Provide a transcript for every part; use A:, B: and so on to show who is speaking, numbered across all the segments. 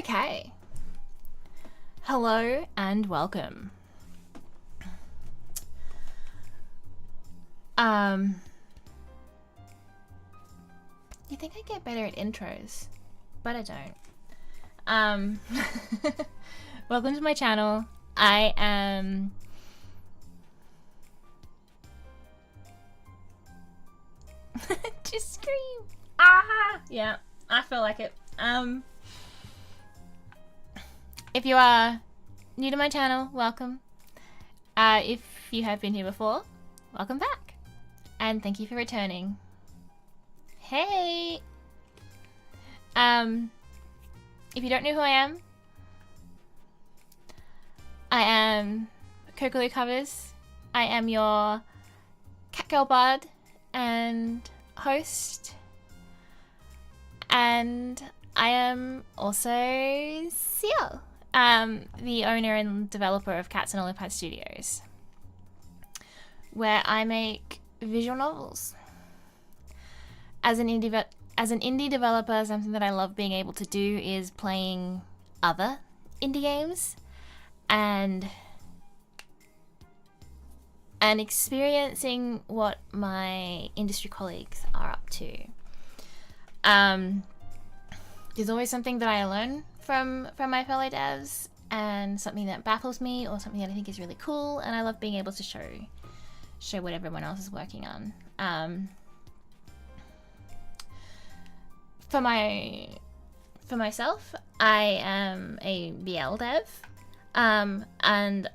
A: Okay. Hello and welcome. You think I get better at intros, but I don't. Welcome to my channel. I am just scream. Ah, yeah, I feel like it. If you are new to my channel, welcome. If you have been here before, welcome back. And thank you for returning. Hey! If you don't know who I am Kokoloo Covers. I am your catgirl bard and host. And I am also Seal, the owner and developer of Cats and Olive Studios, where I make visual novels. As an indie developer, something that I love being able to do is playing other indie games and experiencing what my industry colleagues are up to. There's always something that I learn from my fellow devs, and something that baffles me or something that I think is really cool, and I love being able to show what everyone else is working on. For myself, I am a BL dev, and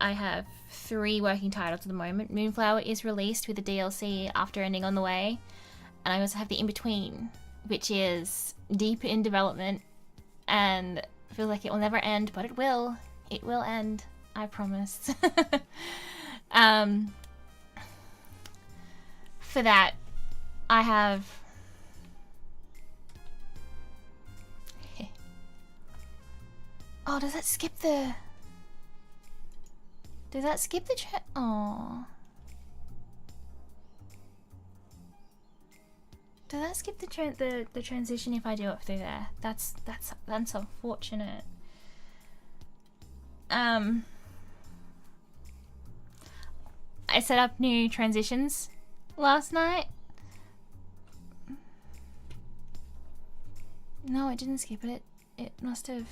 A: I have 3 working titles at the moment. Moonflower is released with a DLC after ending on the way, and I also have the in-between, which is deep in development and feels like it will never end, but it will. It will end, I promise. For that, I have oh, does that skip the oh. Does that skip the transition if I do it through there? That's unfortunate. I set up new transitions last night. No, it didn't skip it. It must have.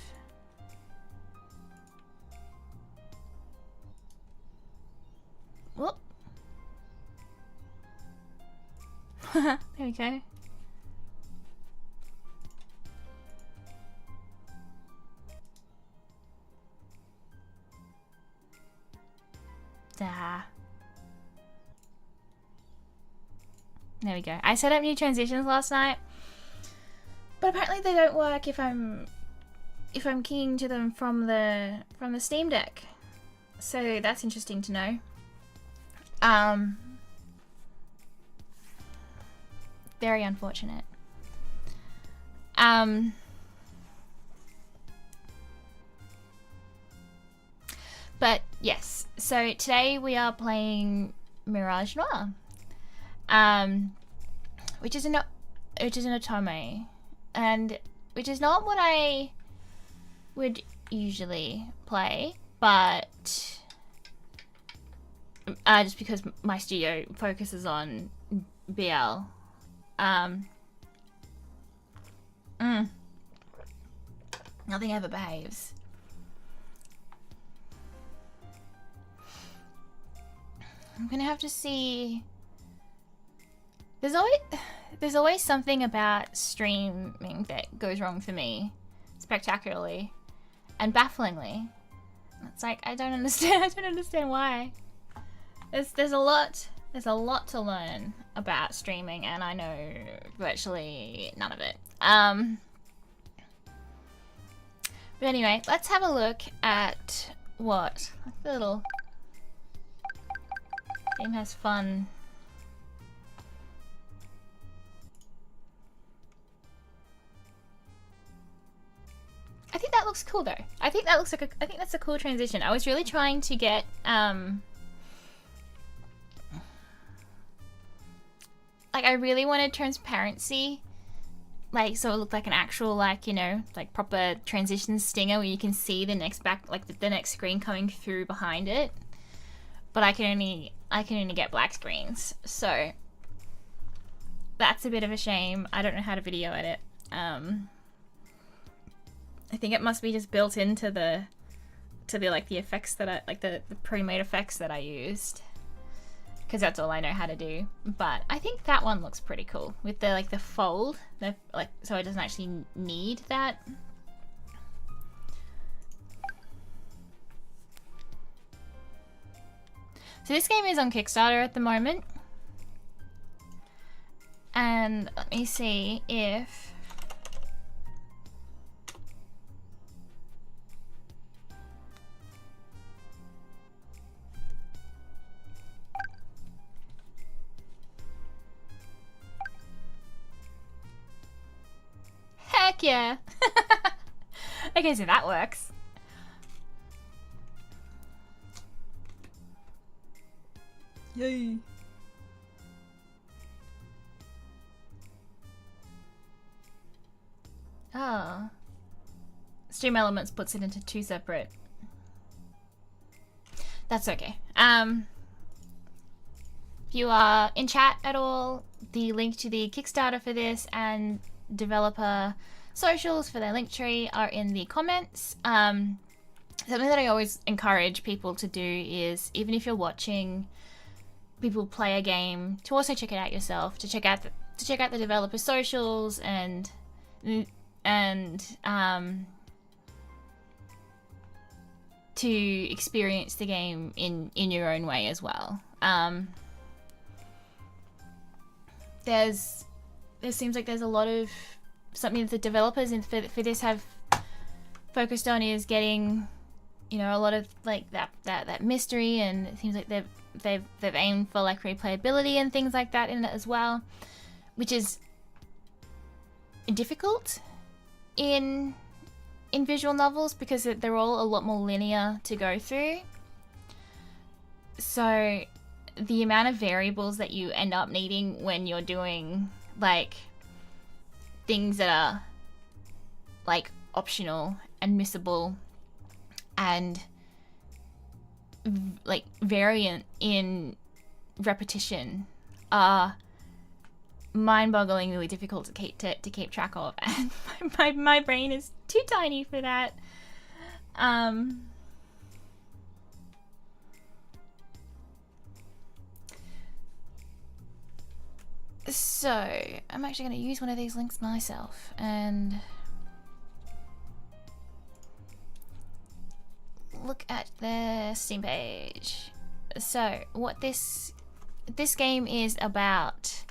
A: Whoop. There we go. There we go. I set up new transitions last night, but apparently they don't work if I'm keying to them from the Steam Deck. So that's interesting to know. Very unfortunate. But yes, so today we are playing Mirage Noir, which is an otome, and which is not what I would usually play, but just because my studio focuses on BL. Nothing ever behaves. I'm gonna have to see. There's always something about streaming that goes wrong for me, spectacularly and bafflingly. It's like I don't understand why. There's a lot to learn about streaming, and I know virtually none of it. But anyway, let's have a look at what the little game has fun. I think that looks cool though. I think that's a cool transition. I was really trying to get like I really wanted transparency like, so it looked like an actual, like, you know, like proper transition stinger where you can see the next the next screen coming through behind it. But I can only get black screens, so that's a bit of a shame. I don't know how to video edit. I think it must be just built into the like the effects that I like, the pre-made effects that I used, because that's all I know how to do. But I think that one looks pretty cool with the like the fold, like, so it doesn't actually need that. So this game is on Kickstarter at the moment, and let me see if heck yeah. Okay, so that works. Yay. Oh. Stream Elements puts it into 2 separate. That's okay. If you are in chat at all, the link to the Kickstarter for this and developer socials for their link tree are in the comments. Something that I always encourage people to do is, even if you're watching people play a game, to also check it out yourself, to check out the developer socials and to experience the game in your own way as well. There seems like there's a lot of something that the developers for this have focused on is getting, you know, a lot of like that mystery, and it seems like they've aimed for like replayability and things like that in it as well, which is difficult in visual novels because they're all a lot more linear to go through. So the amount of variables that you end up needing when you're doing like things that are like optional and missable and like variant in repetition are mind-bogglingly difficult to keep track of, and my brain is too tiny for that. So I'm actually going to use one of these links myself and look at the Steam page. So what this game is about: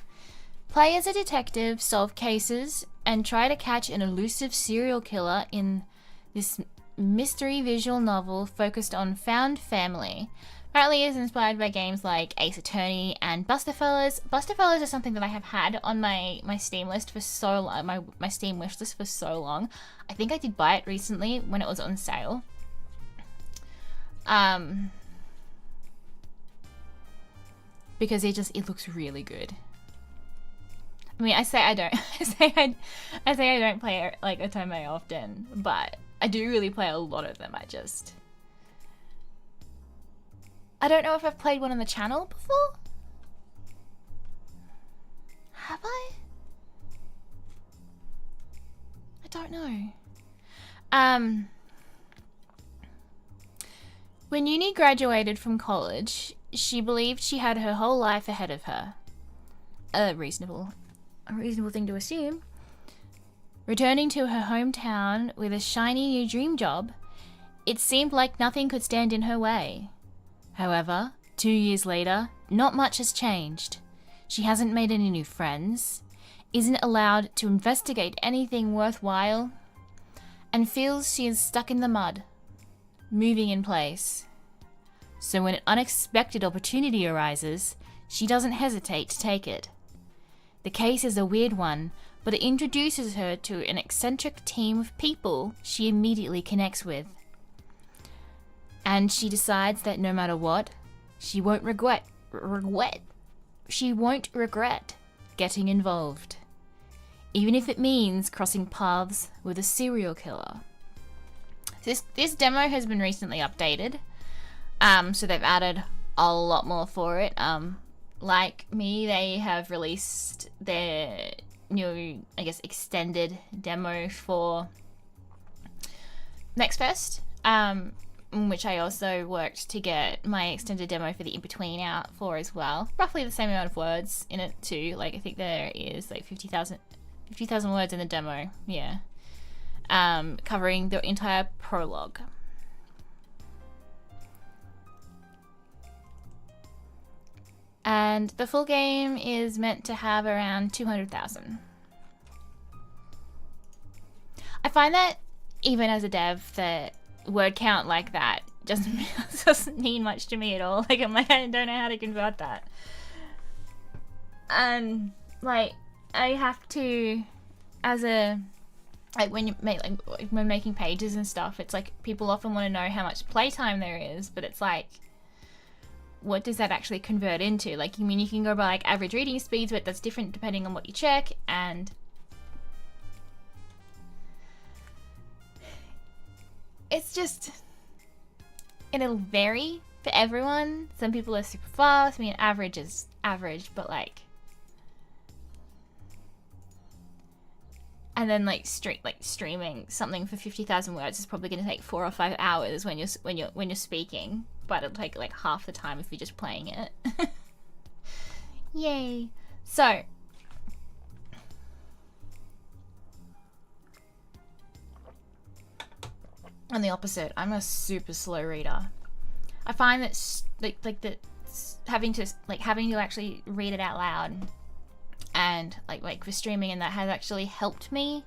A: play as a detective, solve cases, and try to catch an elusive serial killer in this mystery visual novel focused on found family. Apparently it is inspired by games like Ace Attorney and Busterfellas. Busterfellas is something that I have had on my Steam list for so long, my Steam wish list for so long. I think I did buy it recently when it was on sale. Because it looks really good. I mean, I say I don't play it like Otome often, but I do really play a lot of them. I don't know if I've played one on the channel before. Have I? I don't know. When Yunie graduated from college, she believed she had her whole life ahead of her. A reasonable thing to assume. Returning to her hometown with a shiny new dream job, it seemed like nothing could stand in her way. However, 2 years later, not much has changed. She hasn't made any new friends, isn't allowed to investigate anything worthwhile, and feels she is stuck in the mud, moving in place. So when an unexpected opportunity arises, she doesn't hesitate to take it. The case is a weird one, but it introduces her to an eccentric team of people she immediately connects with. And she decides that no matter what, she won't regret getting involved. even if it means crossing paths with a serial killer. This demo has been recently updated, so they've added a lot more for it. Like me, they have released their new, I guess, extended demo for Next Fest, which I also worked to get my extended demo for the In-Between out for as well. Roughly the same amount of words in it too. Like, I think there is like 50,000 words in the demo, yeah. Covering the entire prologue. And the full game is meant to have around 200,000. I find that even as a dev, the word count like that doesn't mean much to me at all. Like, I'm like, I don't know how to convert that. And like, I have to, as a, like, when you make, like, when making pages and stuff, it's like people often want to know how much playtime there is, but it's like, what does that actually convert into? Like, I mean, you can go by like average reading speeds, but that's different depending on what you check, and it's just, it'll vary for everyone. Some people are super fast. I mean, average is average, but like, and then like streaming something for 50,000 words is probably going to take 4 or 5 hours when you're speaking, but it'll take like half the time if you're just playing it. Yay! So, on the opposite, I'm a super slow reader. I find that having to actually read it out loud, and like for streaming, and that has actually helped me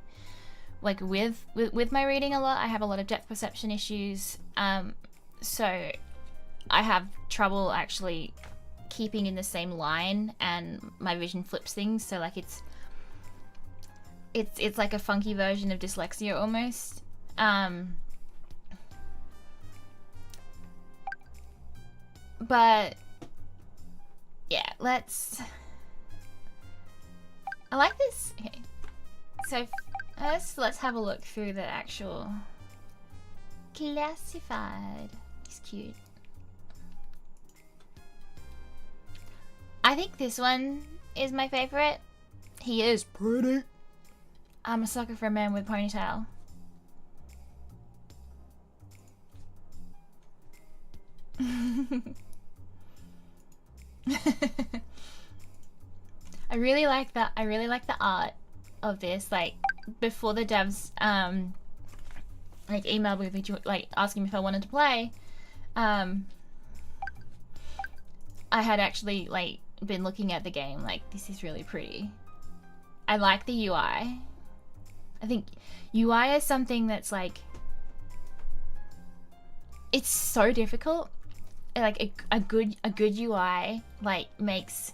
A: like with my reading a lot. I have a lot of depth perception issues, so I have trouble actually keeping in the same line, and my vision flips things, so like it's like a funky version of dyslexia almost. But yeah, I like this. Okay, so first let's have a look through the actual classified. He's cute. I think this one is my favorite. He is pretty. I'm a sucker for a man with a ponytail. I really like that. I really like the art of this. Like, before the devs like emailed me, like asking me if I wanted to play, I had actually like been looking at the game, like, this is really pretty. I like the UI. I think UI is something that's like, it's so difficult. Like a good UI like makes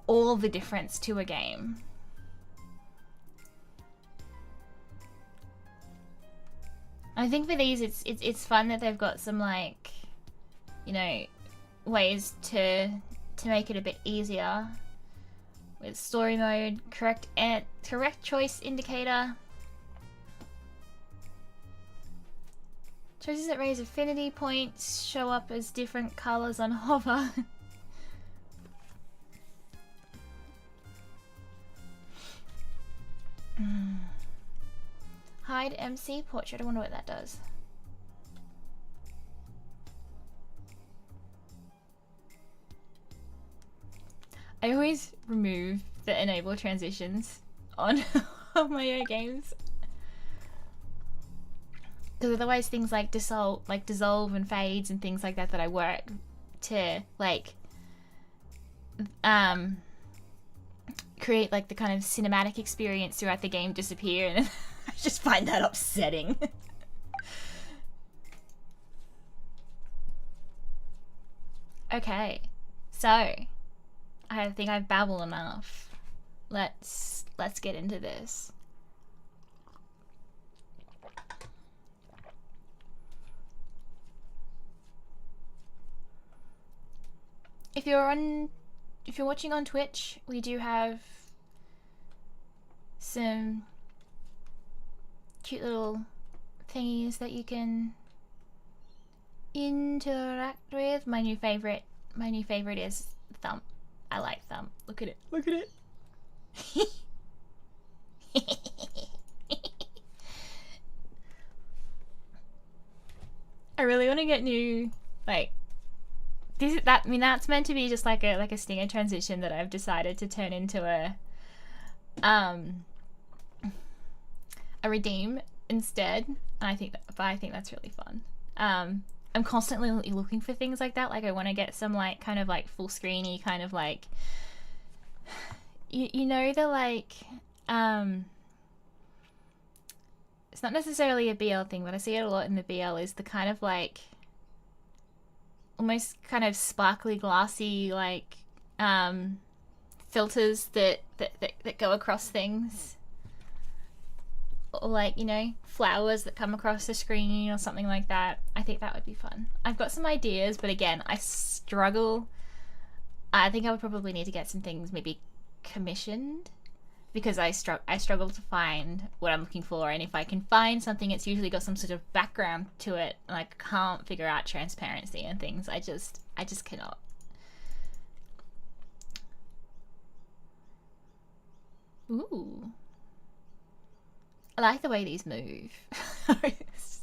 A: all the difference to a game. I think for these, it's fun that they've got some, like, you know, ways to make it a bit easier with story mode, correct choice indicator, choices that raise affinity points show up as different colors on hover. Hide MC portrait. I wonder what that does. I always remove the enable transitions on my own games, because otherwise things like dissolve and fades and things like that I work to like create like the kind of cinematic experience throughout the game disappear, and I just find that upsetting. Okay, so I think I've babbled enough. Let's get into this. If you're watching on Twitch, we do have some cute little thingies that you can interact with. My new favorite is Thump. I like Thump. Look at it. Look at it. I really want to get new, like, I mean, that's meant to be just like a stinger transition that I've decided to turn into a redeem instead. And I think that's really fun. I'm constantly looking for things like that. Like, I want to get some like kind of like full screeny kind of like, you know, the like it's not necessarily a BL thing, but I see it a lot in the BL, is the kind of like almost kind of sparkly glassy like filters that go across things, or like, you know, flowers that come across the screen or something like that. I think that would be fun. I've got some ideas, but again, I struggle. I think I would probably need to get some things maybe commissioned, because I struggle to find what I'm looking for, and if I can find something, it's usually got some sort of background to it, and I can't figure out transparency and things. I just cannot. Ooh. I like the way these move. It's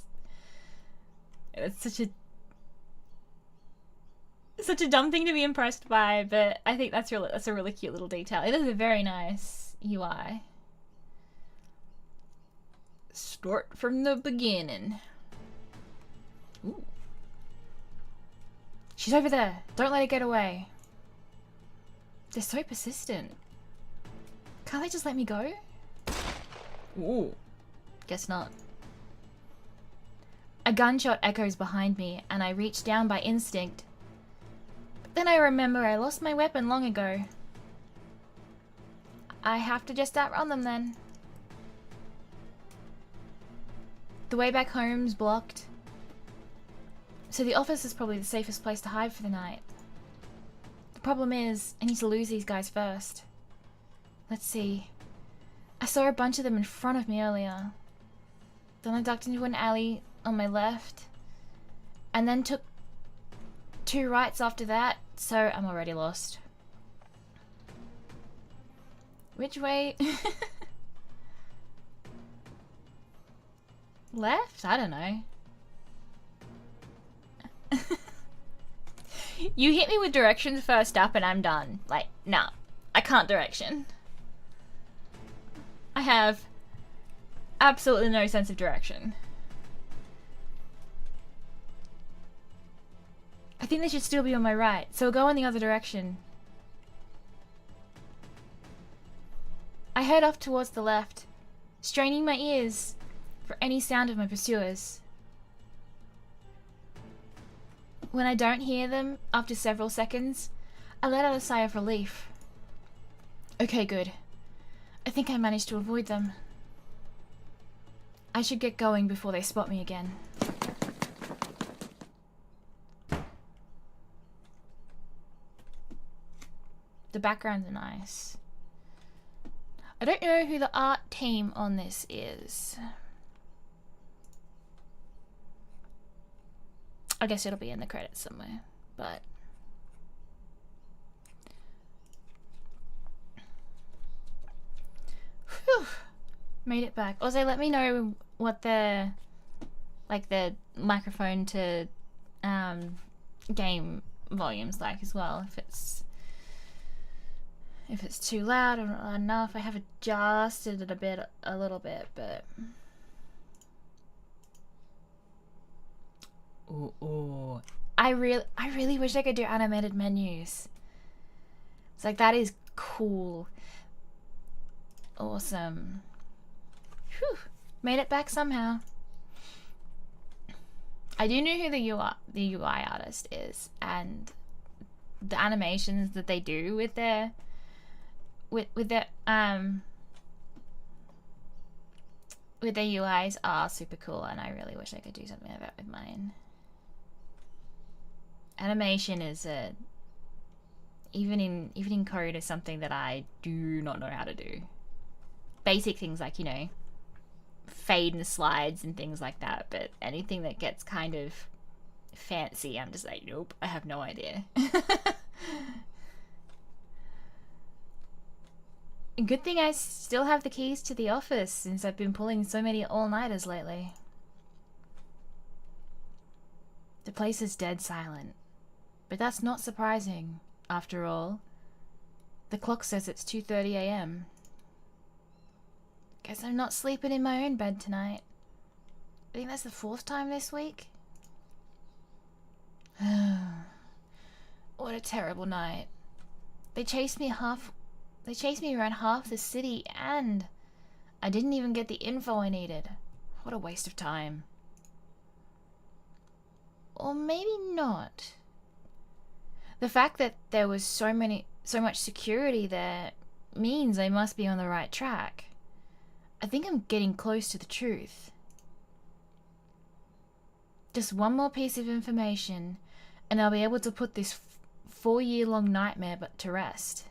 A: such a dumb thing to be impressed by, but I think that's a really cute little detail. It is a very nice UI. Start from the beginning. Ooh. She's over there. Don't let her get away. They're so persistent. Can't they just let me go? Ooh. Guess not. A gunshot echoes behind me, and I reach down by instinct. But then I remember I lost my weapon long ago. I have to just outrun them then. The way back home's blocked, so the office is probably the safest place to hide for the night. The problem is, I need to lose these guys first. Let's see. I saw a bunch of them in front of me earlier. Then I ducked into an alley on my left, and then took 2 rights after that, so I'm already lost. Which way? Left? I don't know. You hit me with directions first up and I'm done. Like, nah, I can't direction. I have absolutely no sense of direction. I think they should still be on my right, so I'll go in the other direction. I head off towards the left, straining my ears for any sound of my pursuers. When I don't hear them after several seconds, I let out a sigh of relief. Okay, good. I think I managed to avoid them. I should get going before they spot me again. The backgrounds are nice. I don't know who the art team on this is. I guess it'll be in the credits somewhere, but... Whew. Made it back. Also, let me know what the... like the microphone to game volume's like as well. If it's too loud or not loud enough. I have adjusted it a little bit, but... Ooh. I really wish I could do animated menus. It's like, that is cool. Awesome. Whew. Made it back somehow. I do know who the UI artist is, and the animations that they do with their UIs are super cool, and I really wish I could do something like that with mine. Animation is even in code is something that I do not know how to do. basic things like, you know, fade and slides and things like that, but anything that gets kind of fancy, I'm just like, nope, I have no idea. Good thing I still have the keys to the office since I've been pulling so many all-nighters lately. The place is dead silent, but that's not surprising. After all, the clock says it's 2:30 a.m. Guess I'm not sleeping in my own bed tonight. I think that's the 4th time this week. What a terrible night. They chased me around half the city, and I didn't even get the info I needed. What a waste of time. Or maybe not. The fact that there was so much security there means I must be on the right track. I think I'm getting close to the truth. Just one more piece of information, and I'll be able to put this 4-year-long nightmare to rest.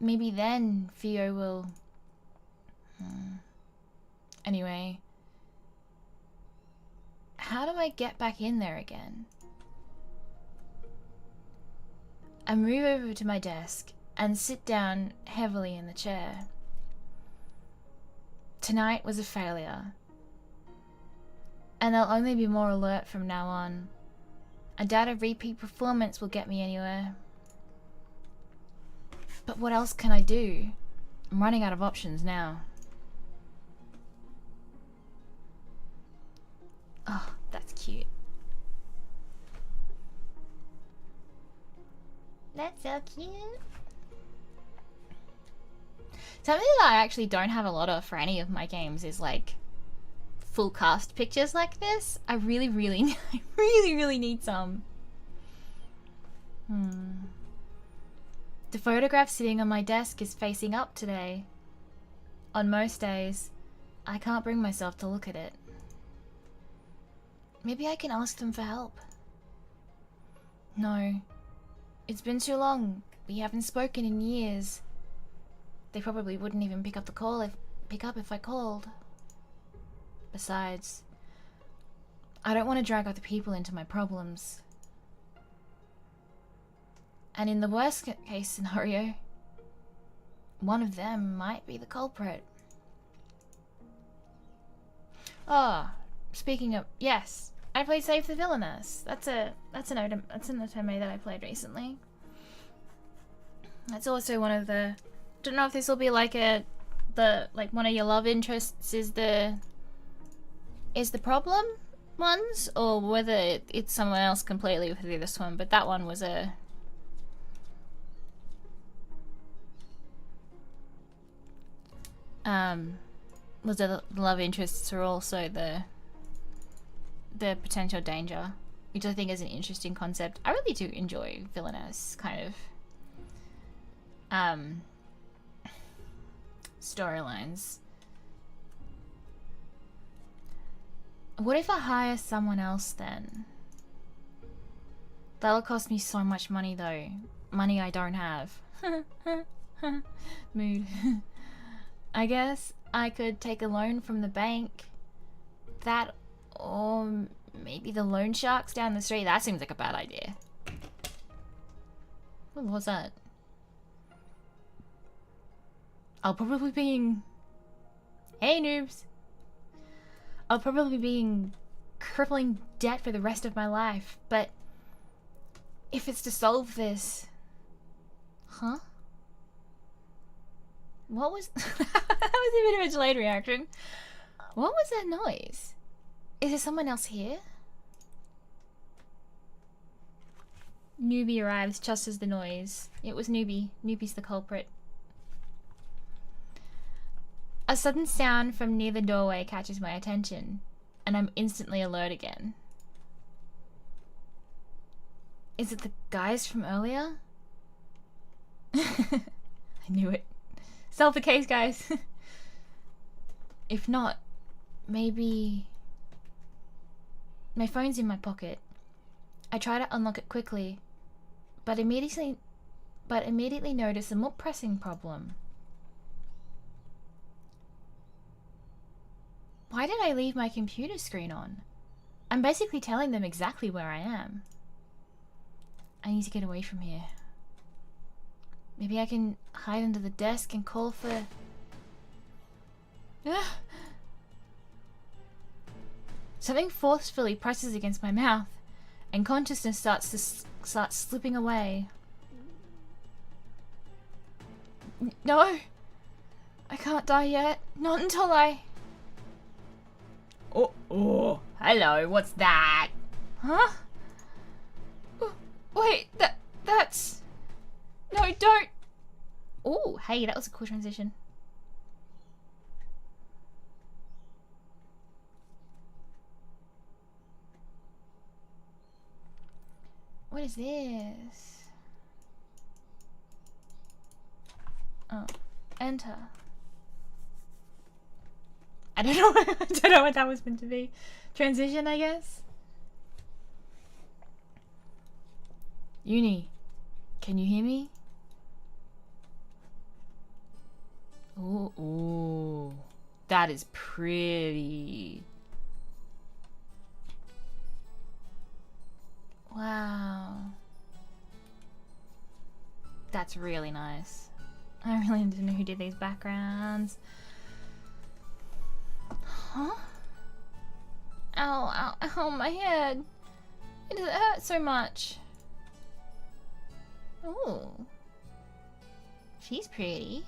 A: Maybe then Theo will... Anyway, how do I get back in there again? I move over to my desk and sit down heavily in the chair. Tonight was a failure, and I'll only be more alert from now on. I doubt a repeat performance will get me anywhere. But what else can I do? I'm running out of options now. Oh, that's cute. That's so cute. Something that I actually don't have a lot of for any of my games is like full cast pictures like this. I really need some. The photograph sitting on my desk is facing up today. On most days, I can't bring myself to look at it. Maybe I can ask them for help. No. It's been too long. We haven't spoken in years. They probably wouldn't even pick up if I called. Besides, I don't want to drag other people into my problems. And in the worst case scenario, one of them might be the culprit. Oh, speaking of, yes, I played Save the Villainess. That's an otome that I played recently. That's also one of the, don't know if this will be like one of your love interests is the problem ones, or whether it's someone else completely with this one, but that one was a the love interests are also the potential danger, which I think is an interesting concept. I really do enjoy villainous kind of storylines. What if I hire someone else then? That'll cost me so much money though. Money I don't have. Mood. I guess I could take a loan from the bank. That, or maybe the loan sharks down the street. That seems like a bad idea. What was that? I'll probably be in... Hey noobs! I'll probably be in crippling debt for the rest of my life, but if it's to solve this... Huh? What was... That was a bit of a delayed reaction. What was that noise? Is there someone else here? Newbie arrives just as the noise. It was Newbie. Newbie's the culprit. A sudden sound from near the doorway catches my attention, and I'm instantly alert again. Is it the guys from earlier? I knew it. Solve the case, guys. If not, maybe... My phone's in my pocket. I try to unlock it quickly, but immediately notice a more pressing problem. Why did I leave my computer screen on? I'm basically telling them exactly where I am. I need to get away from here. Maybe I can hide under the desk and call for... Something forcefully presses against my mouth, and consciousness starts slipping away. No! I can't die yet. Not until I... Oh, hello, what's that? Huh? Oh, wait, that's... No, don't... Oh, hey, that was a cool transition. What is this? Oh, enter. I don't know. I don't know what that was meant to be. Transition, I guess. Yunie, can you hear me? Ooh, ooh, that is pretty. Wow. That's really nice. I really need to know who did these backgrounds. Huh? Ow, ow, ow, my head. It doesn't hurt so much. Ooh. She's pretty.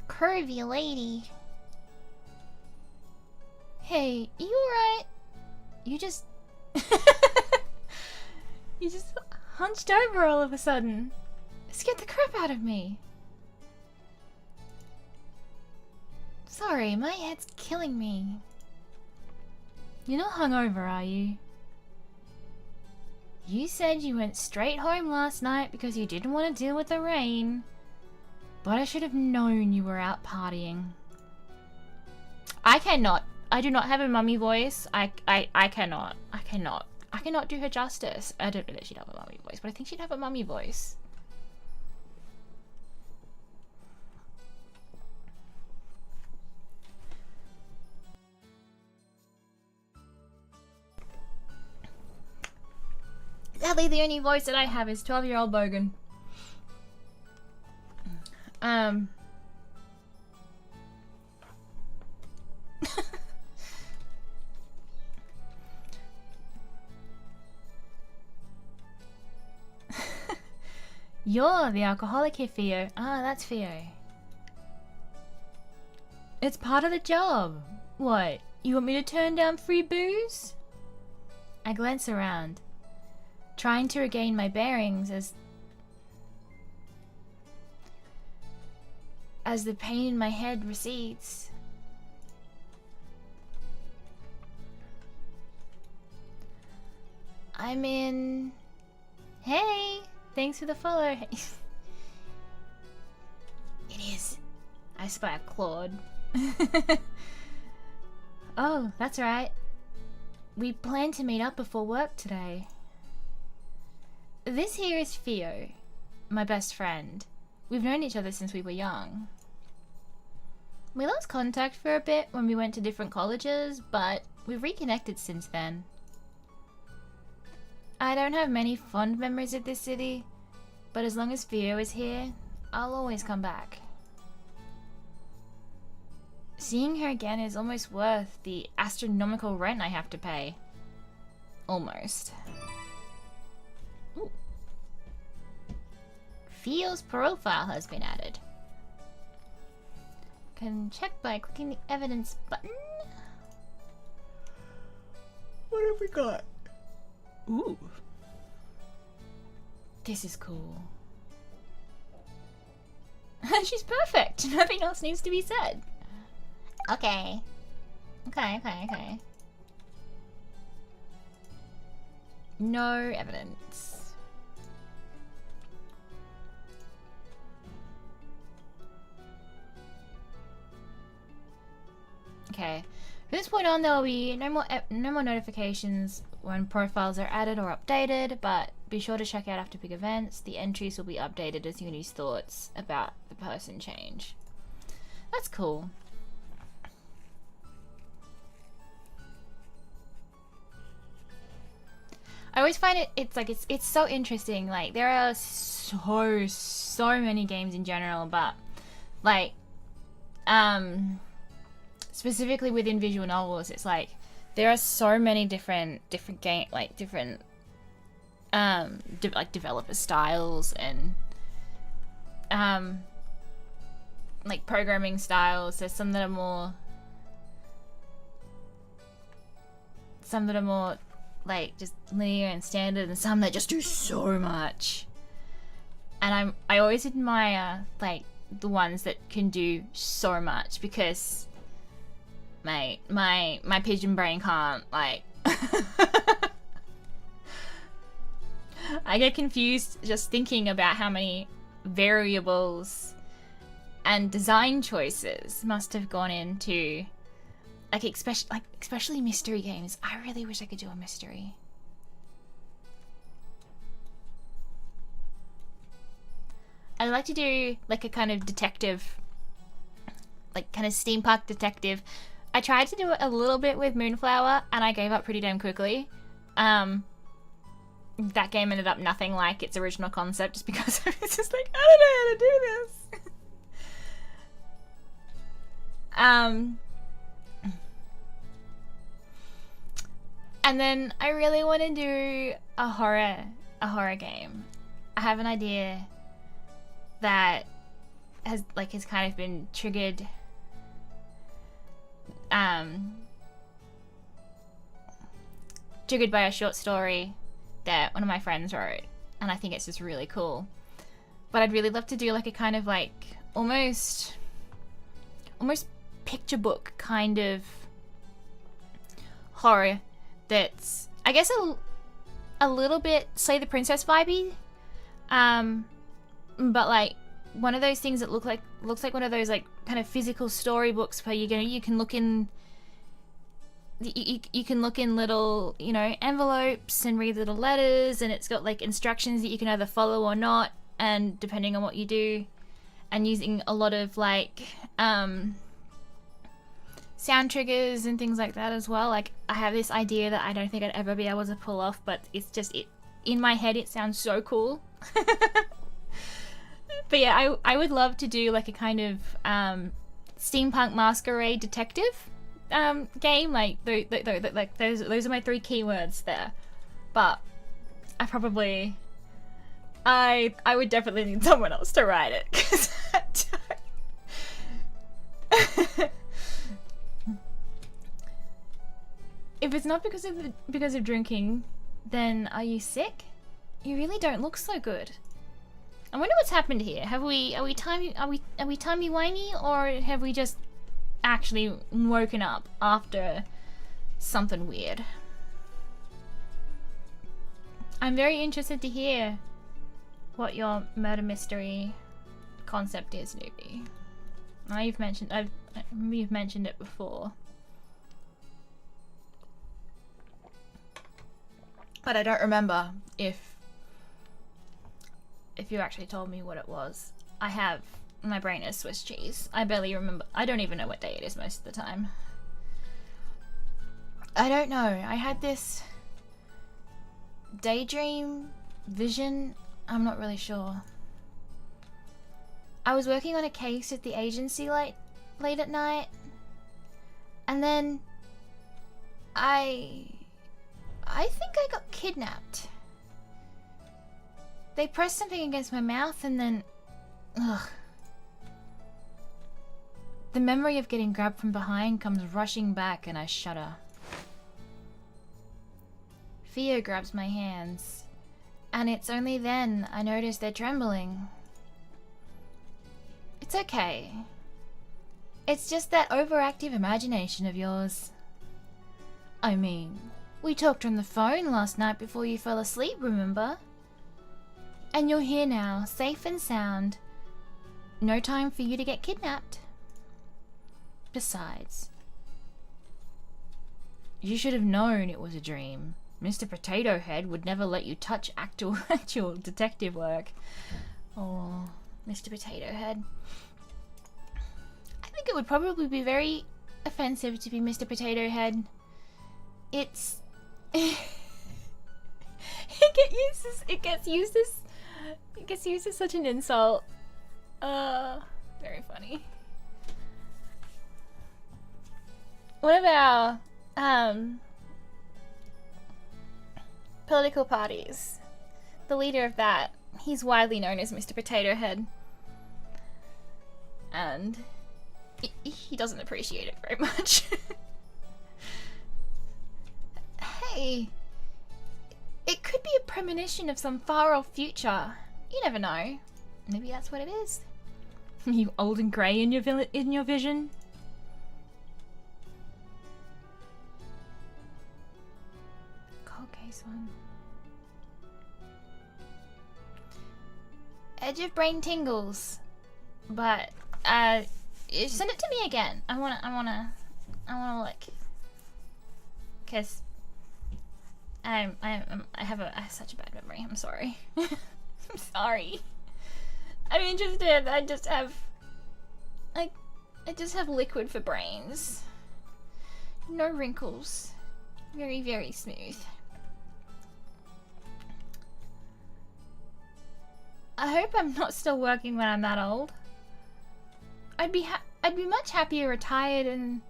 A: Curvy lady. Hey, you alright? You just... You just hunched over all of a sudden. It scared the crap out of me. Sorry, my head's killing me. You're not hungover, are you? You said you went straight home last night because you didn't want to deal with the rain. But I should have known you were out partying. I cannot. I do not have a mummy voice. I cannot. I cannot do her justice. I don't know that she'd have a mummy voice, but I think she'd have a mummy voice. Sadly, the only voice that I have is 12-year-old Bogan. You're the alcoholic here, Theo. Ah, that's Theo. It's part of the job. What? You want me to turn down free booze? I glance around, trying to regain my bearings as the pain in my head recedes. I'm in... Hey! Thanks for the follow. It is. I spy a Claude. Oh, that's right. We plan to meet up before work today. This here is Theo, my best friend. We've known each other since we were young. We lost contact for a bit when we went to different colleges, but we've reconnected since then. I don't have many fond memories of this city, but as long as Theo is here, I'll always come back. Seeing her again is almost worth the astronomical rent I have to pay. Almost. Ooh. Theo's profile has been added. Can check by clicking the evidence button. What have we got? Ooh. This is cool. She's perfect. Nothing else needs to be said. Okay. Okay. No evidence. Okay. From this point on, there will be no more notifications when profiles are added or updated, but Be sure to check out after big events. The entries will be updated as Yunie's thoughts about the person change. That's cool. I always find it's so interesting. Like, there are so many games in general, but like specifically within visual novels, it's like there are so many different game, like different like developer styles and like programming styles. There's some that are more like just linear and standard, and some that just do so much. And I always admire like the ones that can do so much, because my pigeon brain can't, like I get confused just thinking about how many variables and design choices must have gone into like especially mystery games. I really wish I could do a mystery. I'd like to do like a kind of detective, like kind of steampunk detective. I tried to do it a little bit with Moonflower and I gave up pretty damn quickly. That game ended up nothing like its original concept, just because I was just like, I don't know how to do this. And then I really want to do a horror game. I have an idea that has kind of been triggered by a short story that one of my friends wrote, and I think it's just really cool. But I'd really love to do like a kind of like almost picture book kind of horror that's, I guess, a little bit Slay the Princess vibey, but like one of those things that looks like one of those like kind of physical storybooks where you can look in little, you know, envelopes and read little letters, and it's got like instructions that you can either follow or not, and depending on what you do, and using a lot of like sound triggers and things like that as well. Like, I have this idea that I don't think I'd ever be able to pull off, but it's just, in my head it sounds so cool. But yeah, I would love to do like a kind of steampunk masquerade detective game. Like those are my 3 keywords there. But I would definitely need someone else to write it, 'cause if it's not because of drinking, then are you sick? You really don't look so good. I wonder what's happened here. Are we timey-wimey, or have we just actually woken up after something weird? I'm very interested to hear what your murder mystery concept is, Newbie. You've mentioned it before, but I don't remember if you actually told me what it was. My brain is Swiss cheese. I barely remember. I don't even know what day it is most of the time. I don't know. I had this daydream vision. I'm not really sure. I was working on a case at the agency late at night, and then I think I got kidnapped. They pressed something against my mouth, and then, ugh. The memory of getting grabbed from behind comes rushing back, and I shudder. Fear grabs my hands, and it's only then I notice they're trembling. It's okay. It's just that overactive imagination of yours. I mean, we talked on the phone last night before you fell asleep, remember? And you're here now, safe and sound. No time for you to get kidnapped. Besides, you should have known it was a dream. Mr. Potato Head would never let you touch actual detective work. Oh, Mr. Potato Head. I think it would probably be very offensive to be Mr. Potato Head. It's... it gets used as such an insult. Very funny. One of our political parties, the leader of that, he's widely known as Mr. Potato Head, and he doesn't appreciate it very much. Hey, it could be a premonition of some far-off future. You never know. Maybe that's what it is. You old and grey in your vision. Cold case one. Edge of brain tingles, but send it to me again. I wanna look, cause I have such a bad memory. I'm sorry. I'm sorry. I'm interested. I just have liquid for brains. No wrinkles. Very, very smooth. I hope I'm not still working when I'm that old. I'd be much happier retired and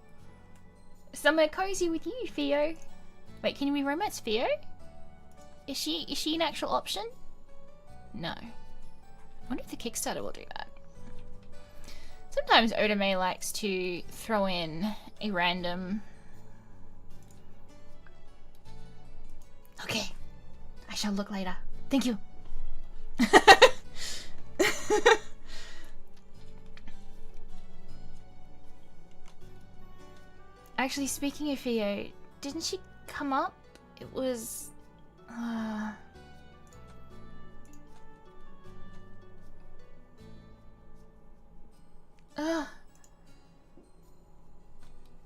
A: somewhere cozy with you, Theo. Wait, can we romance Theo? Is she an actual option? No. I wonder if the Kickstarter will do that. Sometimes Otome likes to throw in a random... Okay. I shall look later. Thank you. Actually, speaking of Theo, didn't she come up? It was...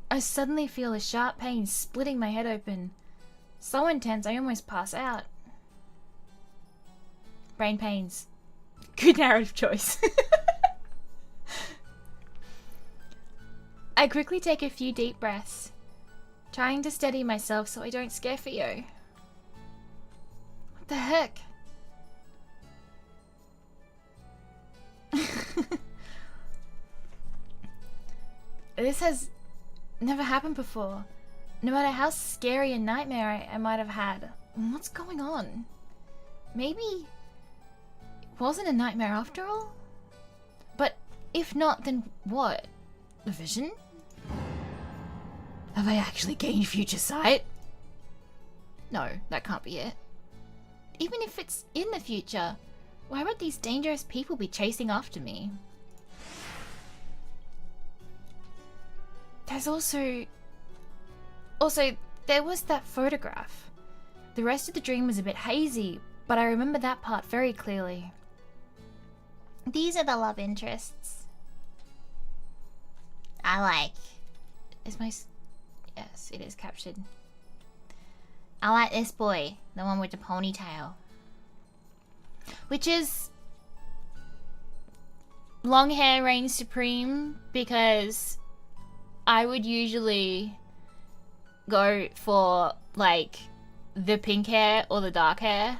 A: I suddenly feel a sharp pain splitting my head open. So intense I almost pass out. Brain pains. Good narrative choice. I quickly take a few deep breaths, trying to steady myself so I don't scare Theo. What the heck? This has never happened before. No matter how scary a nightmare I might have had. What's going on? Maybe it wasn't a nightmare after all? But if not, then what? A vision? Have I actually gained future sight? No, that can't be it. Even if it's in the future, why would these dangerous people be chasing after me? There's also, there was that photograph. The rest of the dream was a bit hazy, but I remember that part very clearly. These are the love interests. I like. Is my... Yes, it is captured. I like this boy, the one with the ponytail. Which is... long hair reigns supreme, because I would usually go for, like, the pink hair or the dark hair.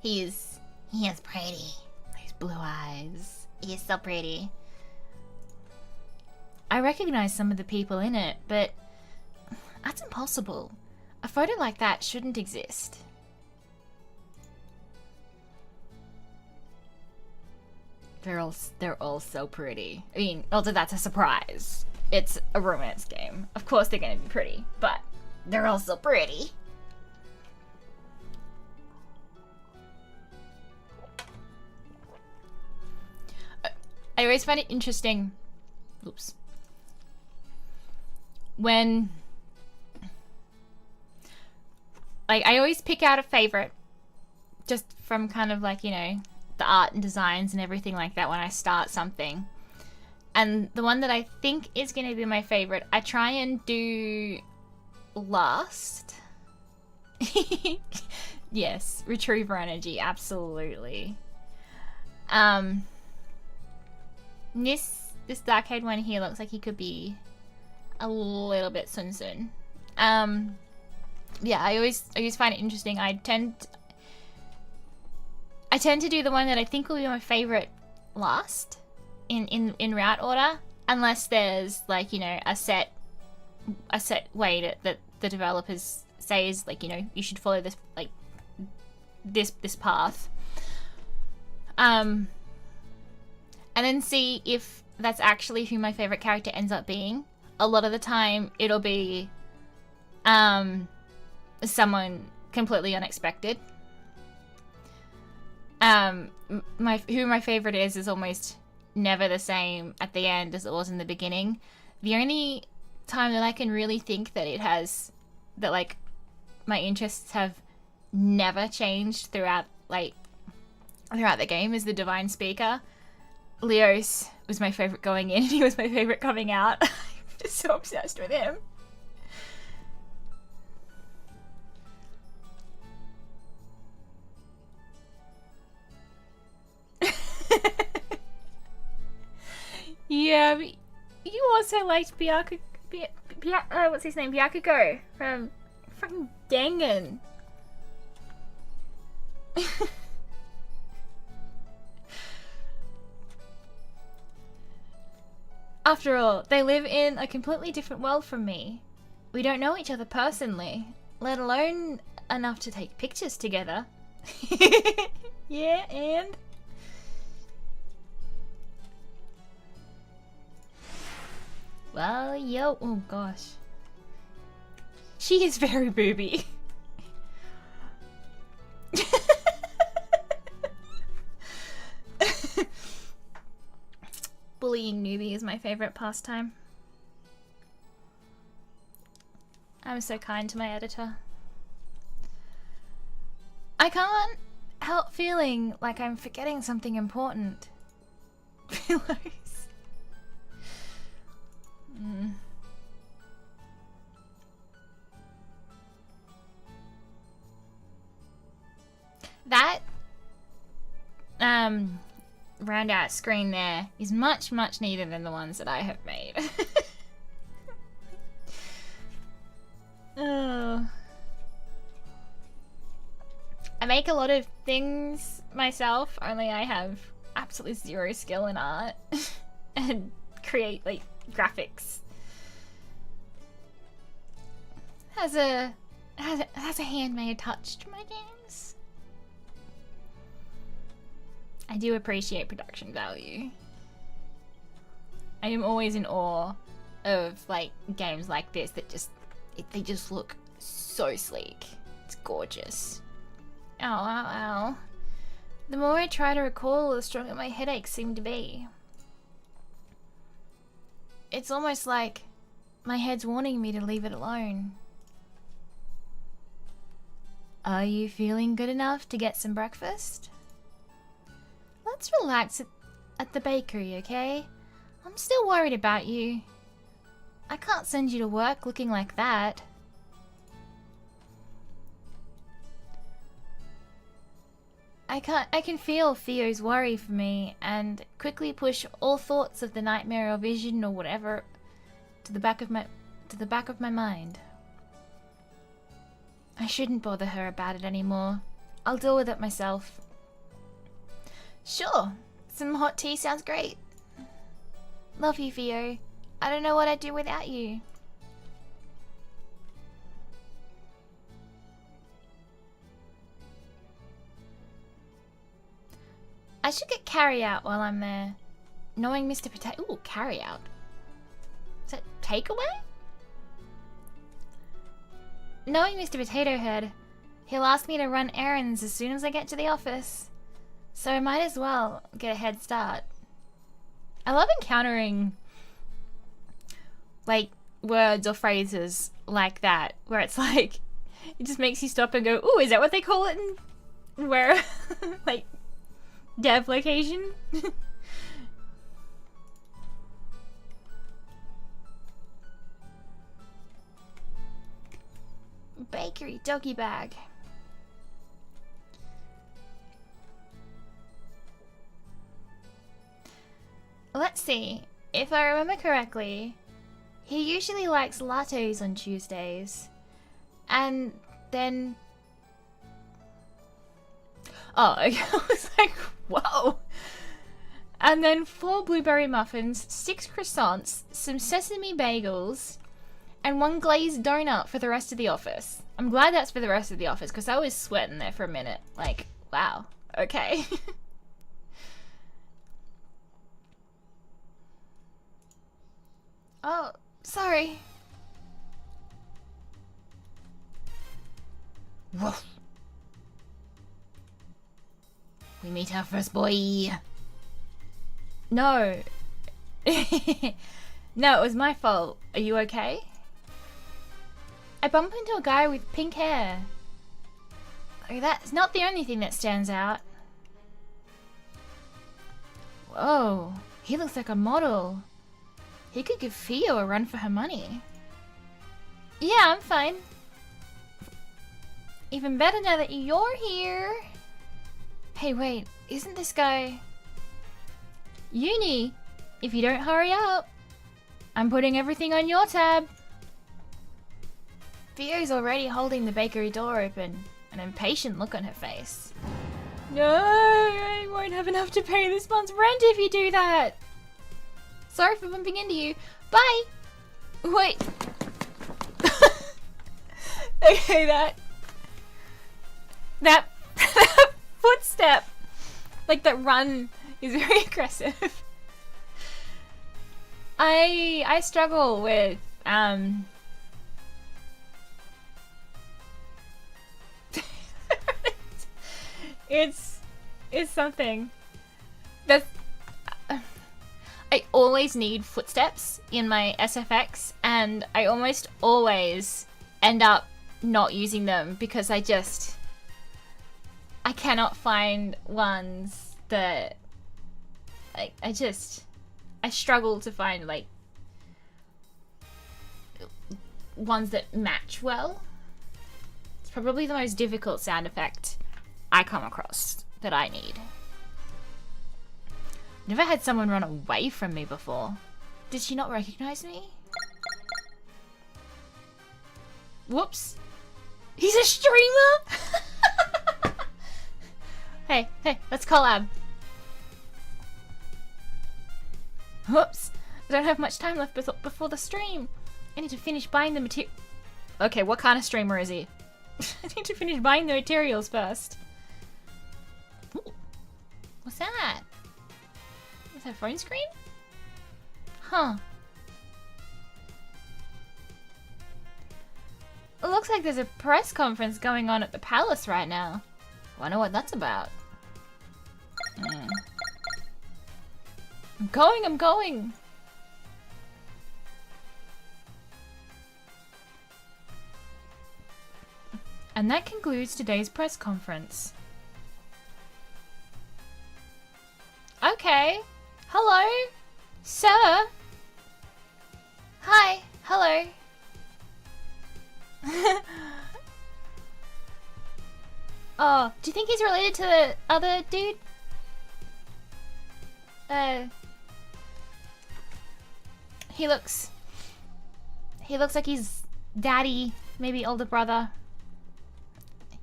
A: He is pretty. These blue eyes. He is so pretty. I recognize some of the people in it, but that's impossible. A photo like that shouldn't exist. They're all so pretty. I mean, although that's a surprise. It's a romance game. Of course they're gonna be pretty, but they're all so pretty. I always find it interesting. Oops. When, like, I always pick out a favorite just from kind of like, you know, the art and designs and everything like that when I start something. And the one that I think is going to be my favorite, I try and do last. Yes, retriever energy, absolutely. This dark-haired one here looks like he could be a little bit Sun. Yeah, I always find it interesting. I tend to do the one that I think will be my favorite last in route order, unless there's like, you know, a set way that the developers say is like, you know, you should follow this like this path. And then see if that's actually who my favorite character ends up being. A lot of the time it'll be someone completely unexpected. Who my favorite is almost never the same at the end as it was in the beginning. The only time that I can really think that like my interests have never changed throughout the game is the Divine Speaker. Leos was my favorite going in, and he was my favorite coming out. I'm just so obsessed with him. Yeah, but you also liked what's his name? Byakugo from fucking Dangan. After all, they live in a completely different world from me. We don't know each other personally, let alone enough to take pictures together. Yeah, and... Well, yo, oh gosh. She is very booby. Bullying newbie is my favorite pastime. I'm so kind to my editor. I can't help feeling like I'm forgetting something important. That round out screen there is much neater than the ones that I have made. Oh. I make a lot of things myself, only I have absolutely zero skill in art and create like graphics. Has a handmade touch to my games. I do appreciate production value. I am always in awe of like games like this that they just look so sleek. It's gorgeous. Ow, ow, ow. The more I try to recall, the stronger my headaches seem to be. It's almost like my head's warning me to leave it alone. Are you feeling good enough to get some breakfast? Let's relax at the bakery, okay? I'm still worried about you. I can't send you to work looking like that. I can feel Theo's worry for me and quickly push all thoughts of the nightmare or vision or whatever to the back of my mind. I shouldn't bother her about it anymore. I'll deal with it myself. Sure, some hot tea sounds great. Love you, Theo. I don't know what I'd do without you. I should get carry out while I'm there. Knowing Mr. Potato... Ooh, carry out. Is that takeaway? Knowing Mr. Potato Head, he'll ask me to run errands as soon as I get to the office. So I might as well get a head start. I love encountering like words or phrases like that, where it's like, it just makes you stop and go, ooh, is that what they call it in Where, like, dev location? Bakery doggy bag. Let's see. If I remember correctly, he usually likes lattes on Tuesdays. And then... Oh, okay. I was like, whoa. And then 4 blueberry muffins, 6 croissants, some sesame bagels, and 1 glazed donut for the rest of the office. I'm glad that's for the rest of the office, because I was sweating there for a minute. Like, wow. Okay. Oh, sorry. Woof. We meet our first boy. No. No, it was my fault. Are you okay? I bumped into a guy with pink hair. Oh, that's not the only thing that stands out. Whoa, he looks like a model. He could give Theo a run for her money. Yeah, I'm fine. Even better now that you're here. Hey, wait, isn't this guy... Yunie, if you don't hurry up, I'm putting everything on your tab. Theo's already holding the bakery door open, an impatient look on her face. No, I won't have enough to pay this month's rent if you do that. Sorry for bumping into you. Bye. Wait. Okay, that footstep, like that run, is very aggressive. I struggle with it's something that's I always need footsteps in my SFX, and I almost always end up not using them because I cannot find ones that I struggle to find like ones that match well. It's probably the most difficult sound effect I come across that I need. Never had someone run away from me before. Did she not recognize me? Whoops. He's a streamer? Hey, let's collab. Whoops. I don't have much time left before the stream. I need to finish buying the material. Okay, what kind of streamer is he? I need to finish buying the materials first. Ooh. What's that? Is that a phone screen? Huh. It looks like there's a press conference going on at the palace right now. Wonder what that's about. I'm going! And that concludes today's press conference. Okay. Hello, sir. Hi. Hello. Oh, do you think he's related to the other dude? He looks like his daddy, maybe older brother.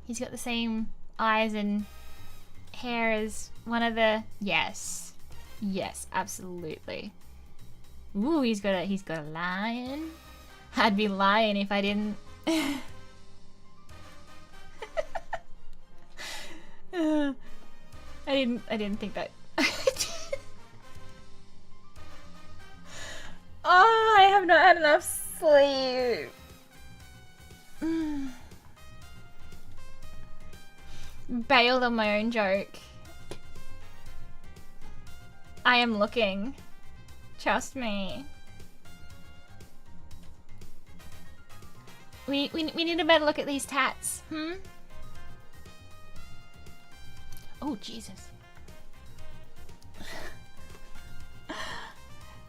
A: He's got the same eyes and hair as one of the... Yes, absolutely. Ooh, he's got a lion. I'd be lying if I didn't. I didn't think that. Oh, I have not had enough sleep. Bailed on my own joke. I am looking. Trust me. We need a better look at these tats. Oh, Jesus.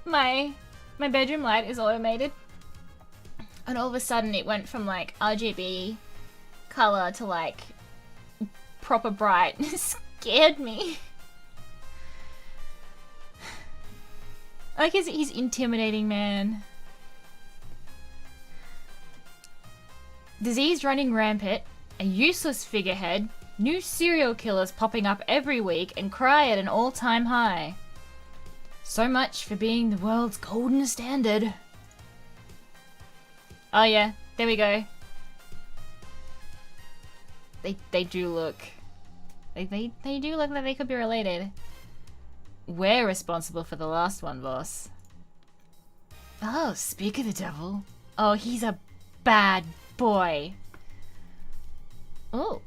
A: My bedroom light is automated. And all of a sudden it went from like RGB color to like proper bright. It scared me. Like he's intimidating, man. Disease running rampant, a useless figurehead, new serial killers popping up every week, and cry at an all-time high. So much for being the world's golden standard. Oh yeah, there we go. They do look. They do look like they could be related. We're responsible for the last one, boss. Oh, speak of the devil. Oh, he's a bad boy. Oh.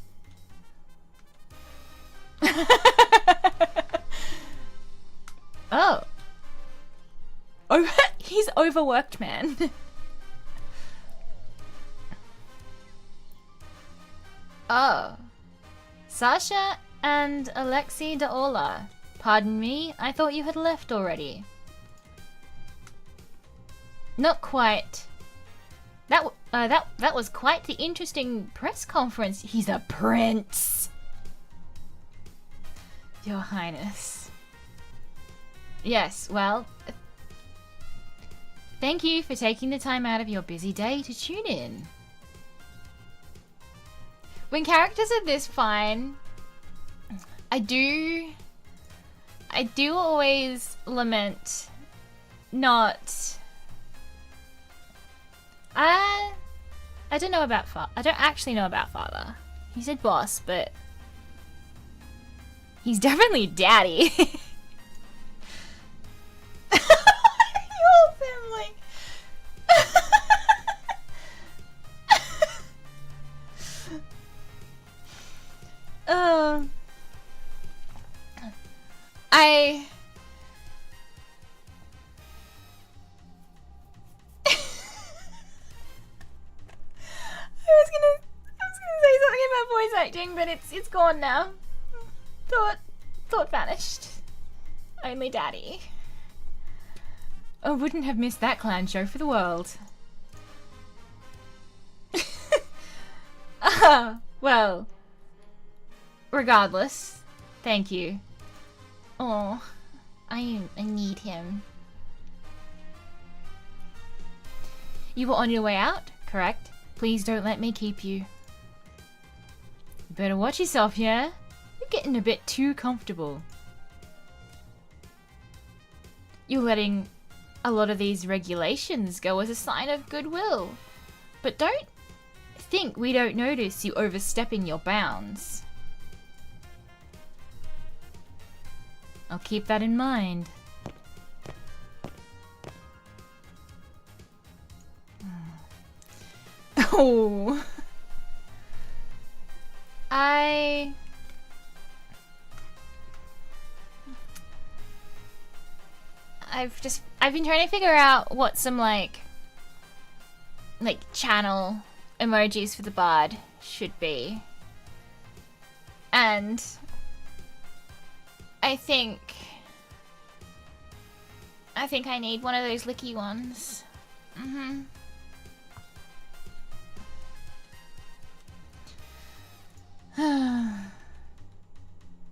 A: Oh. Oh, he's overworked, man. Oh. Sasha and Alexei Daola. Pardon me, I thought you had left already. Not quite. That was quite the interesting press conference. He's a prince. Your Highness. Yes, well, thank you for taking the time out of your busy day to tune in. When characters are this fine, I do always lament not. I don't know about I don't actually know about father. He said boss, but he's definitely daddy. Your family. I was gonna say something about voice acting, but it's gone now. Thought vanished. Only daddy. I wouldn't have missed that clown show for the world. Well, regardless, thank you. Oh, I need him. You were on your way out, correct? Please don't let me keep you. You better watch yourself, yeah? You're getting a bit too comfortable. You're letting a lot of these regulations go as a sign of goodwill. But don't think we don't notice you overstepping your bounds. I'll keep that in mind. Oh. I've been trying to figure out what some like channel emojis for the bard should be. And I think I need one of those licky ones.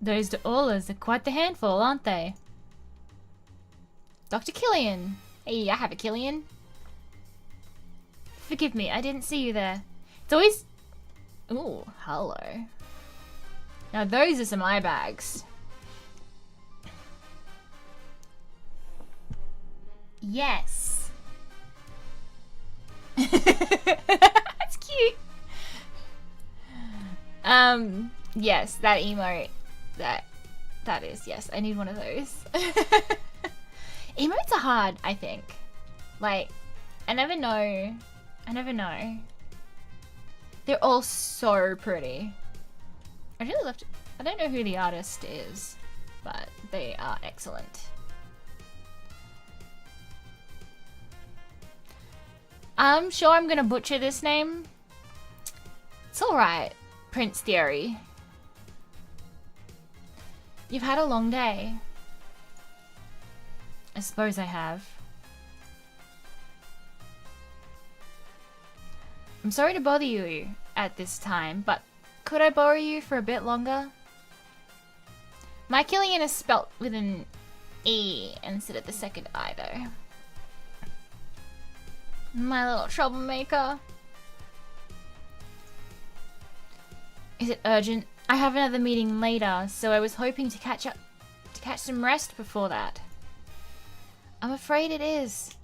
A: Those Daolas are quite the handful, aren't they? Dr. Killian. Hey, I have a Killian. Forgive me, I didn't see you there. It's always... Ooh, hello. Now those are some eye bags. Yes. That's cute. Yes, that emote. That is, yes. I need one of those. Emotes are hard, I think. Like, I never know. They're all so pretty. I really love to... I don't know who the artist is, but they are excellent. I'm sure I'm gonna butcher this name. It's alright, Prince Theory. You've had a long day. I suppose I have. I'm sorry to bother you at this time, but could I borrow you for a bit longer? My Killian is spelt with an E instead of the second I, though. My little troublemaker. Is it urgent? I have another meeting later, so I was hoping to catch some rest before that. I'm afraid it is.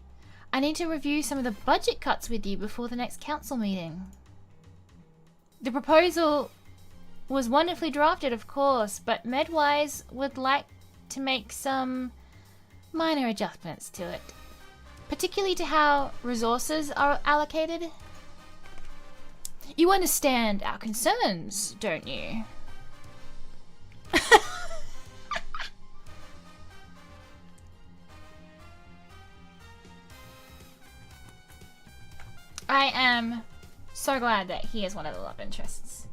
A: I need to review some of the budget cuts with you before the next council meeting. The proposal was wonderfully drafted, of course, but Medwise would like to make some minor adjustments to it, particularly to how resources are allocated. You understand our concerns, don't you? I am so glad that he is one of the love interests.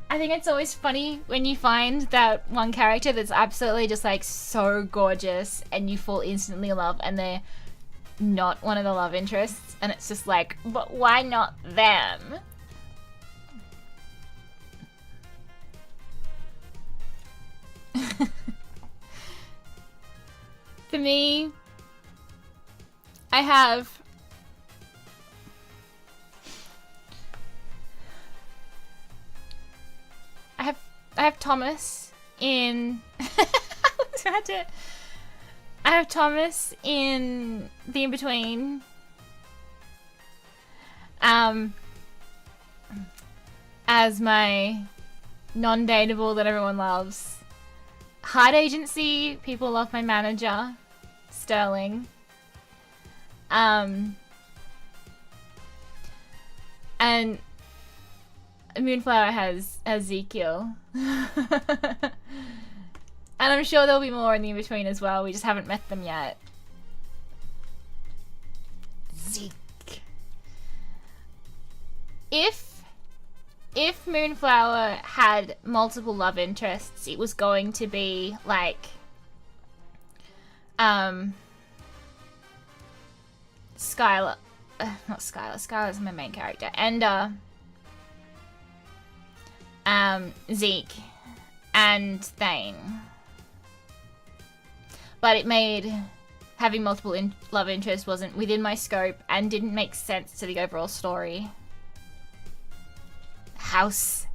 A: I think it's always funny when you find that one character that's absolutely just like so gorgeous and you fall instantly in love and they're not one of the love interests, and it's just like, but why not them? For me, I have Thomas in I have Thomas in the in-between. As my non-dateable that everyone loves. Hard agency, people love my manager, Sterling. And Moonflower has Ezekiel. And I'm sure there'll be more in the in-between as well. We just haven't met them yet. Zeke. If Moonflower had multiple love interests, it was going to be like Skylar. Not Skylar. Skylar's my main character. And Zeke and Thane. But it made having multiple love interests wasn't within my scope and didn't make sense to the overall story. House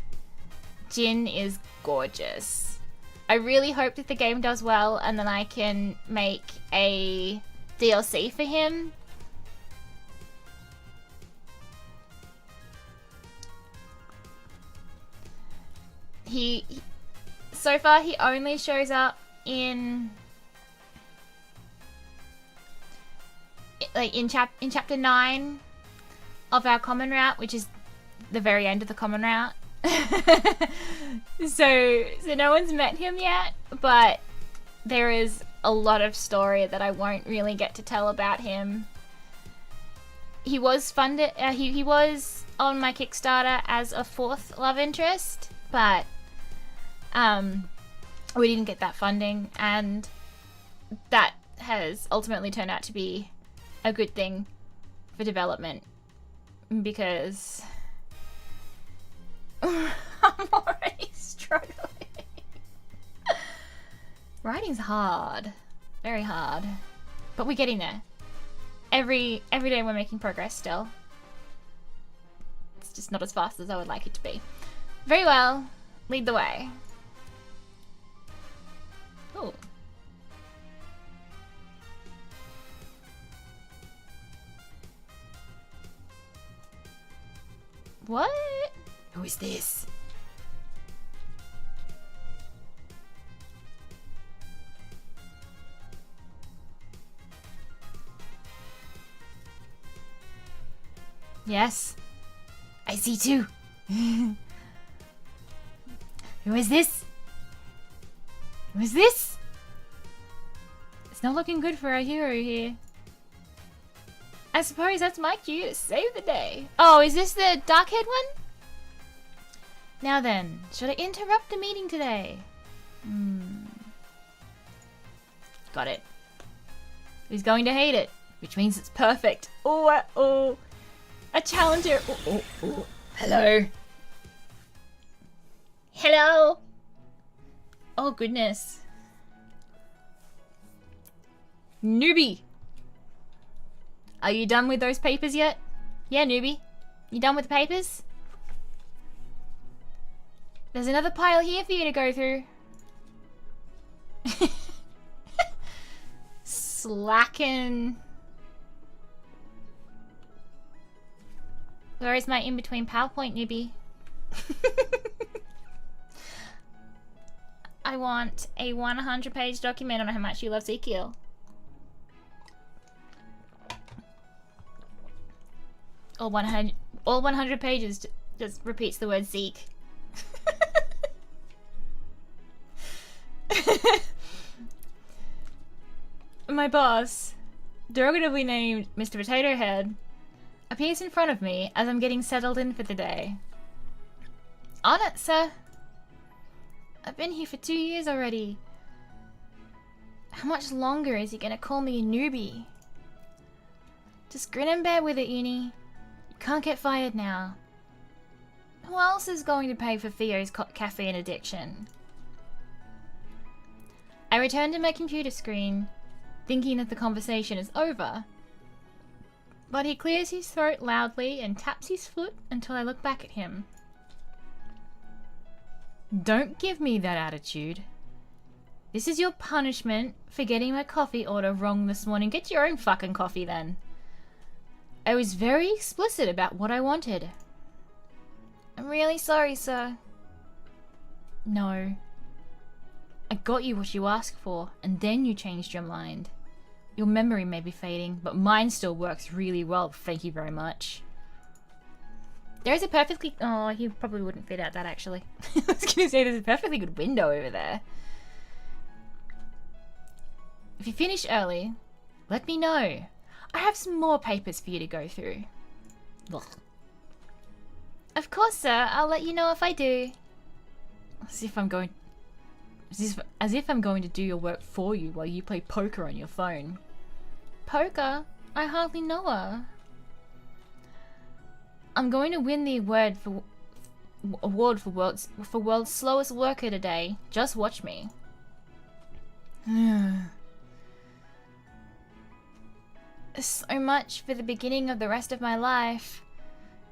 A: Jin is gorgeous. I really hope that the game does well and then I can make a DLC for him. So far he only shows up in chapter 9 of our common route, which is the very end of the common route. so no one's met him yet, but there is a lot of story that I won't really get to tell about him. He was funded, he was on my Kickstarter as a 4th love interest, but we didn't get that funding, and that has ultimately turned out to be a good thing for development because I'm already struggling. Writing's hard, very hard, but we're getting there. Every day we're making progress still. It's just not as fast as I would like it to be. Very well, lead the way. Ooh. What? Who is this? Yes, I see too. Who is this? Who is this? It's not looking good for our hero here. I suppose that's my cue to save the day. Oh, is this the dark-haired one? Now then, should I interrupt the meeting today? Got it. He's going to hate it, which means it's perfect. Oh, a challenger. Oh. Hello. Hello. Oh, goodness. Newbie. Are you done with those papers yet? Yeah, newbie. You done with the papers? There's another pile here for you to go through. Slacking. Where is my in-between PowerPoint, newbie? I want a 100-page document on how much you love Ezekiel. All 100 pages just repeats the word Zeke. My boss, derogatively named Mr. Potato Head, appears in front of me as I'm getting settled in for the day. On it, sir. I've been here for 2 years already. How much longer is he gonna call me a newbie? Just grin and bear with it, Yunie. You can't get fired now. Who else is going to pay for Theo's caffeine addiction? I return to my computer screen, thinking that the conversation is over. But he clears his throat loudly and taps his foot until I look back at him. Don't give me that attitude. This is your punishment for getting my coffee order wrong this morning. Get your own fucking coffee then. I was very explicit about what I wanted. I'm really sorry, sir. No. I got you what you asked for, and then you changed your mind. Your memory may be fading, but mine still works really well, thank you very much. There is a perfectly... Oh, he probably wouldn't fit out that, actually. I was gonna say, there's a perfectly good window over there. If you finish early, let me know. I have some more papers for you to go through. Ugh. Of course, sir. I'll let you know if I do. As if I'm going to do your work for you while you play poker on your phone. Poker? I hardly know her. I'm going to win the award for world's slowest worker today. Just watch me. So much for the beginning of the rest of my life.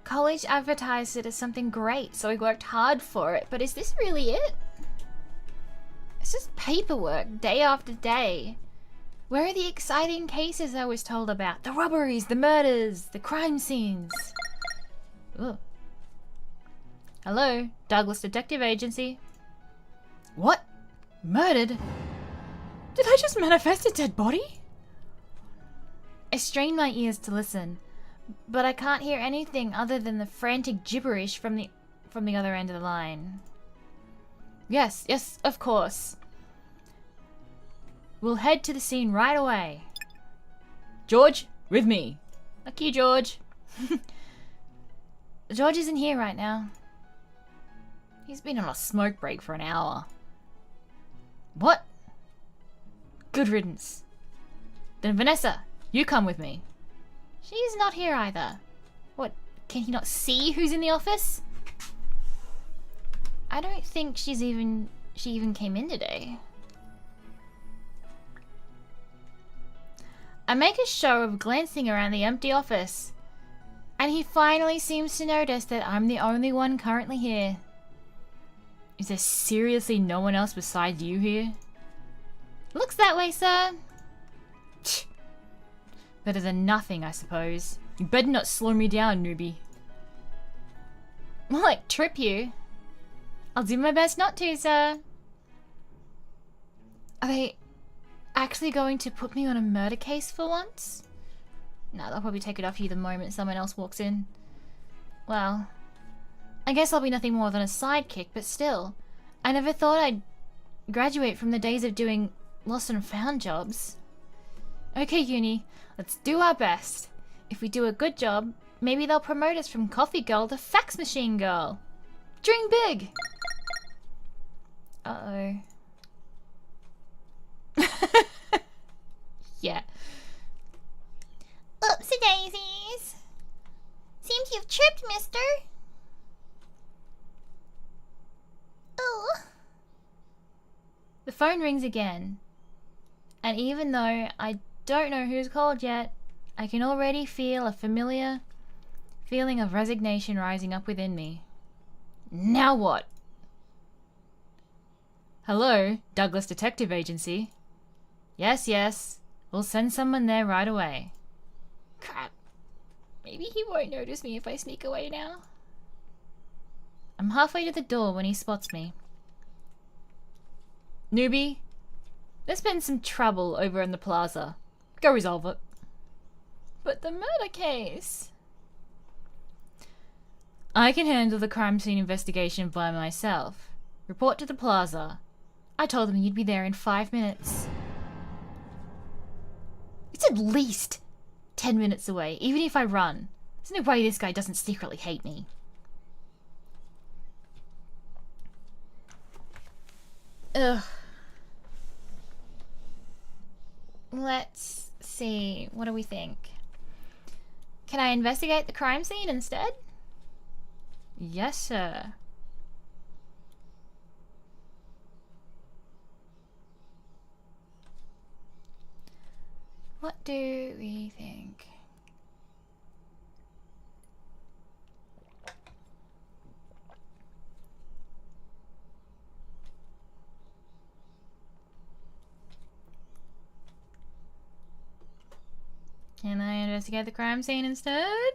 A: College advertised it as something great, so I worked hard for it, but is this really it? It's just paperwork, day after day. Where are the exciting cases I was told about? The robberies, the murders, the crime scenes. Ugh. Hello, Douglas Detective Agency. What? Murdered? Did I just manifest a dead body? I strain my ears to listen, but I can't hear anything other than the frantic gibberish from the other end of the line. Yes, of course. We'll head to the scene right away. George, with me. Like you, George. George isn't here right now. He's been on a smoke break for an hour. What? Good riddance. Then Vanessa, you come with me. She's not here either. What, can he not see who's in the office? I don't think she even came in today. I make a show of glancing around the empty office, and he finally seems to notice that I'm the only one currently here. Is there seriously no one else besides you here? Looks that way, sir. Better than nothing, I suppose. You better not slow me down, newbie. More like trip you. I'll do my best not to, sir. Are they actually going to put me on a murder case for once? No, they'll probably take it off you the moment someone else walks in. Well, I guess I'll be nothing more than a sidekick, but still. I never thought I'd graduate from the days of doing lost and found jobs. Okay, Yunie, let's do our best. If we do a good job, maybe they'll promote us from coffee girl to fax machine girl. Dream big! Uh-oh. Yeah.
B: Oopsie daisies. Seems you've tripped, mister. Oh.
A: The phone rings again. And even though I don't know who's called yet, I can already feel a familiar feeling of resignation rising up within me. Now what? Hello, Douglas Detective Agency. Yes, yes. We'll send someone there right away. Crap. Maybe he won't notice me if I sneak away now. I'm halfway to the door when he spots me. Newbie, there's been some trouble over in the plaza. Go resolve it. But the murder case... I can handle the crime scene investigation by myself. Report to the plaza. I told them you'd be there in 5 minutes. It's at least 10 minutes away, even if I run. There's no way this guy doesn't secretly hate me. Ugh. Let's see. What do we think? Can I investigate the crime scene instead? Yes, sir. What do we think? Can I investigate the crime scene instead?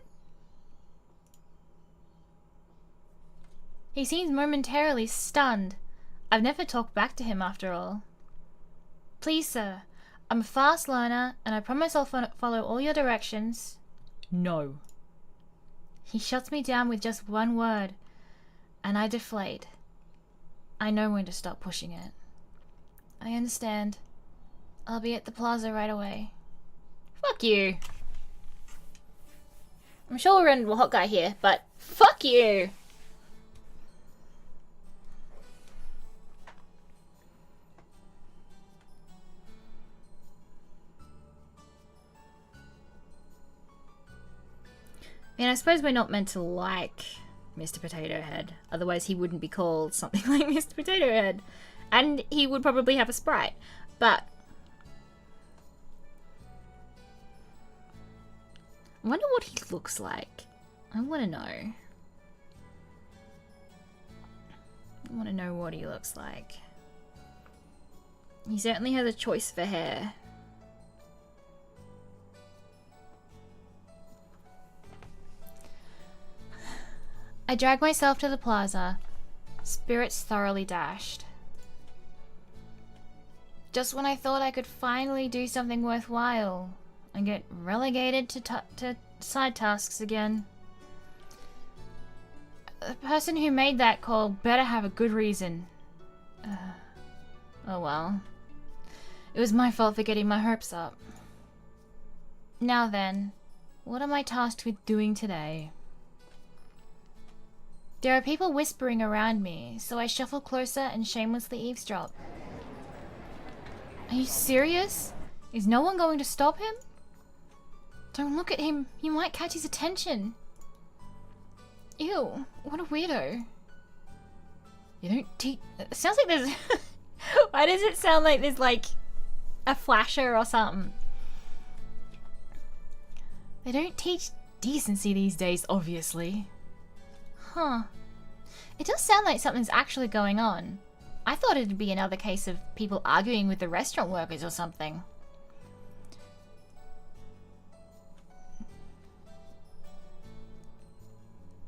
A: He seems momentarily stunned. I've never talked back to him after all. Please, sir. I'm a fast learner, and I promise I'll follow all your directions. No. He shuts me down with just one word, and I deflate. I know when to stop pushing it. I understand. I'll be at the plaza right away. Fuck you. I'm sure we're in a hot guy here, but fuck you. I mean, I suppose we're not meant to like Mr. Potato Head. Otherwise he wouldn't be called something like Mr. Potato Head. And he would probably have a sprite. But I wonder what he looks like. I want to know. I want to know what he looks like. He certainly has a choice for hair. I drag myself to the plaza, spirits thoroughly dashed. Just when I thought I could finally do something worthwhile, I get relegated to side tasks again. The person who made that call better have a good reason. Oh well. It was my fault for getting my hopes up. Now then, what am I tasked with doing today? There are people whispering around me, so I shuffle closer and shamelessly eavesdrop. Are you serious? Is no one going to stop him? Don't look at him, you might catch his attention. Ew, what a weirdo. You don't teach... It sounds like there's... Why does it sound like there's like a flasher or something? They don't teach decency these days, obviously. Huh. It does sound like something's actually going on. I thought it'd be another case of people arguing with the restaurant workers or something.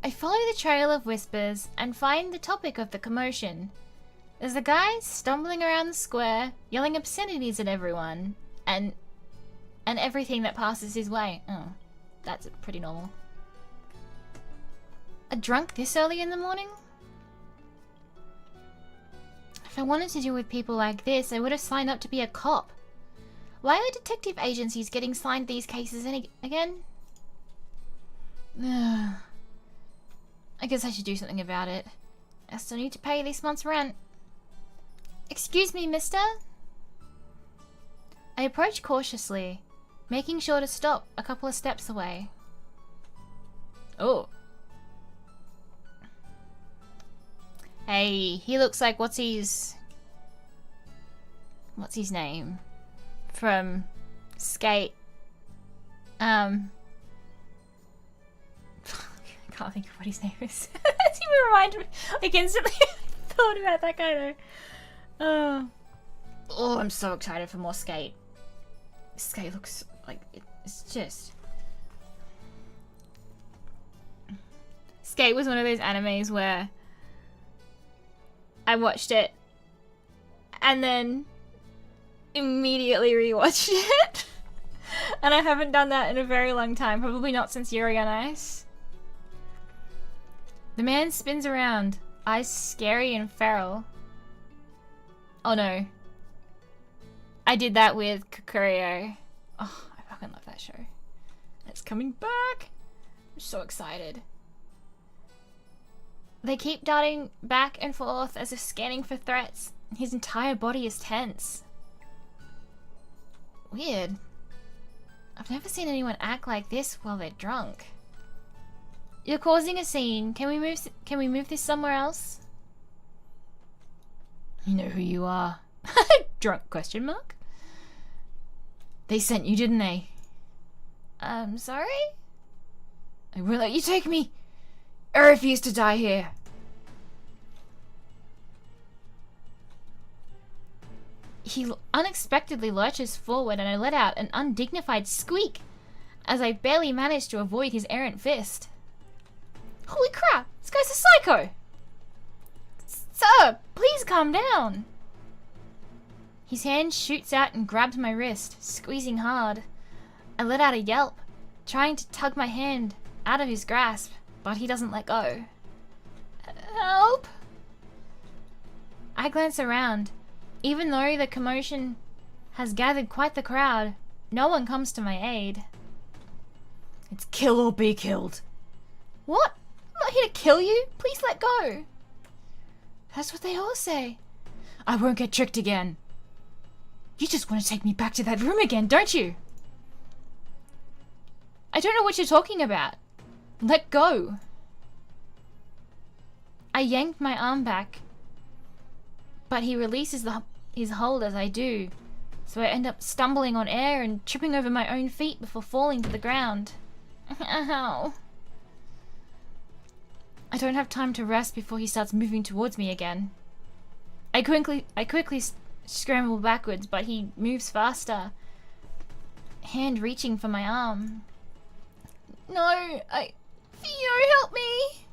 A: I follow the trail of whispers and find the topic of the commotion. There's a guy stumbling around the square, yelling obscenities at everyone, and everything that passes his way. Oh, that's pretty normal. A drunk this early in the morning? If I wanted to deal with people like this, I would have signed up to be a cop. Why are detective agencies getting signed these cases again? I guess I should do something about it. I still need to pay this month's rent. Excuse me, mister? I approach cautiously, making sure to stop a couple of steps away. Oh. Hey, he looks like what's his name? From Skate. I can't think of what his name is. It's even reminded me. Like instantly thought about that guy though. Oh, I'm so excited for more Skate. Skate looks like it's just. Skate was one of those animes where I watched it and then immediately rewatched it. And I haven't done that in a very long time, probably not since Yuri on Ice. The man spins around, eyes scary and feral. Oh no. I did that with Kukurio. Oh, I fucking love that show. It's coming back. I'm so excited. They keep darting back and forth as if scanning for threats. His entire body is tense. Weird. I've never seen anyone act like this while they're drunk. You're causing a scene. Can we move this somewhere else? You know who you are. Drunk question mark? They sent you, didn't they?
B: Sorry?
A: I won't let you take me. I refuse to die here. He unexpectedly lurches forward and I let out an undignified squeak as I barely managed to avoid his errant fist. Holy crap! This guy's a psycho! Sir, please calm down. His hand shoots out and grabs my wrist, squeezing hard. I let out a yelp, trying to tug my hand out of his grasp, but he doesn't let go. Help! I glance around. Even though the commotion has gathered quite the crowd, no one comes to my aid. It's kill or be killed. What? I'm not here to kill you. Please let go. That's what they all say. I won't get tricked again. You just want to take me back to that room again, don't you? I don't know what you're talking about. Let go. I yanked my arm back, but he releases his hold as I do, so I end up stumbling on air and tripping over my own feet before falling to the ground. Ow. I don't have time to rest before he starts moving towards me again. I quickly scramble backwards, but he moves faster, hand reaching for my arm. No, Theo, help me!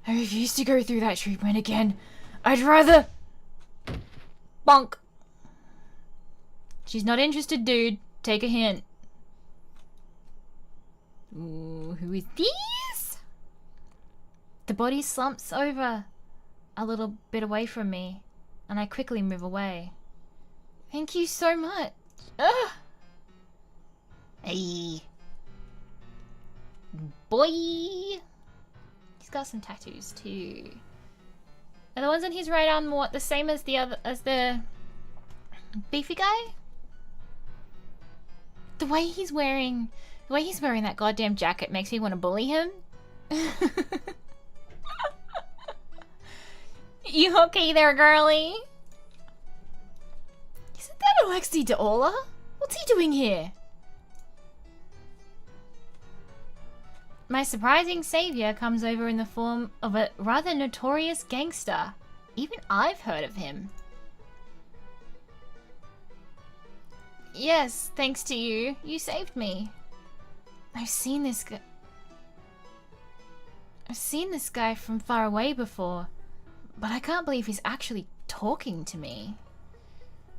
A: I refuse to go through that treatment again. I'd rather... Bonk. She's not interested, dude. Take a hint. Ooh, who is this? The body slumps over a little bit away from me, and I quickly move away. Thank you so much. Ugh. Hey. Boy. He's got some tattoos too. Are the ones on his right arm what the same as the beefy guy? The way he's wearing that goddamn jacket makes me want to bully him. You okay there, girly? Isn't that Alexi Deola? What's he doing here? My surprising savior comes over in the form of a rather notorious gangster. Even I've heard of him. Yes, thanks to you. You saved me. I've seen this guy from far away before, but I can't believe he's actually talking to me.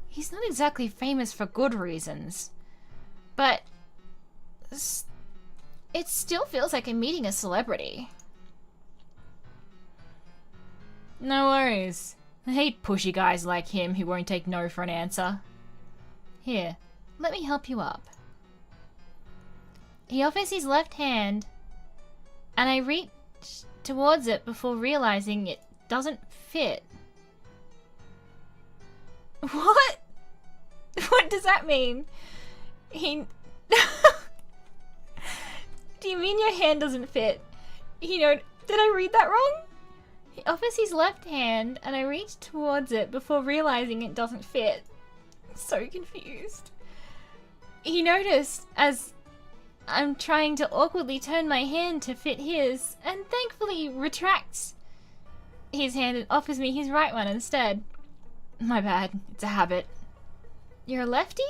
A: He's not exactly famous for good reasons, but it still feels like I'm meeting a celebrity. No worries. I hate pushy guys like him who won't take no for an answer. Here, let me help you up. He offers his left hand, and I reach towards it before realizing it doesn't fit. What? What does that mean? He... Do you mean your hand doesn't fit? You know, did I read that wrong? He offers his left hand, and I reach towards it before realizing it doesn't fit. So confused. He noticed as I'm trying to awkwardly turn my hand to fit his, and thankfully retracts his hand and offers me his right one instead. My bad, it's a habit. You're a lefty?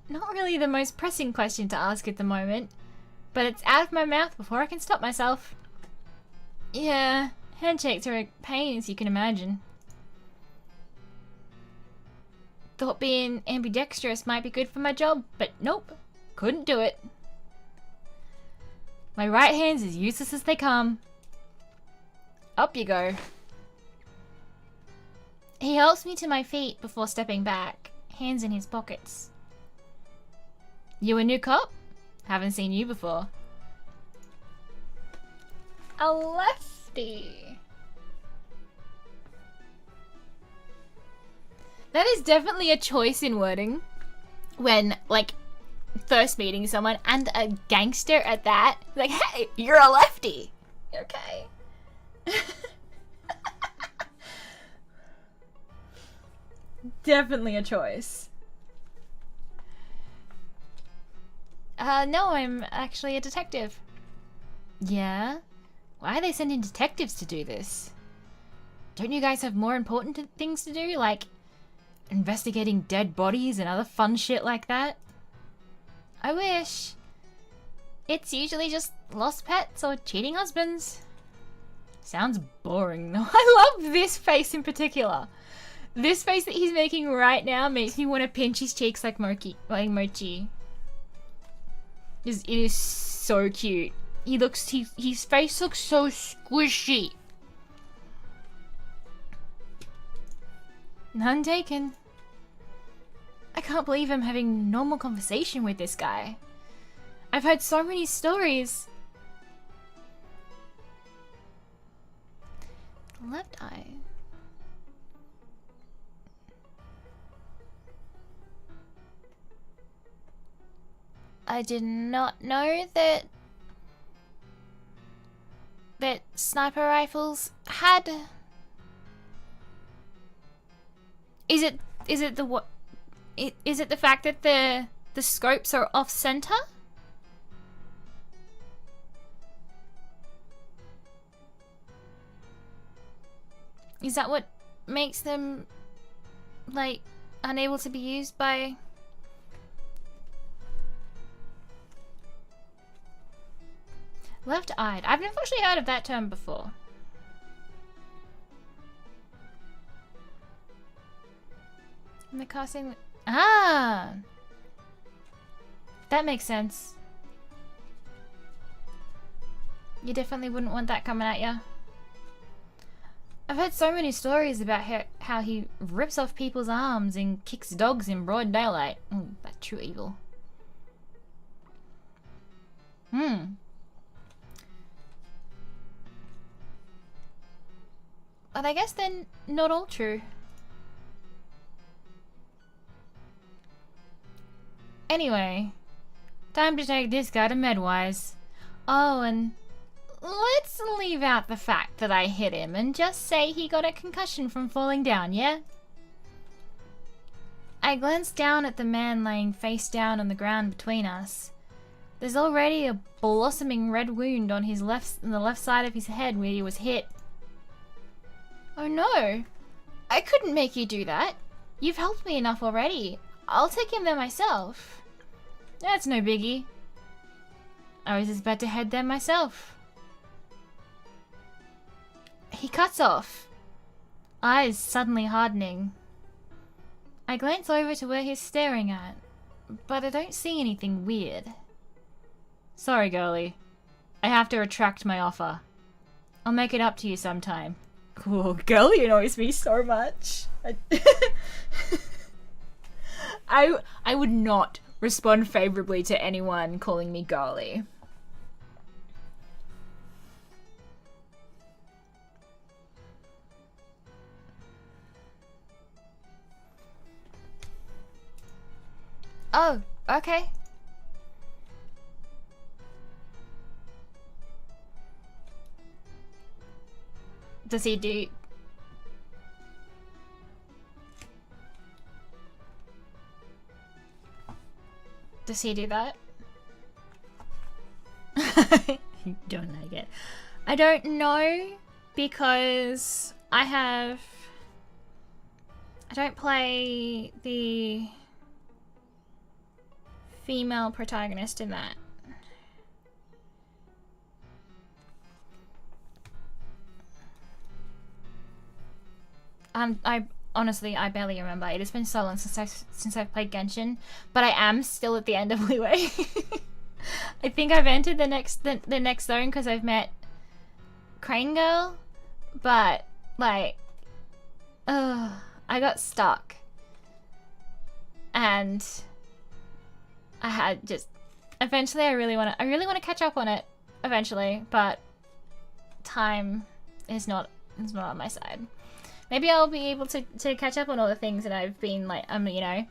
A: Not really the most pressing question to ask at the moment, but it's out of my mouth before I can stop myself. Yeah, handshakes are a pain, as you can imagine. Thought being ambidextrous might be good for my job, but nope, couldn't do it. My right hand's as useless as they come. Up you go. He helps me to my feet before stepping back, hands in his pockets. You a new cop? Haven't seen you before. A lefty. That is definitely a choice in wording when, like, first meeting someone, and a gangster at that. Like, hey, you're a lefty. Okay. Definitely a choice. No, I'm actually a detective. Yeah? Why are they sending detectives to do this? Don't you guys have more important things to do, like investigating dead bodies and other fun shit like that? I wish. It's usually just lost pets or cheating husbands. Sounds boring though. I love this face in particular. This face that he's making right now makes me want to pinch his cheeks like Mochi. It is so cute. His face looks so squishy. None taken. I can't believe I'm having normal conversation with this guy. I've heard so many stories. Left eye. I did not know that sniper rifles had. Is it the what? Is it the fact that the scopes are off center? Is that what makes them, like, unable to be used by... Left-eyed. I've never actually heard of that term before. And the casting... Ah! That makes sense. You definitely wouldn't want that coming at you. I've heard so many stories about how he rips off people's arms and kicks dogs in broad daylight. That true evil. But I guess they're not all true. Anyway, time to take this guy to Medwise. Oh, and let's leave out the fact that I hit him and just say he got a concussion from falling down, yeah? I glanced down at the man laying face down on the ground between us. There's already a blossoming red wound on the left side of his head where he was hit. Oh no! I couldn't make you do that. You've helped me enough already. I'll take him there myself. That's no biggie. I was just about to head there myself. He cuts off, eyes suddenly hardening. I glance over to where he's staring at, but I don't see anything weird. Sorry, girlie. I have to retract my offer. I'll make it up to you sometime. Cool, girlie annoys me so much. I would not respond favorably to anyone calling me girlie. Oh, okay. Does he do... Does he do that? You don't like it. I don't know, because I don't play the female protagonist in that. I honestly, I barely remember. It has been so long since I've played Genshin, but I am still at the end of Leeway. I think I've entered the next zone because I've met Crane Girl, but like, I got stuck, and I had just eventually I really want to catch up on it eventually, but time is not on my side. Maybe I'll be able to catch up on all the things that I've been like, you know,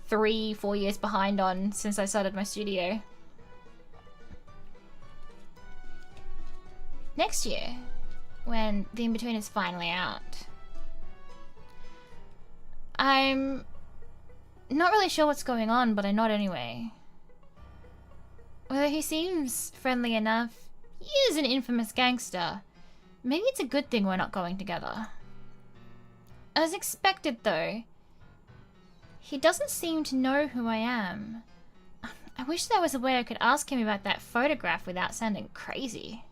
A: 3-4 years behind on since I started my studio. Next year, when The In-Between is finally out, I'm not really sure what's going on, but I nod anyway. Although he seems friendly enough, he is an infamous gangster. Maybe it's a good thing we're not going together. As expected, though, he doesn't seem to know who I am. I wish there was a way I could ask him about that photograph without sounding crazy.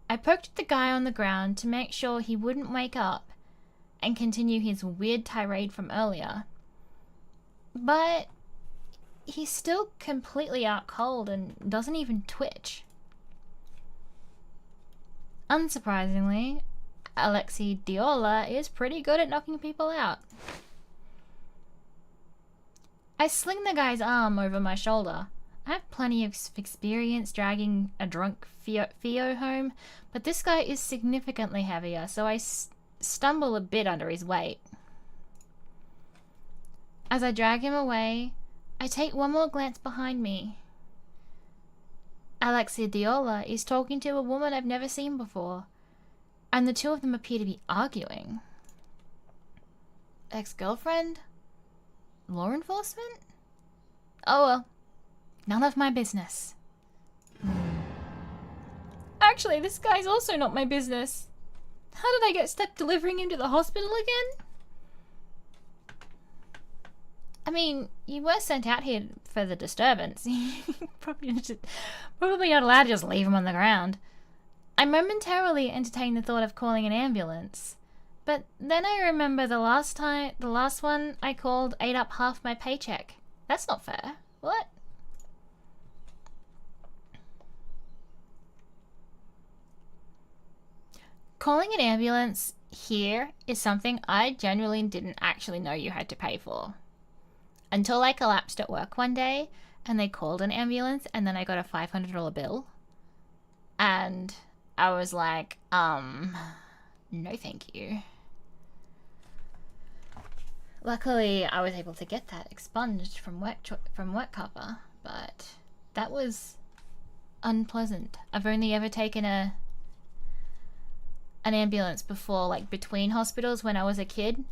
A: I poked at the guy on the ground to make sure he wouldn't wake up and continue his weird tirade from earlier. But he's still completely out cold and doesn't even twitch. Unsurprisingly, Alexei Diola is pretty good at knocking people out. I sling the guy's arm over my shoulder. I have plenty of experience dragging a drunk Theo home, but this guy is significantly heavier, so I stumble a bit under his weight. As I drag him away, I take one more glance behind me. Alexei Diola is talking to a woman I've never seen before, and the two of them appear to be arguing. Ex-girlfriend? Law enforcement? Oh well. None of my business. Actually, this guy's also not my business. How did I get stuck delivering him to the hospital again? I mean, you were sent out here for the disturbance. Probably not allowed to just leave him on the ground. I momentarily entertained the thought of calling an ambulance, but then I remember the last one I called ate up half my paycheck. That's not fair. What? Calling an ambulance here is something I genuinely didn't actually know you had to pay for. Until I collapsed at work one day and they called an ambulance and then I got a $500 bill. And I was like, no thank you. Luckily, I was able to get that expunged from work cover, but that was unpleasant. I've only ever taken an ambulance before, like between hospitals when I was a kid.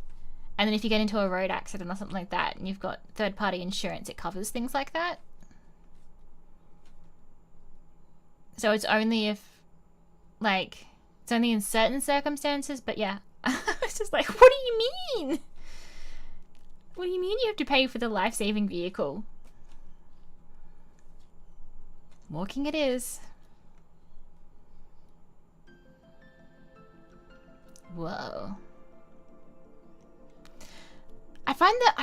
A: And then if you get into a road accident or something like that and you've got third-party insurance, it covers things like that. So it's only if, like, it's only in certain circumstances, but yeah. I was just like, what do you mean? What do you mean you have to pay for the life-saving vehicle? Walking it is. Whoa. I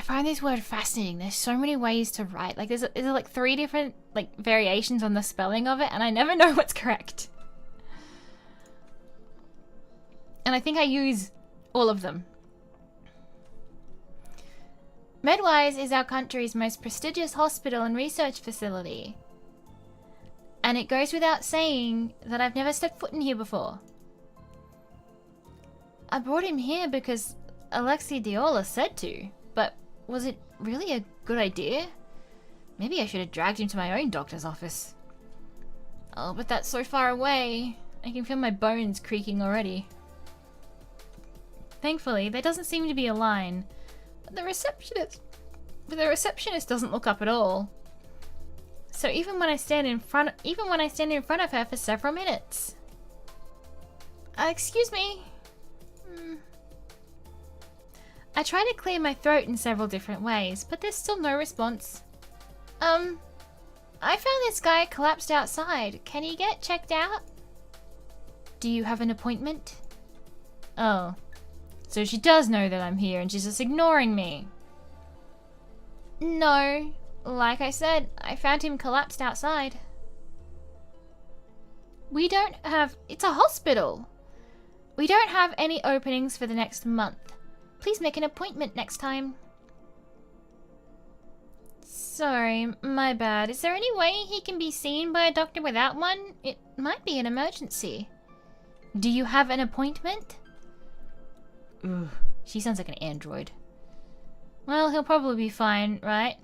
A: find this word fascinating. There's so many ways to write. Like there's like 3 different like variations on the spelling of it, and I never know what's correct. And I think I use all of them. Medwise is our country's most prestigious hospital and research facility. And it goes without saying that I've never stepped foot in here before. I brought him here because Alexei Diola said to, but Was it really a good idea? Maybe I should have dragged him to my own doctor's office. Oh, but that's so far away. I can feel my bones creaking already. Thankfully, there doesn't seem to be a line. But the receptionist doesn't look up at all. So even when I stand in front of her for several minutes. Excuse me. I try to clear my throat in several different ways, but there's still no response. I found this guy collapsed outside. Can he get checked out? Do you have an appointment? Oh. So she does know that I'm here and she's just ignoring me. No. Like I said, I found him collapsed outside. It's a hospital. We don't have any openings for the next month. Please make an appointment next time. Sorry, my bad. Is there any way he can be seen by a doctor without one? It might be an emergency. Do you have an appointment? Ugh, she sounds like an android. Well, he'll probably be fine, right?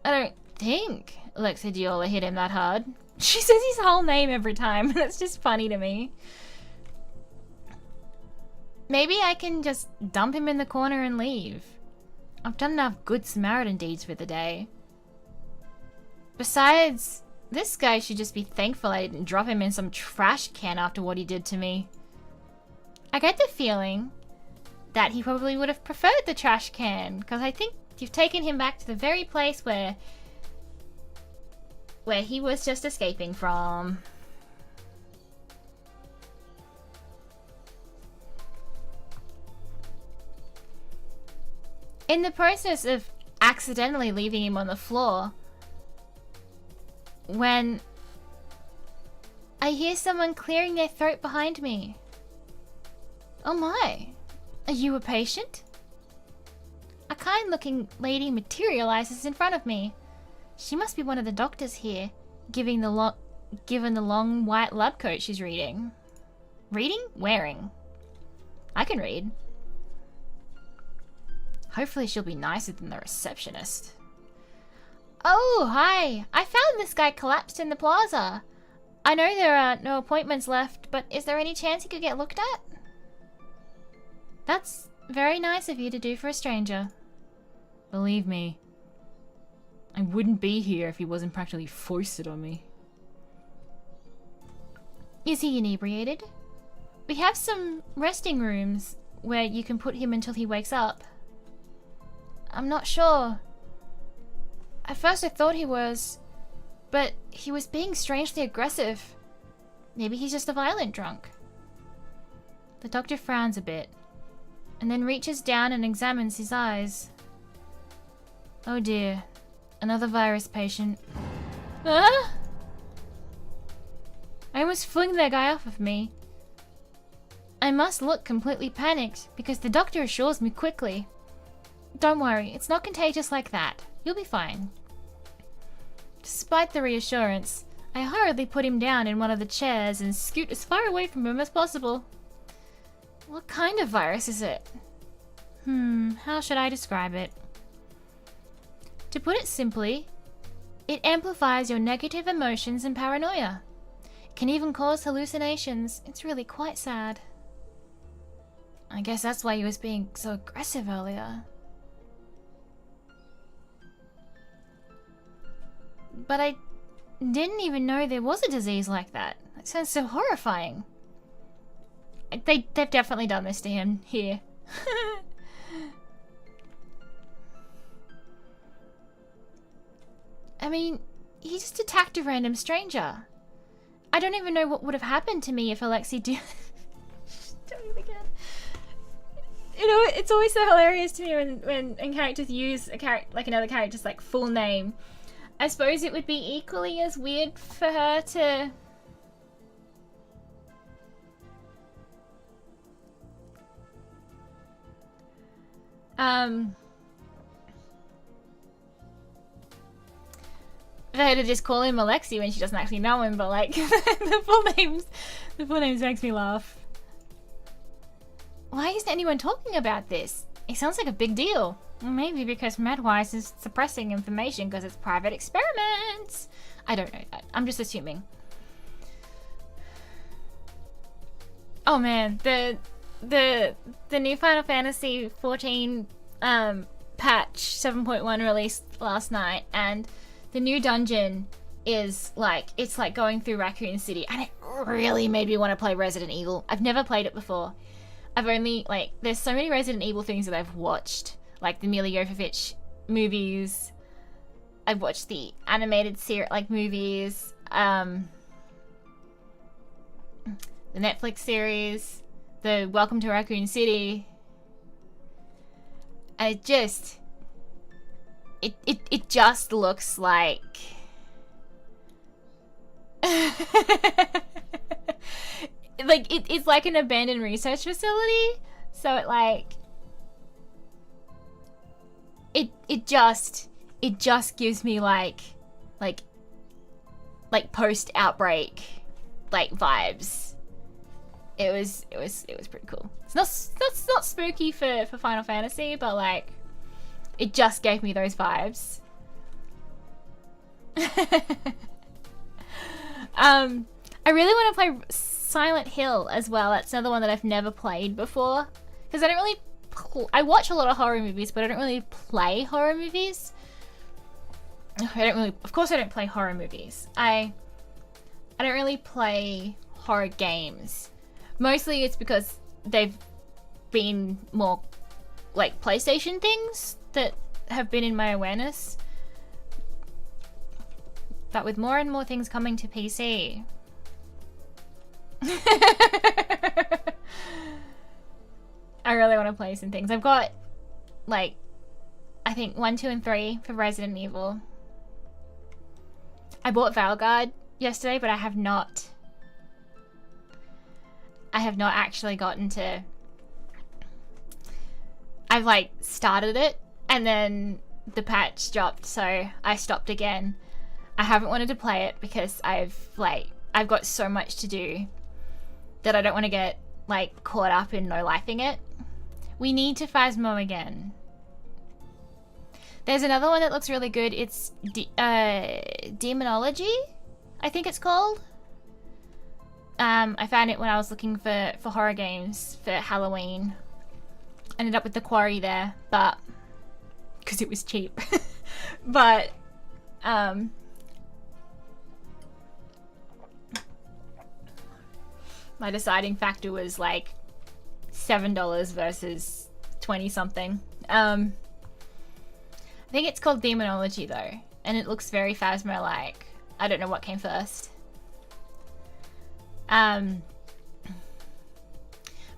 A: I don't think Alexa Diola hit him that hard. She says his whole name every time, and it's just funny to me. Maybe I can just dump him in the corner and leave. I've done enough good Samaritan deeds for the day. Besides, this guy should just be thankful I didn't drop him in some trash can after what he did to me. I get the feeling that he probably would have preferred the trash can, because I think you've taken him back to the very place where he was just escaping from. In the process of accidentally leaving him on the floor, when I hear someone clearing their throat behind me. Oh my, are you a patient? A kind-looking lady materializes in front of me. She must be one of the doctors here, given the long white lab coat she's reading. Reading? Wearing. I can read. Hopefully she'll be nicer than the receptionist. Oh, hi. I found this guy collapsed in the plaza. I know there are no appointments left, but is there any chance he could get looked at? That's very nice of you to do for a stranger. Believe me, I wouldn't be here if he wasn't practically foisted on me. Is he inebriated? We have some resting rooms where you can put him until he wakes up. I'm not sure. At first I thought he was, but he was being strangely aggressive. Maybe he's just a violent drunk. The doctor frowns a bit, and then reaches down and examines his eyes. Oh dear, another virus patient. Ah! I almost flung that guy off of me. I must look completely panicked because the doctor assures me quickly. Don't worry, it's not contagious like that. You'll be fine. Despite the reassurance, I hurriedly put him down in one of the chairs and scoot as far away from him as possible. What kind of virus is it? How should I describe it? To put it simply, it amplifies your negative emotions and paranoia. It can even cause hallucinations. It's really quite sad. I guess that's why he was being so aggressive earlier. But I didn't even know there was a disease like that. That sounds so horrifying. They've definitely done this to him here. I mean, he just attacked a random stranger. I don't even know what would have happened to me if Alexei do it again. You know, it's always so hilarious to me when characters use another character's like full name. I suppose it would be equally as weird for her to... for her to just call him Alexei when she doesn't actually know him, but like, the full names makes me laugh. Why isn't anyone talking about this? It sounds like a big deal. Maybe because MedWise is suppressing information because it's private experiments. I don't know that. I'm just assuming. Oh man, the new Final Fantasy 14 patch 7.1 released last night, and the new dungeon is like, it's like going through Raccoon City, and it really made me want to play Resident Evil. I've never played it before. I've only, like, there's so many Resident Evil things that I've watched, like the Mila Jovovich movies. I've watched the animated series, like, movies, the Netflix series, the Welcome to Raccoon City. And it just, it just looks like like it's like an abandoned research facility. So it like it just gives me like post outbreak like vibes. It was pretty cool. It's not spooky for Final Fantasy, but like it just gave me those vibes. I really want to play Silent Hill as well. That's another one that I've never played before, because I don't really I watch a lot of horror movies, but I don't really play horror movies. Of course I don't play horror movies. I don't really play horror games. Mostly it's because they've been more like PlayStation things that have been in my awareness. But with more and more things coming to PC. I really want to play some things. I've got like, I think 1, 2, and 3 for Resident Evil. I bought Valguard yesterday, but I have not actually gotten to... I've like started it and then the patch dropped, so I stopped again. I haven't wanted to play it because I've got so much to do that I don't want to get like caught up in no-lifing it. We need to Phasmo again. There's another one that looks really good. It's Demonology, I think it's called. I found it when I was looking for horror games for Halloween. Ended up with the Quarry there, but because it was cheap. But my deciding factor was like $7 versus 20 something. I think it's called Demonology though, and it looks very Phasmo-like. I don't know what came first. But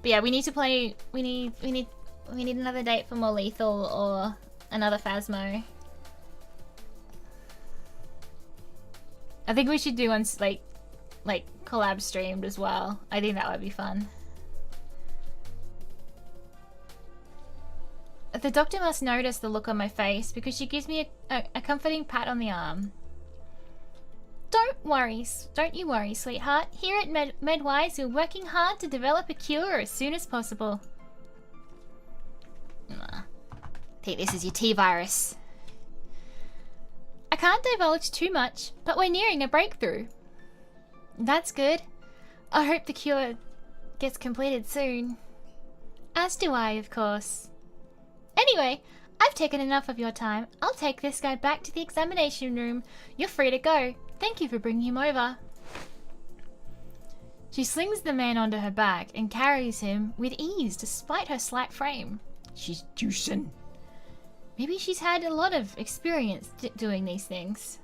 A: yeah, we need to play. We need another date for more Lethal or another Phasmo. I think we should do one like collab streamed as well. I think that would be fun. The doctor must notice the look on my face because she gives me a comforting pat on the arm. Don't you worry, sweetheart. Here at MedWise, we're working hard to develop a cure as soon as possible. Take this as your T-virus. I can't divulge too much, but we're nearing a breakthrough. That's good. I hope the cure gets completed soon. As do I, of course. Anyway, I've taken enough of your time. I'll take this guy back to the examination room. You're free to go. Thank you for bringing him over. She slings the man onto her back and carries him with ease despite her slight frame. She's juicing. Maybe she's had a lot of experience doing these things.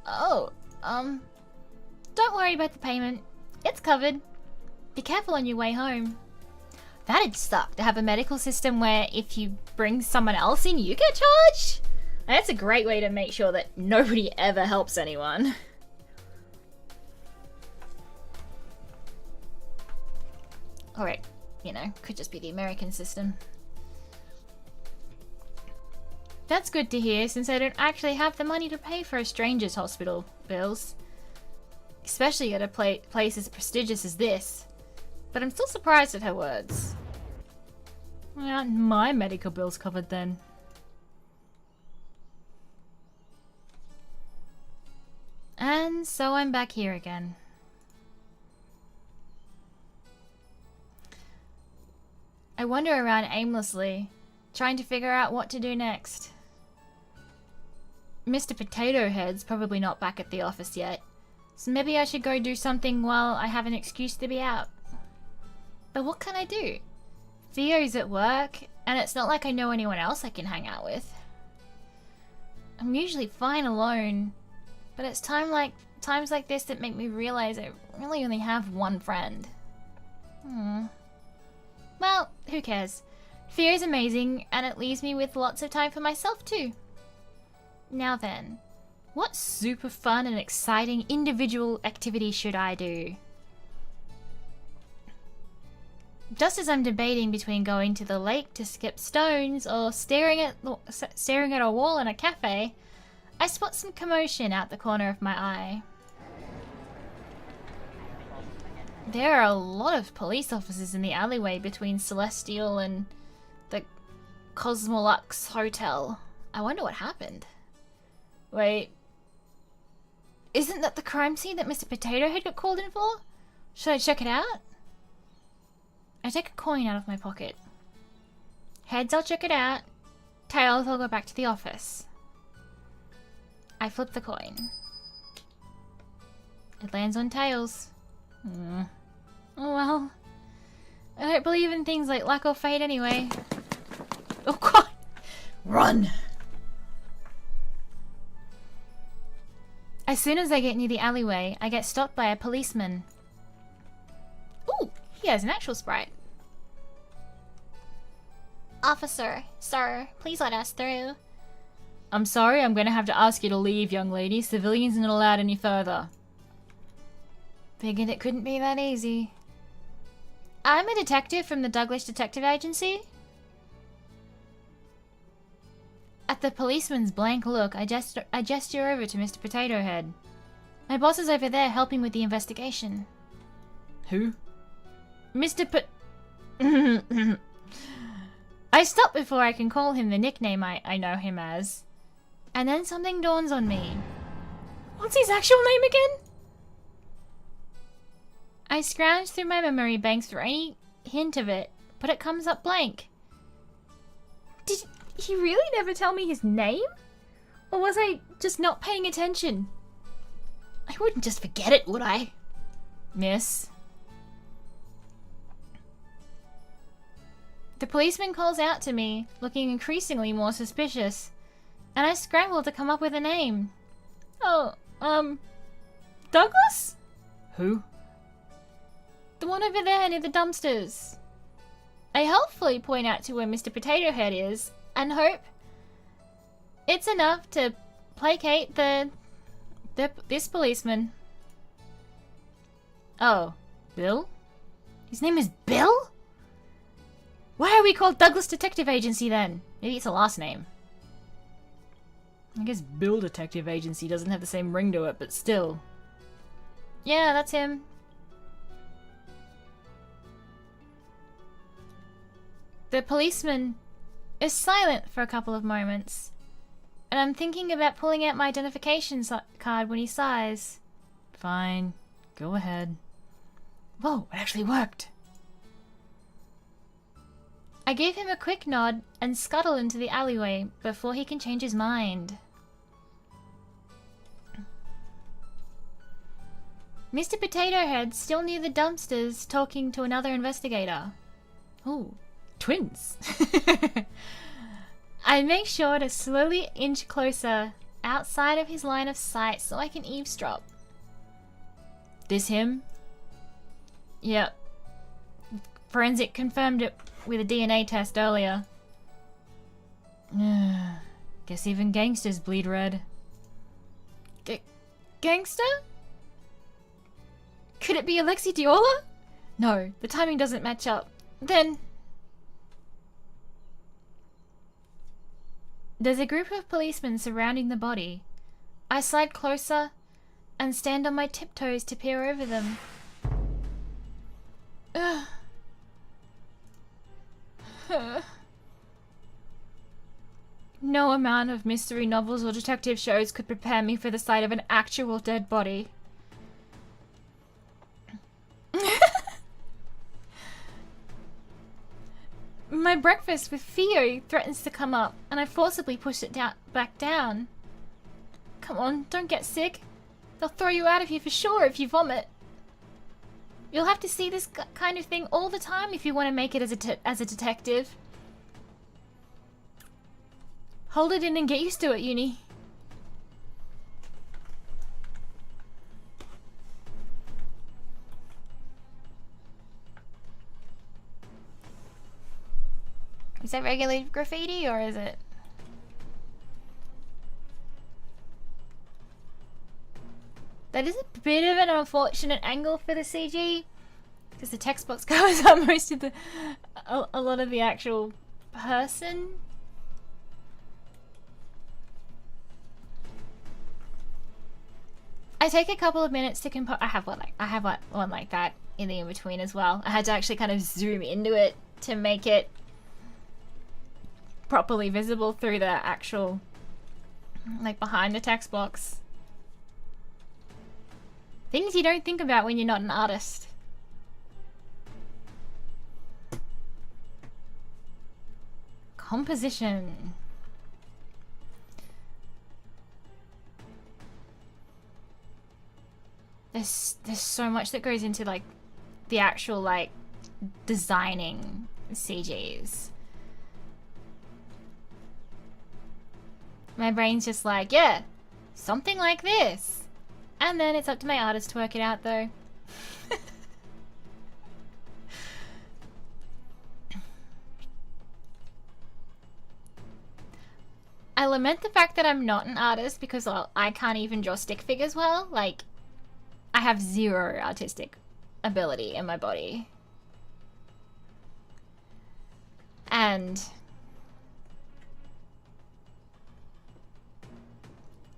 A: Oh, don't worry about the payment. It's covered. Be careful on your way home. That'd suck to have a medical system where if you bring someone else in, you get charged. That's a great way to make sure that nobody ever helps anyone. Alright, you know, could just be the American system. That's good to hear, since I don't actually have the money to pay for a stranger's hospital bills. Especially at a place as prestigious as this. But I'm still surprised at her words. Well, my medical bill's covered then. And so I'm back here again. I wander around aimlessly, trying to figure out what to do next. Mr. Potato Head's probably not back at the office yet, so maybe I should go do something while I have an excuse to be out. But what can I do? Theo's at work, and it's not like I know anyone else I can hang out with. I'm usually fine alone, but it's times like this that make me realize I really only have one friend. Well, who cares? Theo's amazing, and it leaves me with lots of time for myself too. Now then, what super fun and exciting individual activity should I do? Just as I'm debating between going to the lake to skip stones or staring at a wall in a cafe, I spot some commotion out the corner of my eye. There are a lot of police officers in the alleyway between Celestial and the Cosmolux Hotel. I wonder what happened. Wait. Isn't that the crime scene that Mr. Potato Head got called in for? Should I check it out? I take a coin out of my pocket. Heads, I'll check it out. Tails, I'll go back to the office. I flip the coin. It lands on tails. Oh well. I don't believe in things like luck or fate anyway. Oh god! Run! As soon as I get near the alleyway, I get stopped by a policeman. Ooh, he has an actual sprite.
B: Officer, sir, please let us through.
A: I'm sorry, I'm gonna have to ask you to leave, young lady. Civilians are not allowed any further. Figured it couldn't be that easy. I'm a detective from the Douglas Detective Agency. At the policeman's blank look, I gesture over to Mr. Potato Head. My boss is over there helping with the investigation. Who? Mr. I stop before I can call him the nickname I know him as. And then something dawns on me. What's his actual name again? I scrounge through my memory banks for any hint of it, but it comes up blank. Did he really never tell me his name? Or was I just not paying attention? I wouldn't just forget it, would I? Miss? The policeman calls out to me, looking increasingly more suspicious, and I scramble to come up with a name. Oh, Douglas? Who? The one over there near the dumpsters. I helpfully point out to where Mr. Potato Head is, and hope it's enough to placate this policeman. Oh, Bill? His name is Bill? Why are we called Douglas Detective Agency then? Maybe it's a last name. I guess Bill Detective Agency doesn't have the same ring to it, but still. Yeah, that's him. The policeman is silent for a couple of moments, and I'm thinking about pulling out my identification card when he sighs. Fine, go ahead. Whoa, it actually worked. I give him a quick nod and scuttle into the alleyway before he can change his mind. Mr. Potato Head's still near the dumpsters talking to another investigator. Ooh, twins. I make sure to slowly inch closer outside of his line of sight so I can eavesdrop. This him? Yep. Forensic confirmed it with a DNA test earlier. Guess even gangsters bleed red. Gangster? Could it be Alexi Diola? No, the timing doesn't match up. Then... There's a group of policemen surrounding the body. I slide closer and stand on my tiptoes to peer over them. Ugh. No amount of mystery novels or detective shows could prepare me for the sight of an actual dead body. My breakfast with Theo threatens to come up, and I forcibly push it back down. Come on, don't get sick. They'll throw you out of here for sure if you vomit. You'll have to see this kind of thing all the time if you want to make it as a detective. Hold it in and get used to it, Yunie. Is that regular graffiti or is it? That is a bit of an unfortunate angle for the CG, because the text box covers up most of the, a lot of the actual person. I take a couple of minutes to compose. I have one like that in the in-between as well. I had to actually kind of zoom into it to make it properly visible through the actual, like, behind the text box. Things you don't think about when you're not an artist. Composition. There's so much that goes into, like, the actual, like, designing CGs. My brain's just like, yeah, something like this. And then it's up to my artist to work it out, though. I lament the fact that I'm not an artist because I can't even draw stick figures well. Like, I have zero artistic ability in my body. And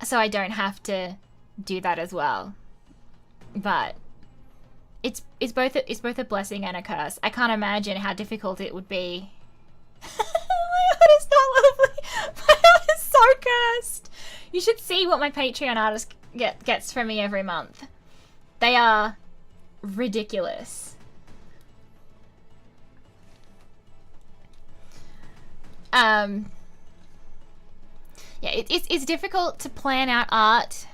A: so I don't have to do that as well, but it's both a blessing and a curse. I can't imagine how difficult it would be. My art is not lovely. My art is so cursed. You should see what my Patreon artist gets from me every month. They are ridiculous. Yeah, it's difficult to plan out art.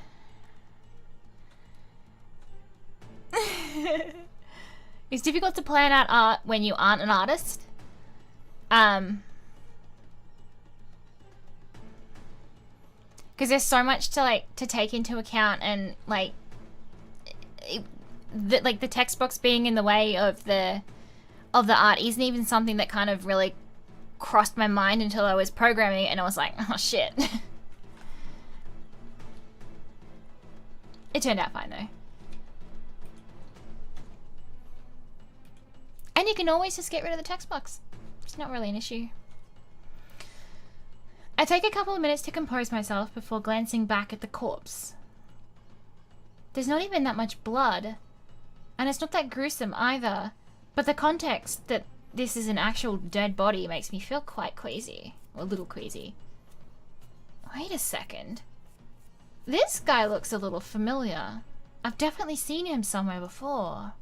A: It's difficult to plan out art when you aren't an artist. Because there's so much to take into account, and like the text box being in the way of the art isn't even something that kind of really crossed my mind until I was programming it, and I was like, oh shit. It turned out fine though. And you can always just get rid of the text box. It's not really an issue. I take a couple of minutes to compose myself before glancing back at the corpse. There's not even that much blood, and it's not that gruesome either, but the context that this is an actual dead body makes me feel quite queasy. Or a little queasy. Wait a second. This guy looks a little familiar. I've definitely seen him somewhere before.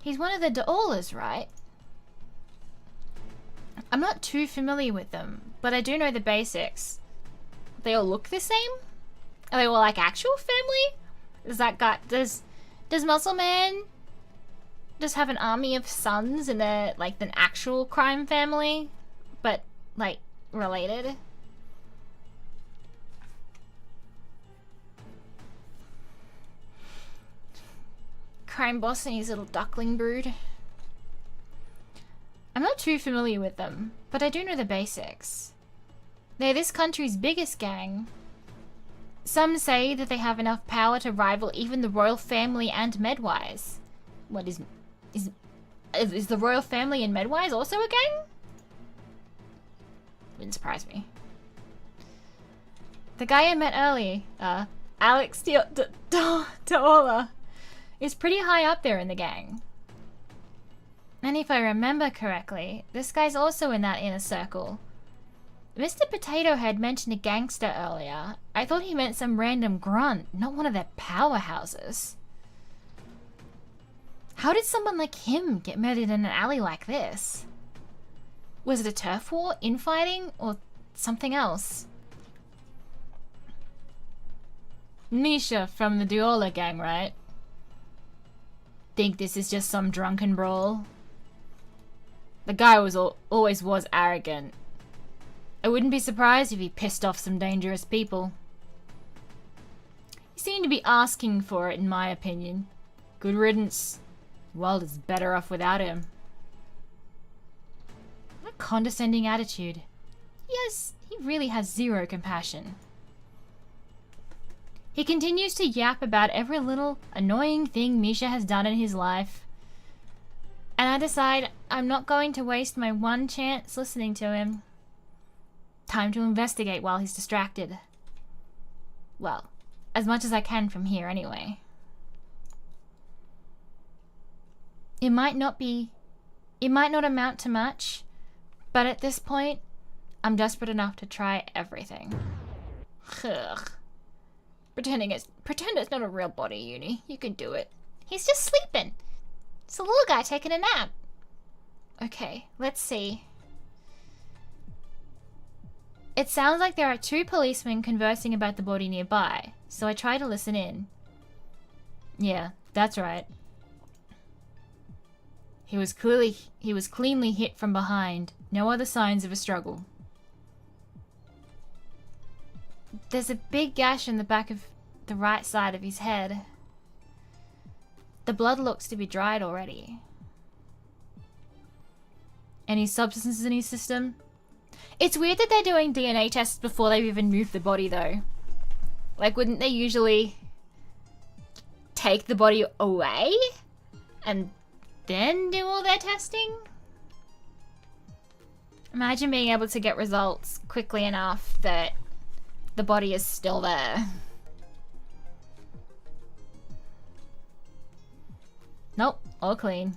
A: He's one of the Daolas, right? I'm not too familiar with them, but I do know the basics. They all look the same? Are they all like actual family? Does that guy, does Muscle Man just have an army of sons and they're like an actual crime family, but like related? Crime boss and his little duckling brood. I'm not too familiar with them, but I do know the basics. They're this country's biggest gang. Some say that they have enough power to rival even the royal family and Medwise. What is the royal family and Medwise also a gang? Wouldn't surprise me. The guy I met earlier, Alex Daola, is pretty high up there in the gang. And if I remember correctly, this guy's also in that inner circle. Mr. Potato Head mentioned a gangster earlier. I thought he meant some random grunt, not one of their powerhouses. How did someone like him get murdered in an alley like this? Was it a turf war, infighting, or something else? Misha from the Duola gang, right? Think this is just some drunken brawl? The guy always was arrogant. I wouldn't be surprised if he pissed off some dangerous people. He seemed to be asking for it, in my opinion. Good riddance. The world is better off without him. What a condescending attitude. He really has zero compassion. He continues to yap about every little annoying thing Misha has done in his life. And I decide I'm not going to waste my one chance listening to him. Time to investigate while he's distracted. Well, as much as I can from here anyway. It might not amount to much, but at this point, I'm desperate enough to try everything. Ugh. Pretend it's not a real body, Yunie. You can do it.
B: He's just sleeping. It's a little guy taking a nap.
A: Okay, let's see. It sounds like there are two policemen conversing about the body nearby, so I try to listen in. Yeah, that's right. He was cleanly hit from behind. No other signs of a struggle. There's a big gash in the back of the right side of his head. The blood looks to be dried already. Any substances in his system? It's weird that they're doing DNA tests before they've even moved the body, though. Like, wouldn't they usually take the body away and then do all their testing? Imagine being able to get results quickly enough that the body is still there. Nope, all clean.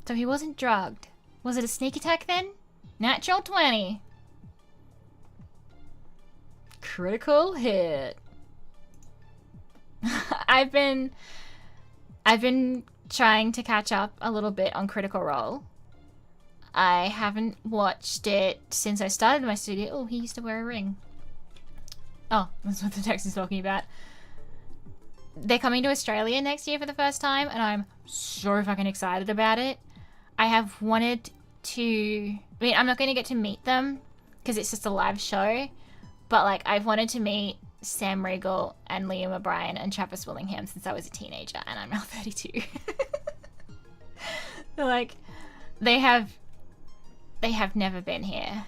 A: So he wasn't drugged. Was it a sneak attack then? Natural 20. Critical hit. I've been trying to catch up a little bit on Critical Role. I haven't watched it since I started my studio. Oh, he used to wear a ring. Oh, that's what the text is talking about. They're coming to Australia next year for the first time, and I'm so fucking excited about it. I have wanted to... I mean, I'm not going to get to meet them, because it's just a live show, but, like, I've wanted to meet Sam Riegel and Liam O'Brien and Travis Willingham since I was a teenager, and I'm now 32. Like, they have never been here.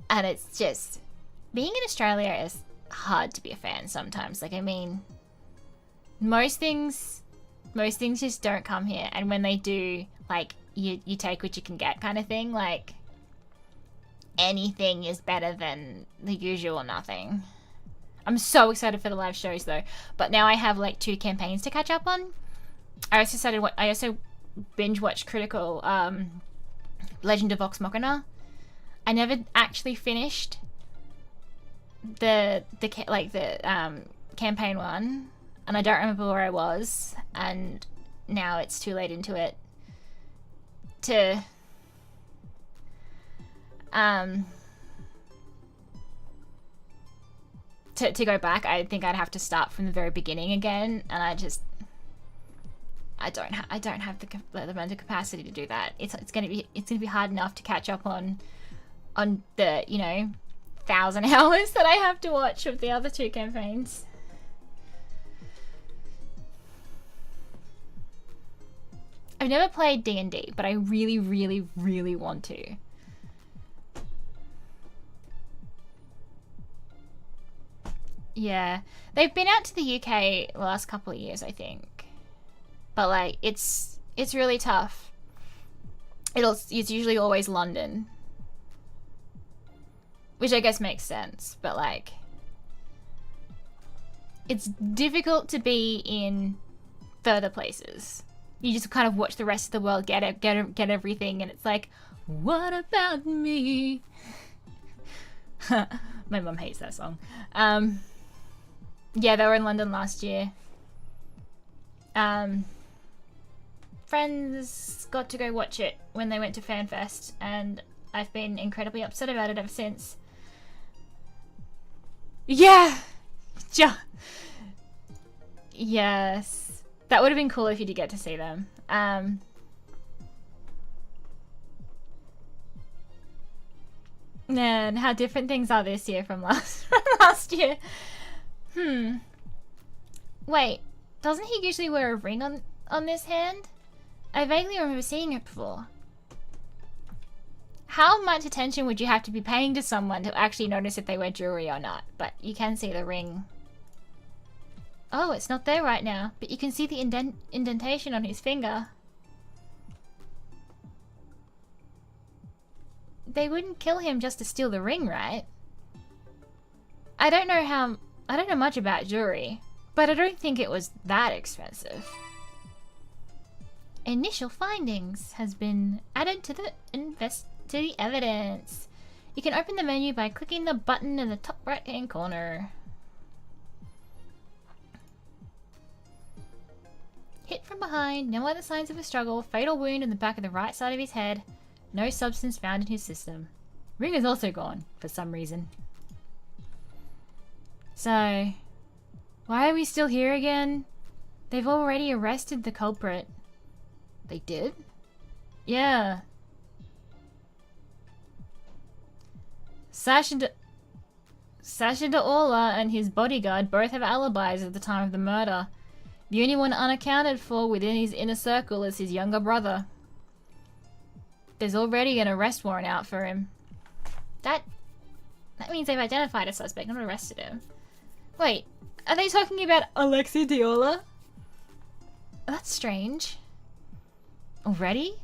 A: And it's just... Being in Australia is hard to be a fan sometimes. Like, I mean, most things just don't come here, and when they do, like, you take what you can get kind of thing. Like, anything is better than the usual nothing. I'm so excited for the live shows though, but now I have like 2 campaigns to catch up on. I also binge watched Critical Legend of Vox Machina. I never actually finished the campaign 1, and I don't remember where I was, and now it's too late into it to go back. I think I'd have to start from the very beginning again, and I don't have the mental capacity to do that. It's gonna be hard enough to catch up on the 1,000 hours that I have to watch of the other 2 campaigns. I've never played D&D, but I really, really, really want to. Yeah, they've been out to the UK the last couple of years, I think. But like, it's really tough. It's usually always London, which I guess makes sense. But like, it's difficult to be in further places. You just kind of watch the rest of the world get everything, and it's like, what about me? My mum hates that song. Yeah, they were in London last year. Friends got to go watch it when they went to FanFest, and I've been incredibly upset about it ever since. Yeah! Yes. That would have been cool if you did get to see them. Man, how different things are this year from last year. Wait, doesn't he usually wear a ring on this hand? I vaguely remember seeing it before. How much attention would you have to be paying to someone to actually notice if they wear jewelry or not? But you can see the ring. Oh, it's not there right now, but you can see the indentation on his finger. They wouldn't kill him just to steal the ring, right? I don't know much about jewelry, but I don't think it was that expensive. Initial findings has been added to the evidence. You can open the menu by clicking the button in the top right-hand corner. Hit from behind, no other signs of a struggle, fatal wound in the back of the right side of his head, no substance found in his system. Ring is also gone, for some reason. So, why are we still here again? They've already arrested the culprit. They did? Yeah. Sasha De'Orla and his bodyguard both have alibis at the time of the murder. The only one unaccounted for within his inner circle is his younger brother. There's already an arrest warrant out for him. That means they've identified a suspect, not arrested him. Wait, are they talking about Alexei De'Orla? That's strange. Already?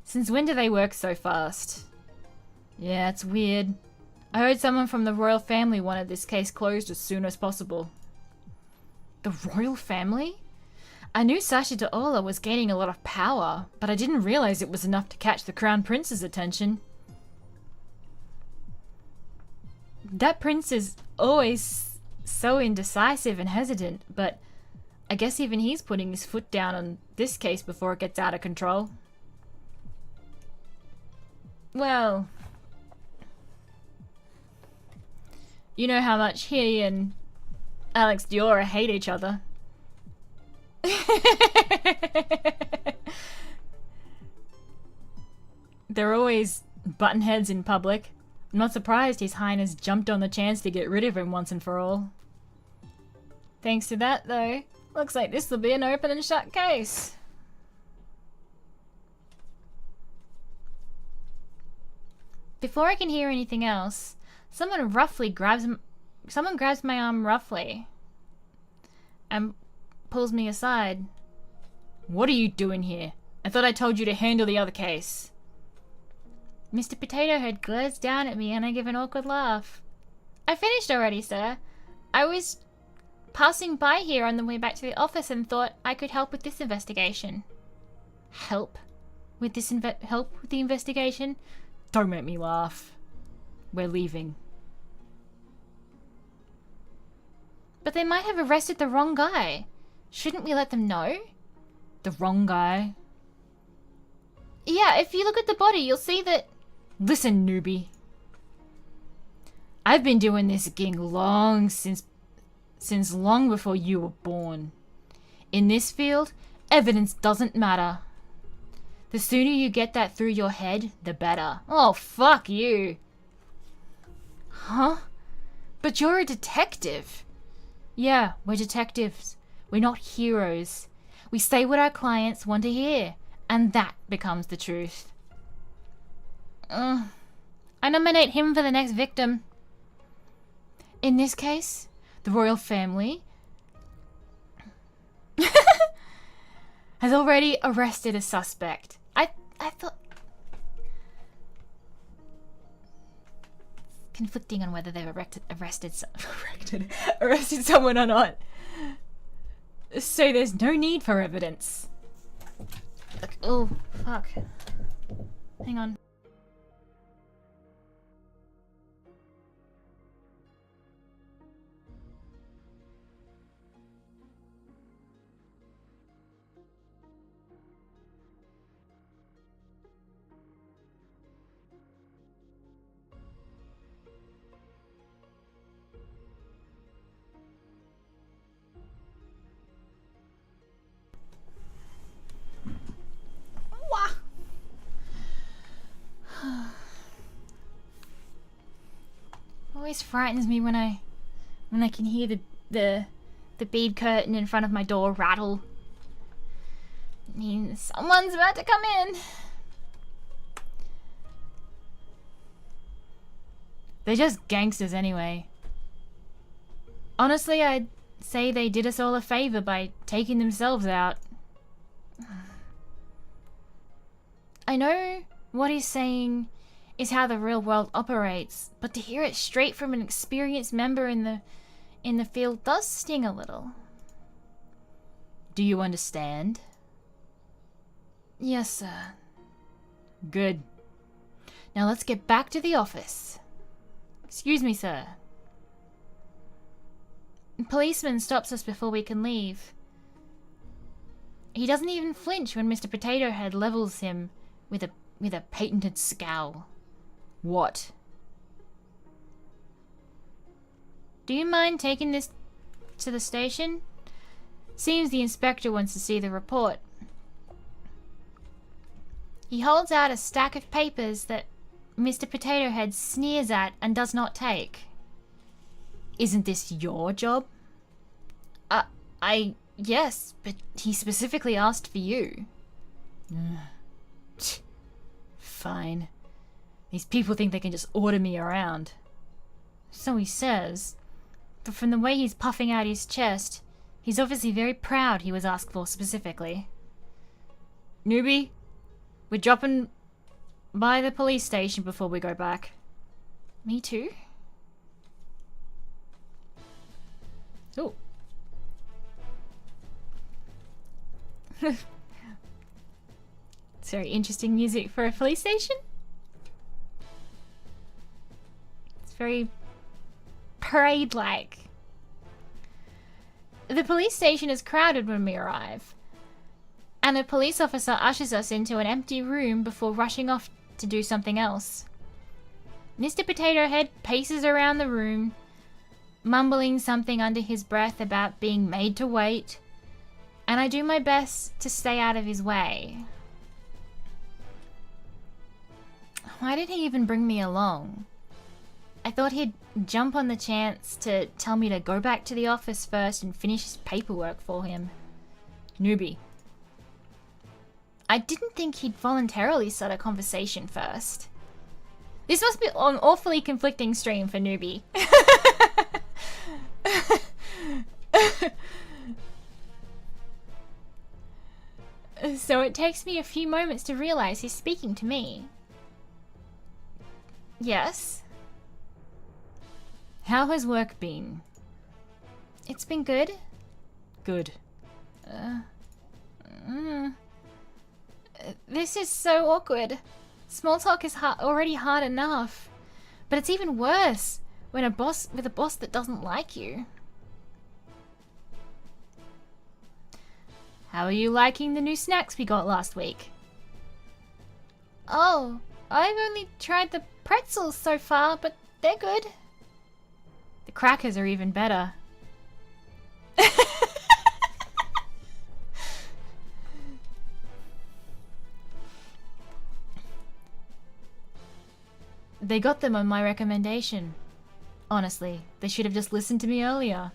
A: Since when do they work so fast? Yeah, it's weird. I heard someone from the royal family wanted this case closed as soon as possible. The royal family? I knew Sasha De'Orla was gaining a lot of power, but I didn't realize it was enough to catch the crown prince's attention. That prince is always so indecisive and hesitant, but I guess even he's putting his foot down on this case before it gets out of control. Well, you know how much he and Alex De'Orla hate each other. They're always button heads in public. I'm not surprised His Highness jumped on the chance to get rid of him once and for all. Thanks to that, though, looks like this will be an open and shut case. Before I can hear anything else, someone grabs my arm roughly and pulls me aside. What are you doing here? I thought I told you to handle the other case. Mr. Potato Head glares down at me and I give an awkward laugh. I finished already, sir. I was passing by here on the way back to the office and thought I could help with this investigation. Help with the investigation? Don't make me laugh. We're leaving. But they might have arrested the wrong guy. Shouldn't we let them know? The wrong guy? Yeah, if you look at the body, you'll see that... Listen, newbie. I've been doing this gig since long before you were born. In this field, evidence doesn't matter. The sooner you get that through your head, the better. Oh, fuck you. Huh? But you're a detective. Yeah, we're detectives. We're not heroes. We say what our clients want to hear, and that becomes the truth. I nominate him for the next victim. In this case, the royal family has already arrested a suspect. I thought... Conflicting on whether they've arrested someone or not. So there's no need for evidence. Oh, fuck. Hang on. Always frightens me when I can hear the bead curtain in front of my door rattle. It means someone's about to come in. They're just gangsters anyway. Honestly, I'd say they did us all a favor by taking themselves out. I know what he's saying is how the real world operates, but to hear it straight from an experienced member in the field does sting a little. Do you understand? Yes, sir. Good. Now let's get back to the office. Excuse me, sir. The policeman stops us before we can leave. He doesn't even flinch when Mr. Potato Head levels him with a patented scowl. What? Do you mind taking this to the station? Seems the inspector wants to see the report. He holds out a stack of papers that Mr. Potato Head sneers at and does not take. Isn't this your job? Yes, but he specifically asked for you. Fine. These people think they can just order me around. So he says. But from the way he's puffing out his chest, he's obviously very proud he was asked for specifically. Newbie, we're dropping by the police station before we go back. Me too? Oh. It's very interesting music for a police station. It's very parade-like. The police station is crowded when we arrive, and a police officer ushers us into an empty room before rushing off to do something else. Mr. Potato Head paces around the room, mumbling something under his breath about being made to wait, and I do my best to stay out of his way. Why did he even bring me along? I thought he'd jump on the chance to tell me to go back to the office first and finish his paperwork for him. Newbie. I didn't think he'd voluntarily start a conversation first. This must be an awfully conflicting stream for Newbie. So it takes me a few moments to realize he's speaking to me. Yes? How has work been? It's been good. Good. This is so awkward. Small talk is already hard enough, but it's even worse when with a boss that doesn't like you. How are you liking the new snacks we got last week? Oh, I've only tried the pretzels so far, but they're good. The crackers are even better. They got them on my recommendation. Honestly, they should have just listened to me earlier.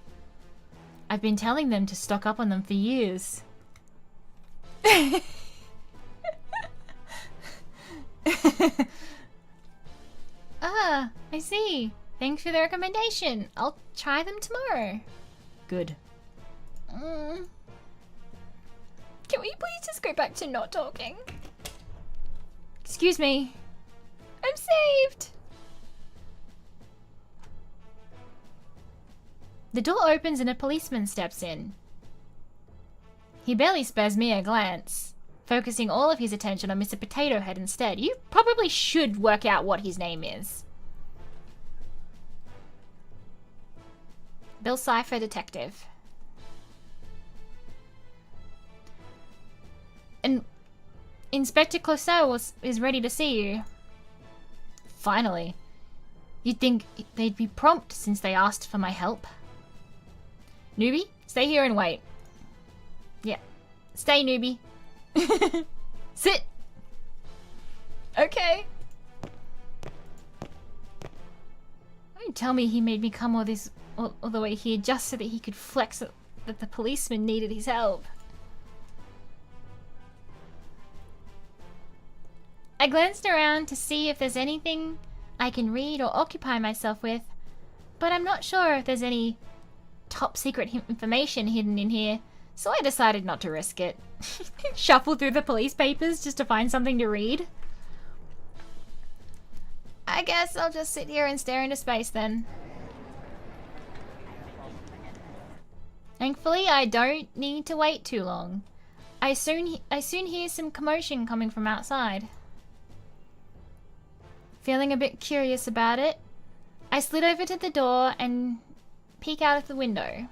A: I've been telling them to stock up on them for years. Ah, I see. Thanks for the recommendation. I'll try them tomorrow. Good. Can we please just go back to not talking? Excuse me. I'm saved! The door opens and a policeman steps in. He barely spares me a glance, focusing all of his attention on Mr. Potato Head instead. You probably should work out what his name is. Bill Cipher, detective. And Inspector Clouseau is ready to see you. Finally. You'd think they'd be prompt since they asked for my help. Newbie, stay here and wait. Yeah. Stay, newbie. Sit. Okay. Don't tell me he made me come all the way here just so that he could flex that the policeman needed his help. I glanced around to see if there's anything I can read or occupy myself with, but I'm not sure if there's any top secret information hidden in here, so I decided not to risk it. Shuffle through the police papers just to find something to read. I guess I'll just sit here and stare into space then. Thankfully, I don't need to wait too long. I soon hear some commotion coming from outside. Feeling a bit curious about it, I slid over to the door and peek out of the window.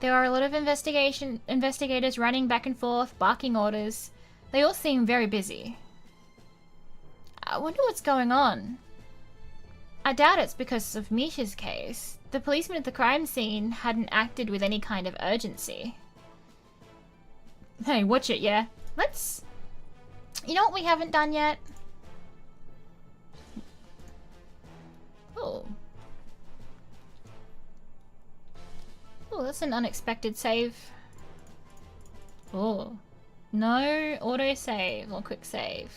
A: There are a lot of investigators running back and forth, barking orders. They all seem very busy. I wonder what's going on. I doubt it's because of Misha's case. The policeman at the crime scene hadn't acted with any kind of urgency. Hey, watch it, yeah? Let's... You know what we haven't done yet? Oh. Oh, that's an unexpected save. Oh. No auto save or quick save.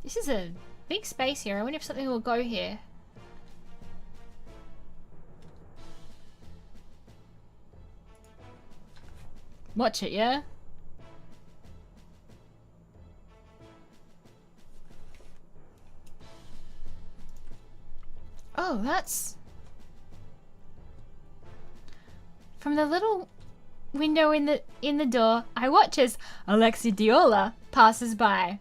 A: This is a big space here. I wonder if something will go here. Watch it, yeah? Oh, that's... From the little window in the door, I watch as Alexi Diola passes by.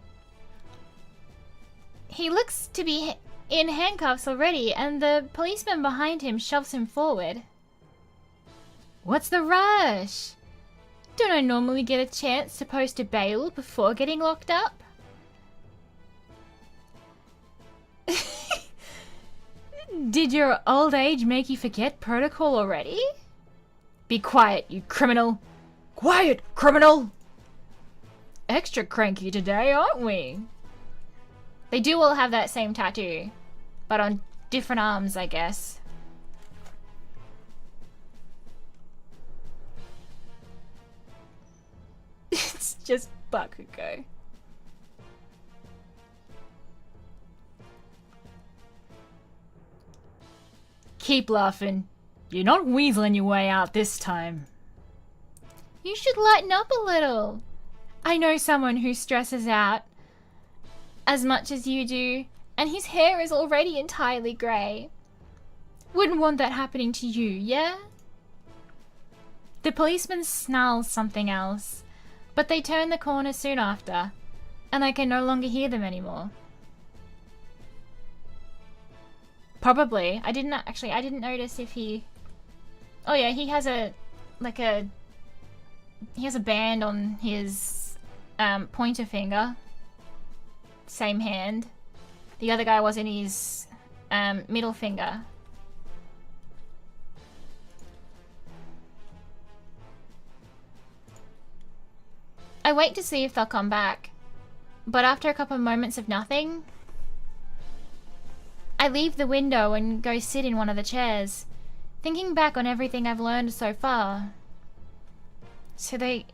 A: He looks to be in handcuffs already, and the policeman behind him shoves him forward. What's the rush? Don't I normally get a chance to post a bail before getting locked up? Did your old age make you forget protocol already? Be quiet, you criminal. Quiet, criminal! Extra cranky today, aren't we? They do all have that same tattoo, but on different arms, I guess. It's just Bakugo. Keep laughing. You're not weaseling your way out this time. You should lighten up a little. I know someone who stresses out as much as you do, and his hair is already entirely grey. Wouldn't want that happening to you, yeah? The policeman snarls something else, but they turn the corner soon after, and I can no longer hear them anymore. Probably. I didn't notice if he... Oh yeah, he has a band on his pointer finger. Same hand. The other guy was in his middle finger. I wait to see if they'll come back, but after a couple of moments of nothing, I leave the window and go sit in one of the chairs, thinking back on everything I've learned so far. So they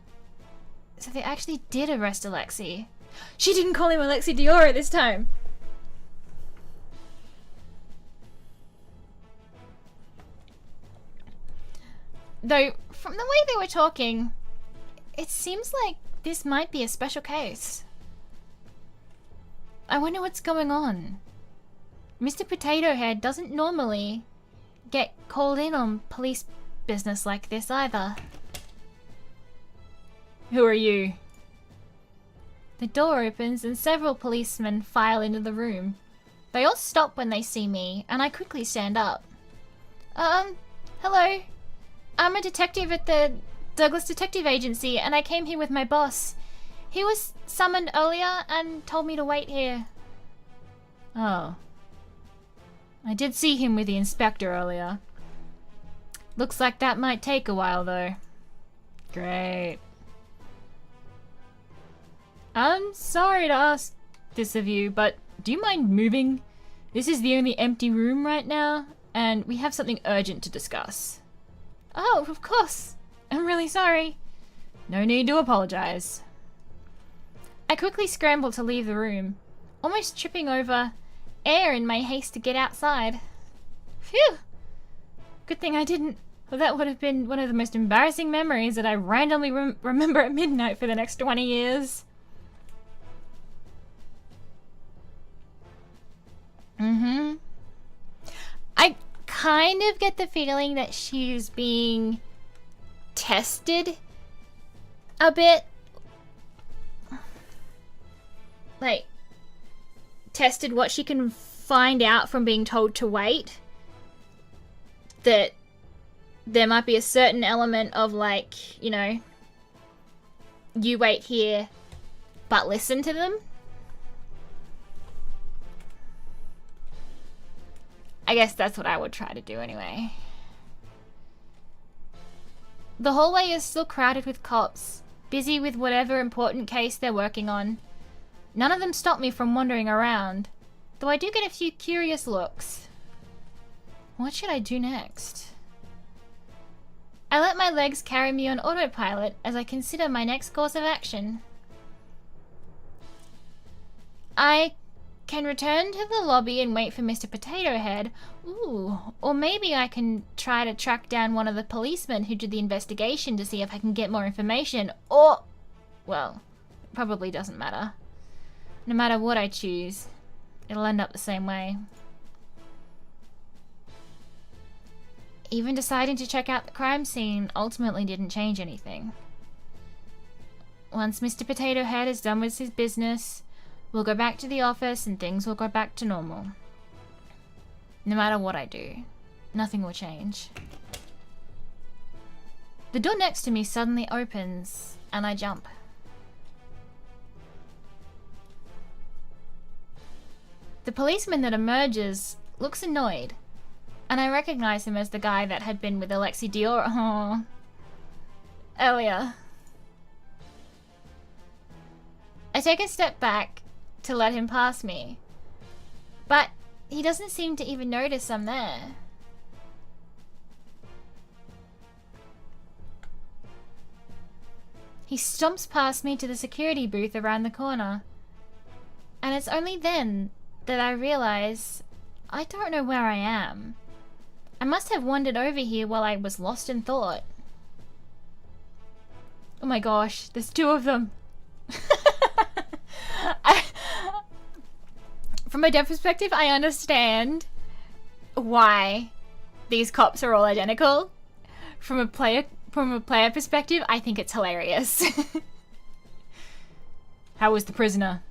A: actually did arrest Alexi. She didn't call him Alexi Diora this time. Though, from the way they were talking, it seems like this might be a special case. I wonder what's going on. Mr. Potato Head doesn't normally get called in on police business like this either. Who are you? The door opens and several policemen file into the room. They all stop when they see me, and I quickly stand up. Hello. I'm a detective at the Douglas Detective Agency, and I came here with my boss. He was summoned earlier and told me to wait here. Oh. I did see him with the inspector earlier. Looks like that might take a while, though. Great. I'm sorry to ask this of you, but do you mind moving? This is the only empty room right now, and we have something urgent to discuss. Oh, of course. I'm really sorry. No need to apologize. I quickly scramble to leave the room, almost tripping over air in my haste to get outside. Phew! Good thing I didn't. Well, that would have been one of the most embarrassing memories that I randomly remember at midnight for the next 20 years. I kind of get the feeling that she's being tested a bit. Like, tested what she can find out from being told to wait. That there might be a certain element of, like, you know, you wait here, but listen to them. I guess that's what I would try to do anyway. The hallway is still crowded with cops, busy with whatever important case they're working on. None of them stop me from wandering around, though I do get a few curious looks. What should I do next? I let my legs carry me on autopilot as I consider my next course of action. I can return to the lobby and wait for Mr. Potato Head. Ooh, or maybe I can try to track down one of the policemen who did the investigation to see if I can get more information. Or, well, it probably doesn't matter. No matter what I choose, it'll end up the same way. Even deciding to check out the crime scene ultimately didn't change anything. Once Mr. Potato Head is done with his business, we'll go back to the office and things will go back to normal. No matter what I do, nothing will change. The door next to me suddenly opens, and I jump. The policeman that emerges looks annoyed, and I recognize him as the guy that had been with Alexi Dior earlier. I take a step back to let him pass me, but he doesn't seem to even notice I'm there. He stomps past me to the security booth around the corner, and it's only then that I realize I don't know where I am. I must have wandered over here while I was lost in thought. Oh my gosh, there's two of them. From a dev perspective, I understand why these cops are all identical. From a player perspective, I think it's hilarious. How was the prisoner?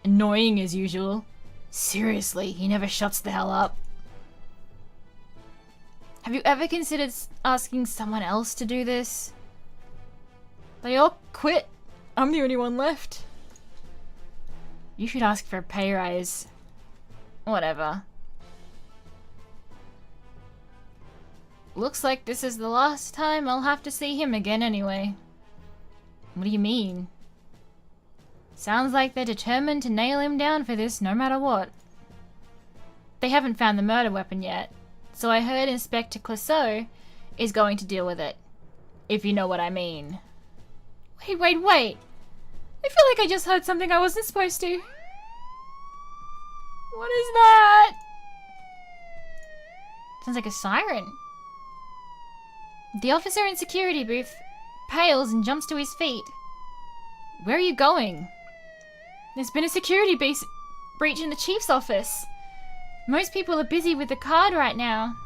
A: Annoying as usual. Seriously, he never shuts the hell up. Have you ever considered asking someone else to do this? They all quit. I'm the only one left. You should ask for a pay rise. Whatever. Looks like this is the last time I'll have to see him again anyway. What do you mean? Sounds like they're determined to nail him down for this no matter what. They haven't found the murder weapon yet, so I heard Inspector Clouseau is going to deal with it. If you know what I mean. Wait. I feel like I just heard something I wasn't supposed to. What is that? Sounds like a siren. The officer in security booth pales and jumps to his feet. Where are you going? There's been a security breaching the chief's office. Most people are busy with the card right now.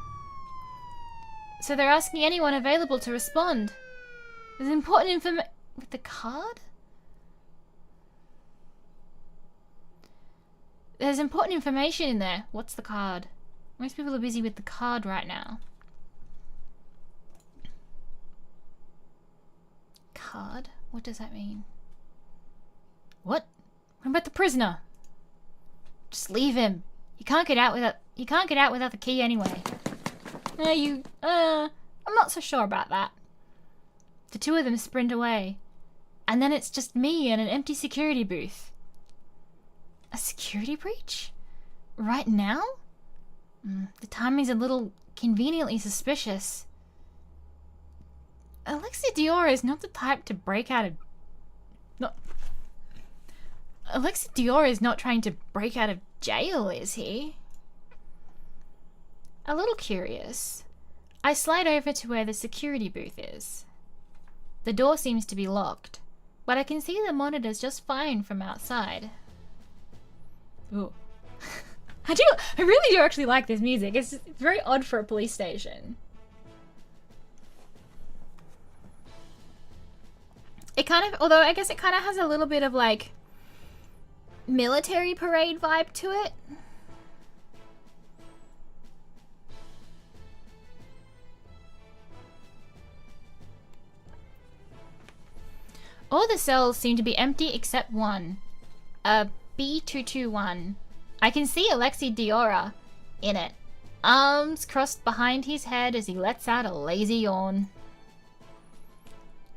A: So they're asking anyone available to respond. There's important information... With the card? There's important information in there. What's the card? Most people are busy with the card right now. Card? What does that mean? What? What about the prisoner? Just leave him. He can't get out without the key anyway. I'm not so sure about that. The two of them sprint away. And then it's just me and an empty security booth. A security breach? Right now? The timing's a little conveniently suspicious. Alexi Dior is not the type to break out of... Alexi Dior is not trying to break out of jail, is he? A little curious. I slide over to where the security booth is. The door seems to be locked, but I can see the monitors just fine from outside. Ooh. I really do actually like this music. It's very odd for a police station. It kind of, although I guess it kind of has a little bit of like military parade vibe to it. All the cells seem to be empty except one. A B221. I can see Alexi Diora in it. Arms crossed behind his head as he lets out a lazy yawn.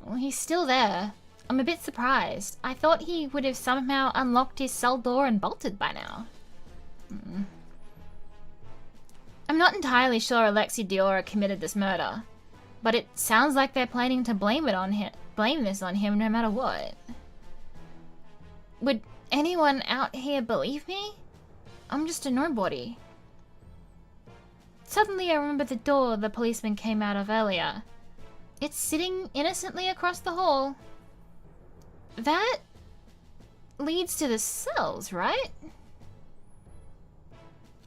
A: Well, he's still there. I'm a bit surprised. I thought he would have somehow unlocked his cell door and bolted by now. I'm not entirely sure Alexi Diora committed this murder, but it sounds like they're planning to blame this on him no matter what. Would anyone out here believe me? I'm just a nobody. Suddenly I remember the door the policeman came out of earlier. It's sitting innocently across the hall. That leads to the cells, right?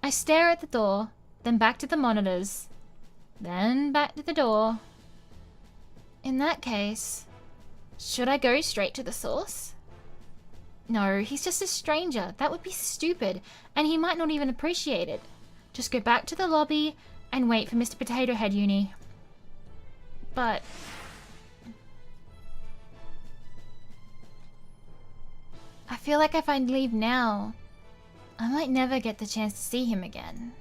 A: I stare at the door, then back to the monitors, then back to the door. In that case, should I go straight to the source? No, he's just a stranger. That would be stupid, and he might not even appreciate it. Just go back to the lobby and wait for Mr. Potato Head Yunie. But I feel like if I leave now, I might never get the chance to see him again.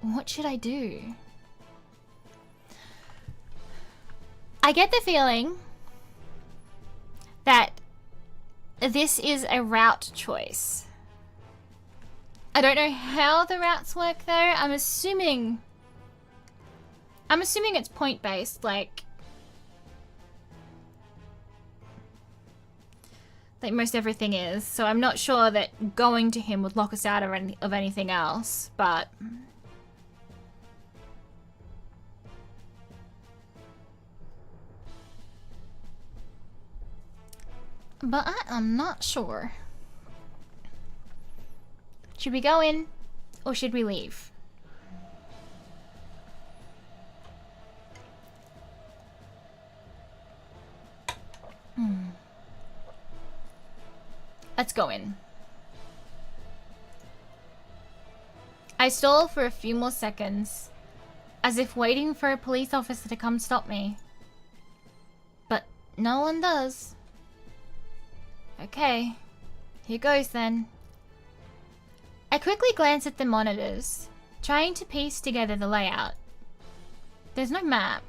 A: What should I do? I get the feeling that this is a route choice. I don't know how the routes work though. I'm assuming it's point based, like most everything is. So I'm not sure that going to him would lock us out of anything else, but I am not sure. Should we go in or should we leave? Let's go in. I stall for a few more seconds, as if waiting for a police officer to come stop me. But no one does. Okay, here goes then. I quickly glance at the monitors, trying to piece together the layout. There's no map,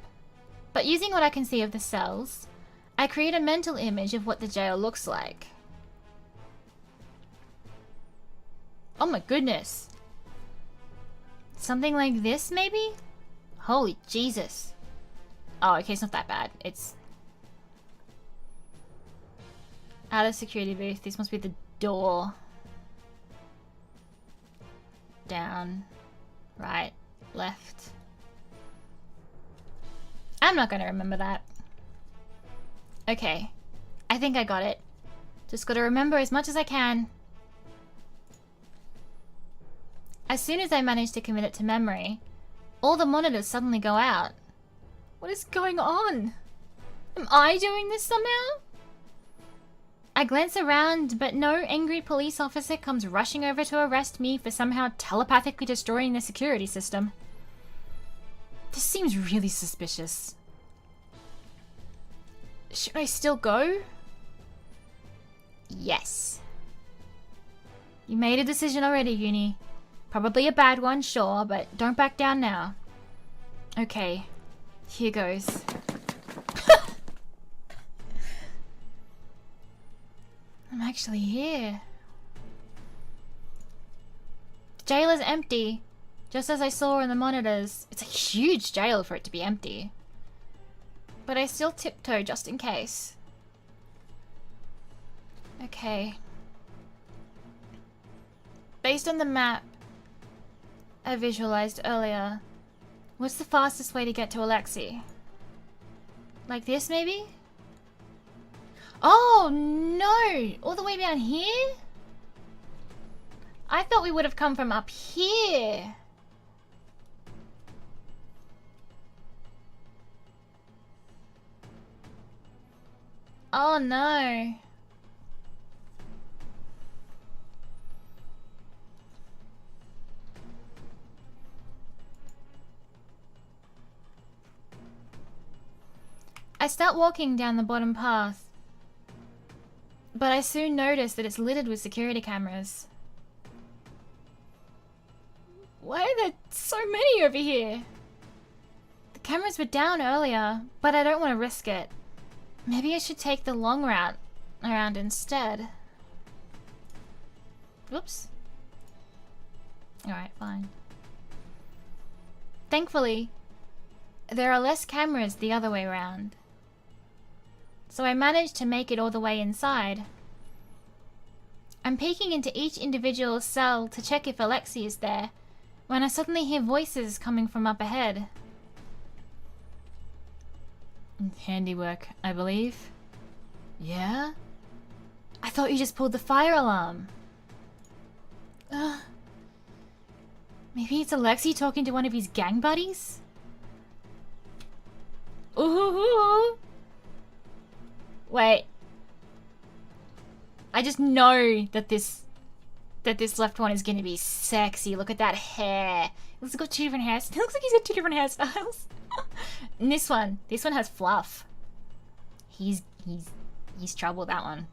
A: but using what I can see of the cells, I create a mental image of what the jail looks like. Oh my goodness. Something like this, maybe? Holy Jesus. Oh, okay, it's not that bad. It's out of security booth. This must be the door. Down, right, left. I'm not gonna remember that. Okay, I think I got it. Just gotta remember as much as I can. As soon as I manage to commit it to memory, all the monitors suddenly go out. What is going on? Am I doing this somehow? I glance around, but no angry police officer comes rushing over to arrest me for somehow telepathically destroying the security system. This seems really suspicious. Should I still go? Yes. You made a decision already, Yunie. Probably a bad one, sure, but don't back down now. Okay, here goes. I'm actually here. The jail is empty, just as I saw in the monitors. It's a huge jail for it to be empty. But I still tiptoe just in case. Okay. Based on the map I visualized earlier, what's the fastest way to get to Alexei? Like this, maybe? Oh, no! All the way down here? I thought we would have come from up here. Oh, no. I start walking down the bottom path, but I soon notice that it's littered with security cameras. Why are there so many over here? The cameras were down earlier, but I don't want to risk it. Maybe I should take the long route around instead. Whoops. Alright, fine. Thankfully, there are less cameras the other way around. So I managed to make it all the way inside. I'm peeking into each individual cell to check if Alexei is there, when I suddenly hear voices coming from up ahead. Handiwork, I believe. Yeah? I thought you just pulled the fire alarm. Maybe it's Alexei talking to one of his gang buddies? Ooh. Wait. I just know that this left one is gonna be sexy. Look at that hair. He's got two different hairstyles. It looks like he's got two different hairstyles. And this one has fluff. He's trouble, that one.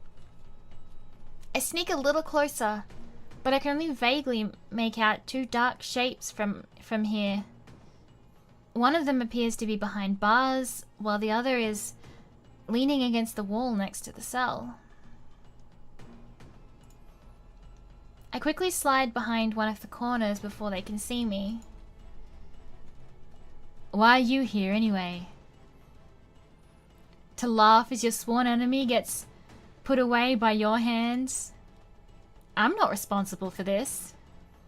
A: I sneak a little closer, but I can only vaguely make out two dark shapes from here. One of them appears to be behind bars, while the other is leaning against the wall next to the cell. I quickly slide behind one of the corners before they can see me. Why are you here anyway? To laugh as your sworn enemy gets put away by your hands? I'm not responsible for this.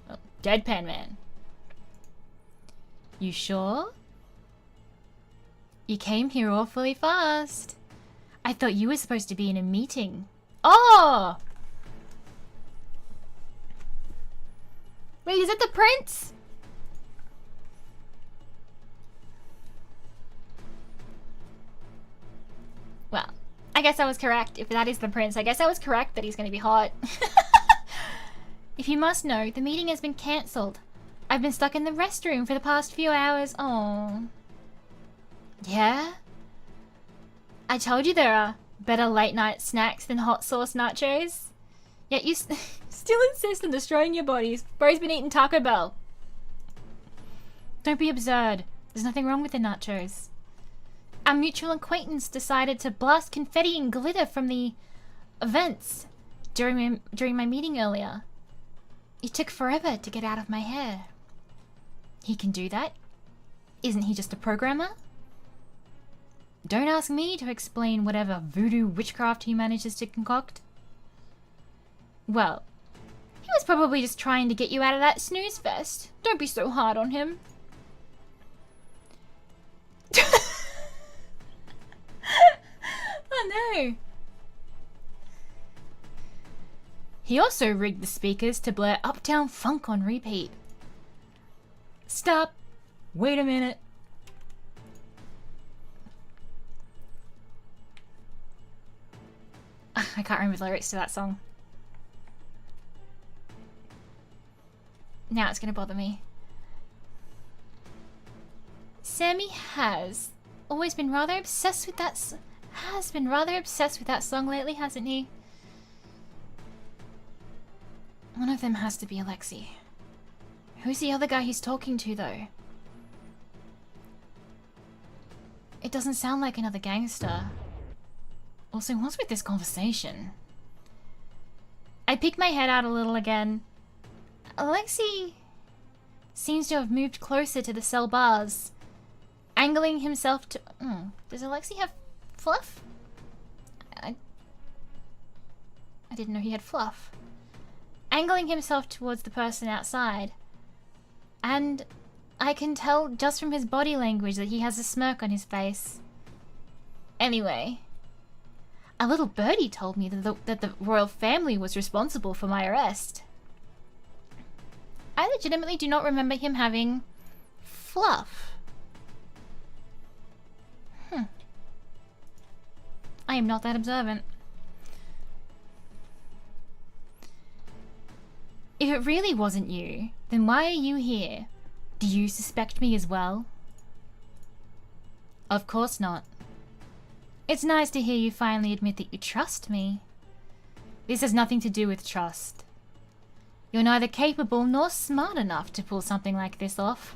A: Oh, Deadpan Man. You sure? You came here awfully fast. I thought you were supposed to be in a meeting. Oh! Wait, is it the prince? Well, I guess I was correct. If that is the prince, I guess I was correct that he's going to be hot. If you must know, the meeting has been cancelled. I've been stuck in the restroom for the past few hours. Oh. Yeah? I told you there are better late night snacks than hot sauce nachos. Yet you still insist on destroying your bodies. Bro's been eating Taco Bell. Don't be absurd. There's nothing wrong with the nachos. Our mutual acquaintance decided to blast confetti and glitter from the events during my meeting earlier. It took forever to get out of my hair. He can do that. Isn't he just a programmer? Don't ask me to explain whatever voodoo witchcraft he manages to concoct. Well, he was probably just trying to get you out of that snooze fest. Don't be so hard on him. Oh no. He also rigged the speakers to blare Uptown Funk on repeat. Stop. Wait a minute. I can't remember the lyrics to that song. Now it's gonna bother me. Sammy has always been rather obsessed with that song lately, hasn't he? One of them has to be Alexi. Who's the other guy he's talking to, though? It doesn't sound like another gangster. Also, what's with this conversation? I peek my head out a little again. Alexi seems to have moved closer to the cell bars, angling himself to... Does Alexi have fluff? I didn't know he had fluff. Angling himself towards the person outside. And I can tell just from his body language that he has a smirk on his face. Anyway, a little birdie told me that the royal family was responsible for my arrest. I legitimately do not remember him having fluff. I am not that observant. If it really wasn't you, then why are you here? Do you suspect me as well? Of course not. It's nice to hear you finally admit that you trust me. This has nothing to do with trust. You're neither capable nor smart enough to pull something like this off.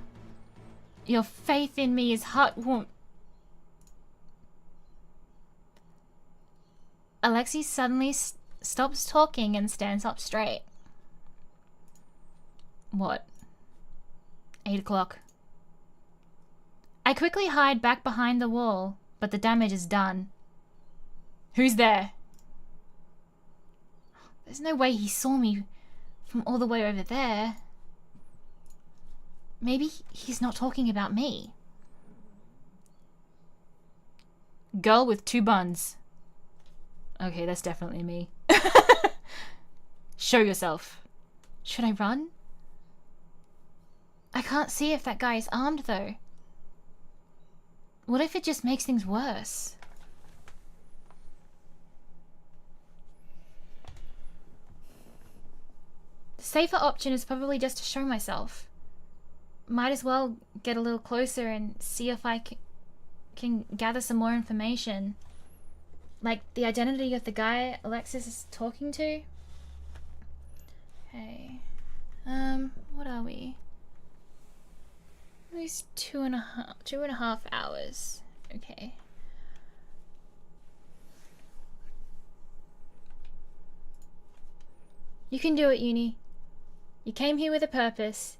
A: Your faith in me is heartwarming. Alexi suddenly stops talking and stands up straight. What? 8 o'clock. I quickly hide back behind the wall, but the damage is done. Who's there? There's no way he saw me from all the way over there. Maybe he's not talking about me. Girl with 2 buns. Okay, that's definitely me. Show yourself. Should I run? I can't see if that guy is armed, though. What if it just makes things worse? The safer option is probably just to show myself. Might as well get a little closer and see if I can gather some more information. Like the identity of the guy Alexis is talking to. Okay. What are we? At least 2.5 hours. Okay. You can do it, Yunie. You came here with a purpose.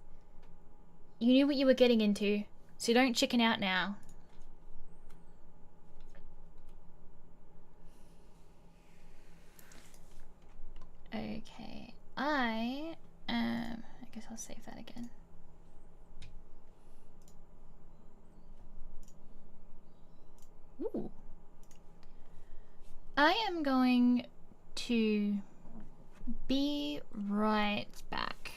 A: You knew what you were getting into, so don't chicken out now. Okay, I guess I'll save that again. Ooh. I am going to be right back.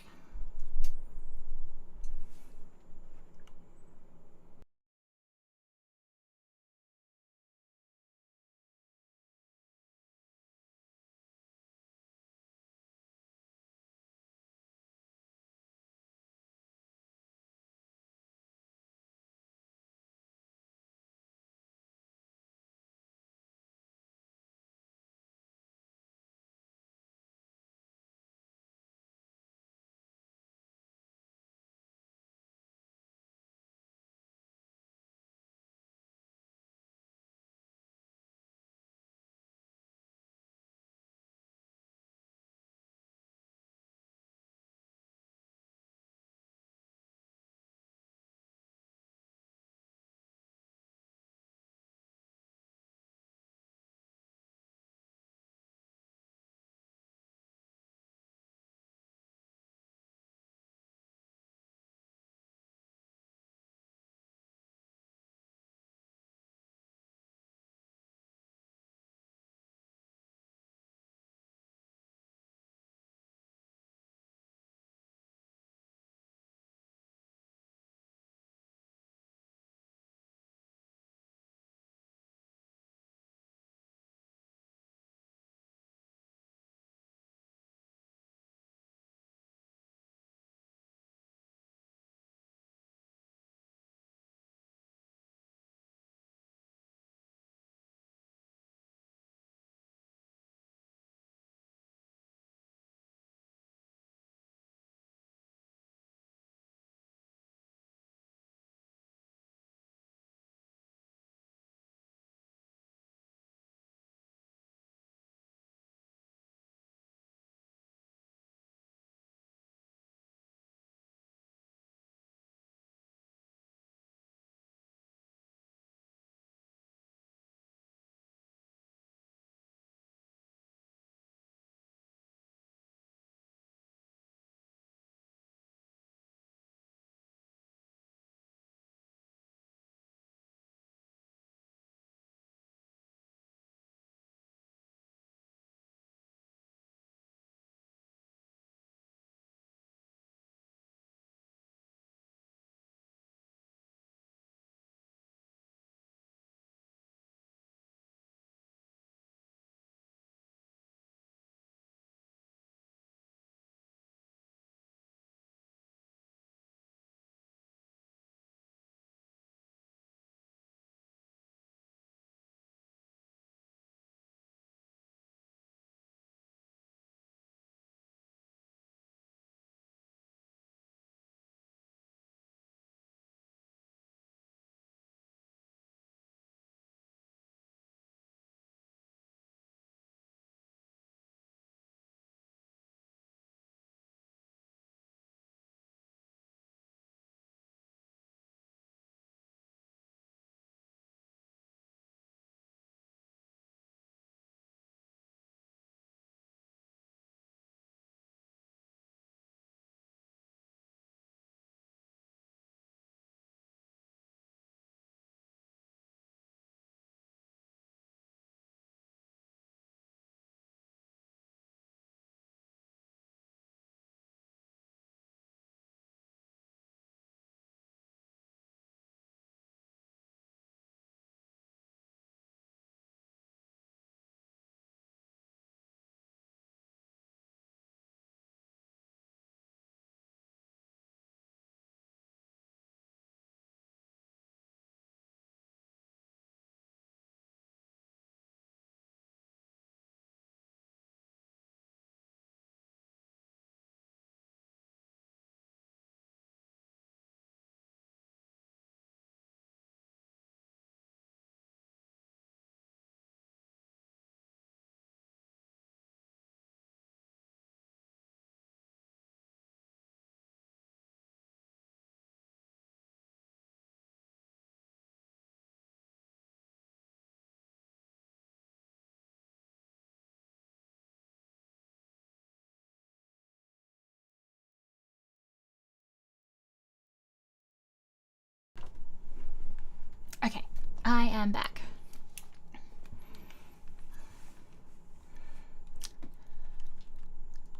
A: I am back.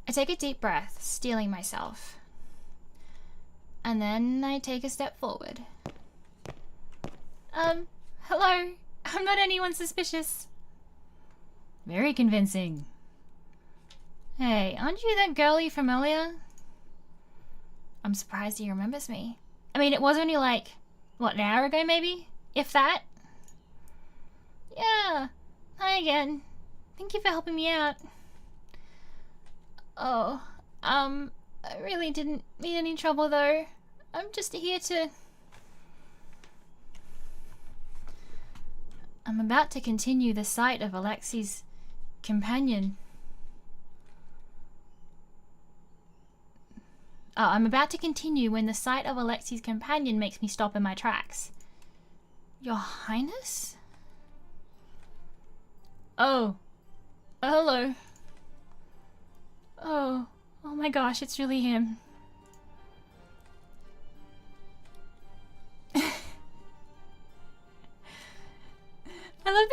A: I take a deep breath, steeling myself. And then I take a step forward. Hello. I'm not anyone suspicious. Very convincing. Hey, aren't you that girlie from earlier? I'm surprised he remembers me. I mean, it was only like, what, an hour ago maybe? If that? Yeah. Hi again. Thank you for helping me out. Oh, I really didn't mean any trouble though. I'm just here to... I'm about to continue the sight of Alexi's companion. Oh, I'm about to continue when the sight of Alexi's companion makes me stop in my tracks. Your Highness? Oh. Hello. Oh my gosh, it's really him. I love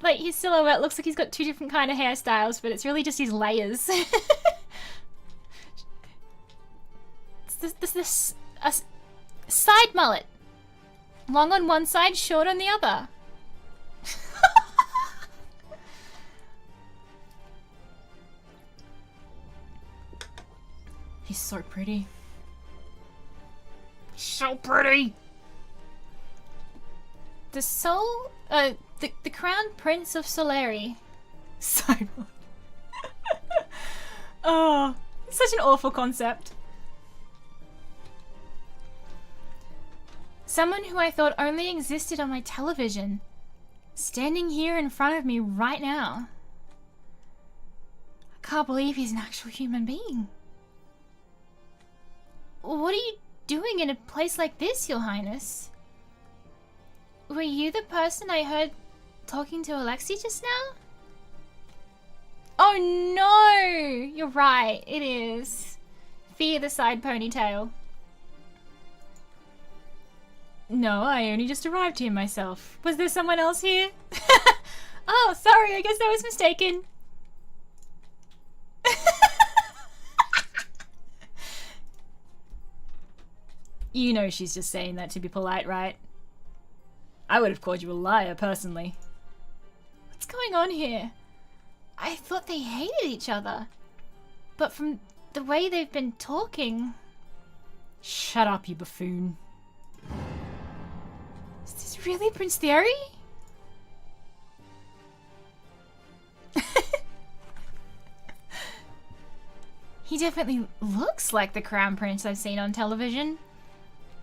A: that his silhouette looks like he's got two different kind of hairstyles, but it's really just his layers. This a side mullet. Long on one side, short on the other. He's so pretty. So pretty. The soul, the crown prince of Solari. Sidewalk. Oh, it's such an awful concept. Someone who I thought only existed on my television, standing here in front of me right now. I can't believe he's an actual human being. What are you doing in a place like this, Your Highness? Were you the person I heard talking to Alexi just now? Oh no! You're right, it is. Fear the side ponytail. No, I only just arrived here myself. Was there someone else here? Oh, sorry, I guess I was mistaken. You know she's just saying that to be polite, right? I would have called you a liar, personally. What's going on here? I thought they hated each other. But from the way they've been talking... Shut up, you buffoon. Is this really Prince Theory? He definitely looks like the Crown Prince I've seen on television.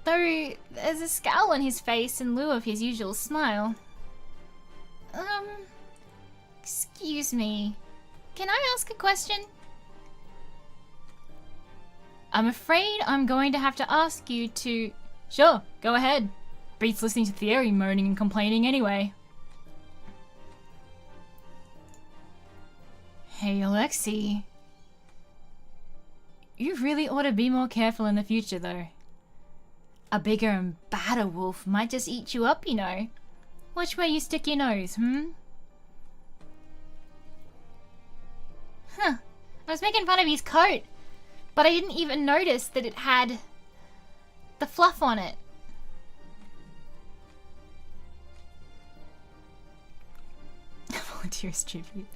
A: Though there's a scowl on his face in lieu of his usual smile. Excuse me. Can I ask a question? I'm afraid I'm going to have to ask you to... Sure, go ahead. Beats listening to Theory moaning and complaining anyway. Hey, Alexi. You really ought to be more careful in the future, though. A bigger and badder wolf might just eat you up, you know. Which way you stick your nose, Huh. I was making fun of his coat, but I didn't even notice that it had the fluff on it. Volunteer's tribute.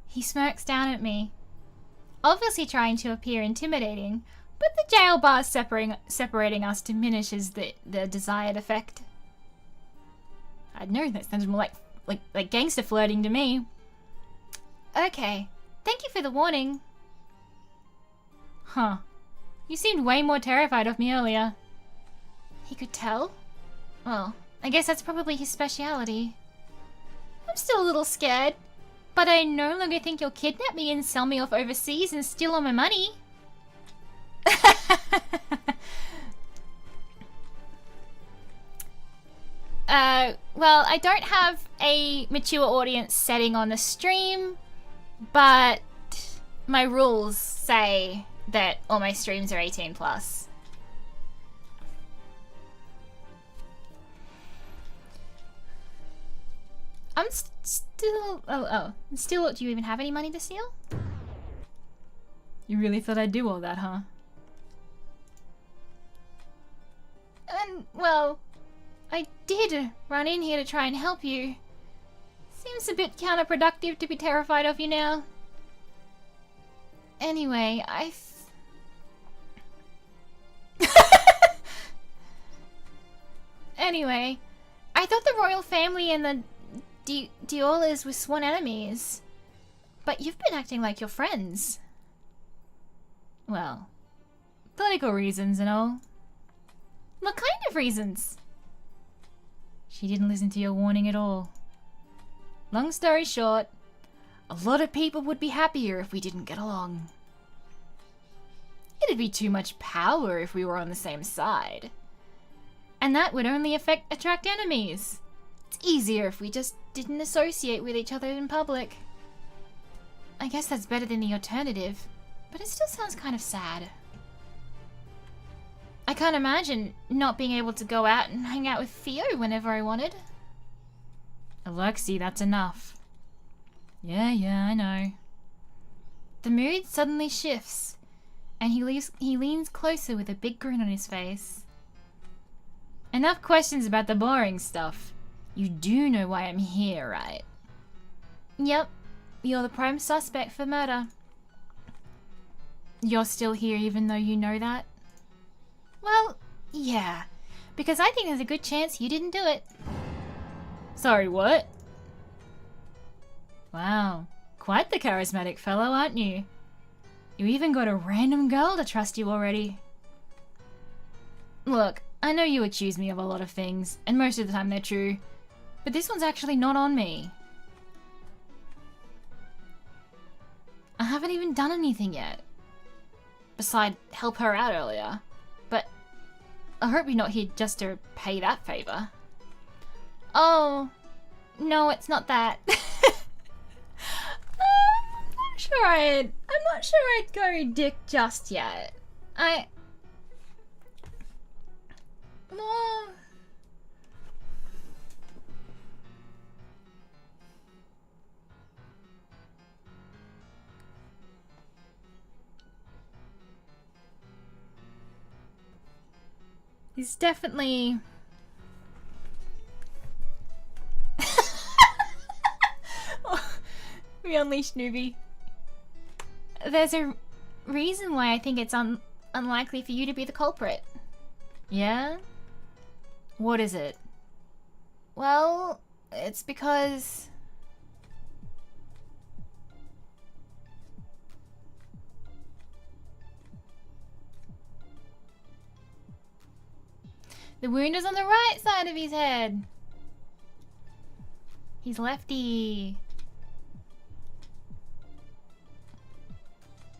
A: He smirks down at me, obviously trying to appear intimidating, but the jail bars separating us diminishes the desired effect. I'd know that sounds more like gangster flirting to me. Okay, thank you for the warning. Huh. You seemed way more terrified of me earlier. He could tell? Well, I guess that's probably his speciality. I'm still a little scared. But I no longer think you'll kidnap me and sell me off overseas and steal all my money. Well, I don't have a mature audience setting on the stream, but my rules say that all my streams are 18 plus. I'm still... Still, do you even have any money to steal? You really thought I'd do all that, huh? And, well, I did run in here to try and help you. Seems a bit counterproductive to be terrified of you now. Anyway, Anyway, I thought the royal family and the Diolas were sworn enemies. But you've been acting like you're friends. Well, political reasons and all. What kind of reasons? She didn't listen to your warning at all. Long story short, a lot of people would be happier if we didn't get along. It'd be too much power if we were on the same side. And that would only attract enemies. It's easier if we just didn't associate with each other in public. I guess that's better than the alternative, but it still sounds kind of sad. I can't imagine not being able to go out and hang out with Theo whenever I wanted. Alexi, that's enough. Yeah, I know. The mood suddenly shifts, and he leans closer with a big grin on his face. Enough questions about the boring stuff. You do know why I'm here, right? Yep, you're the prime suspect for murder. You're still here even though you know that? Well, yeah, because I think there's a good chance you didn't do it. Sorry, what? Wow, quite the charismatic fellow, aren't you? You even got a random girl to trust you already. Look, I know you accuse me of a lot of things, and most of the time they're true, but this one's actually not on me. I haven't even done anything yet. Besides help her out earlier, but I hope you're not here just to pay that favor. Oh, no, it's not that. I'm not sure I'd go dick just yet. More... He's definitely... We unleashed newbie. There's a reason why I think it's unlikely for you to be the culprit. Yeah? What is it? Well, it's because... the wound is on the right side of his head. He's lefty.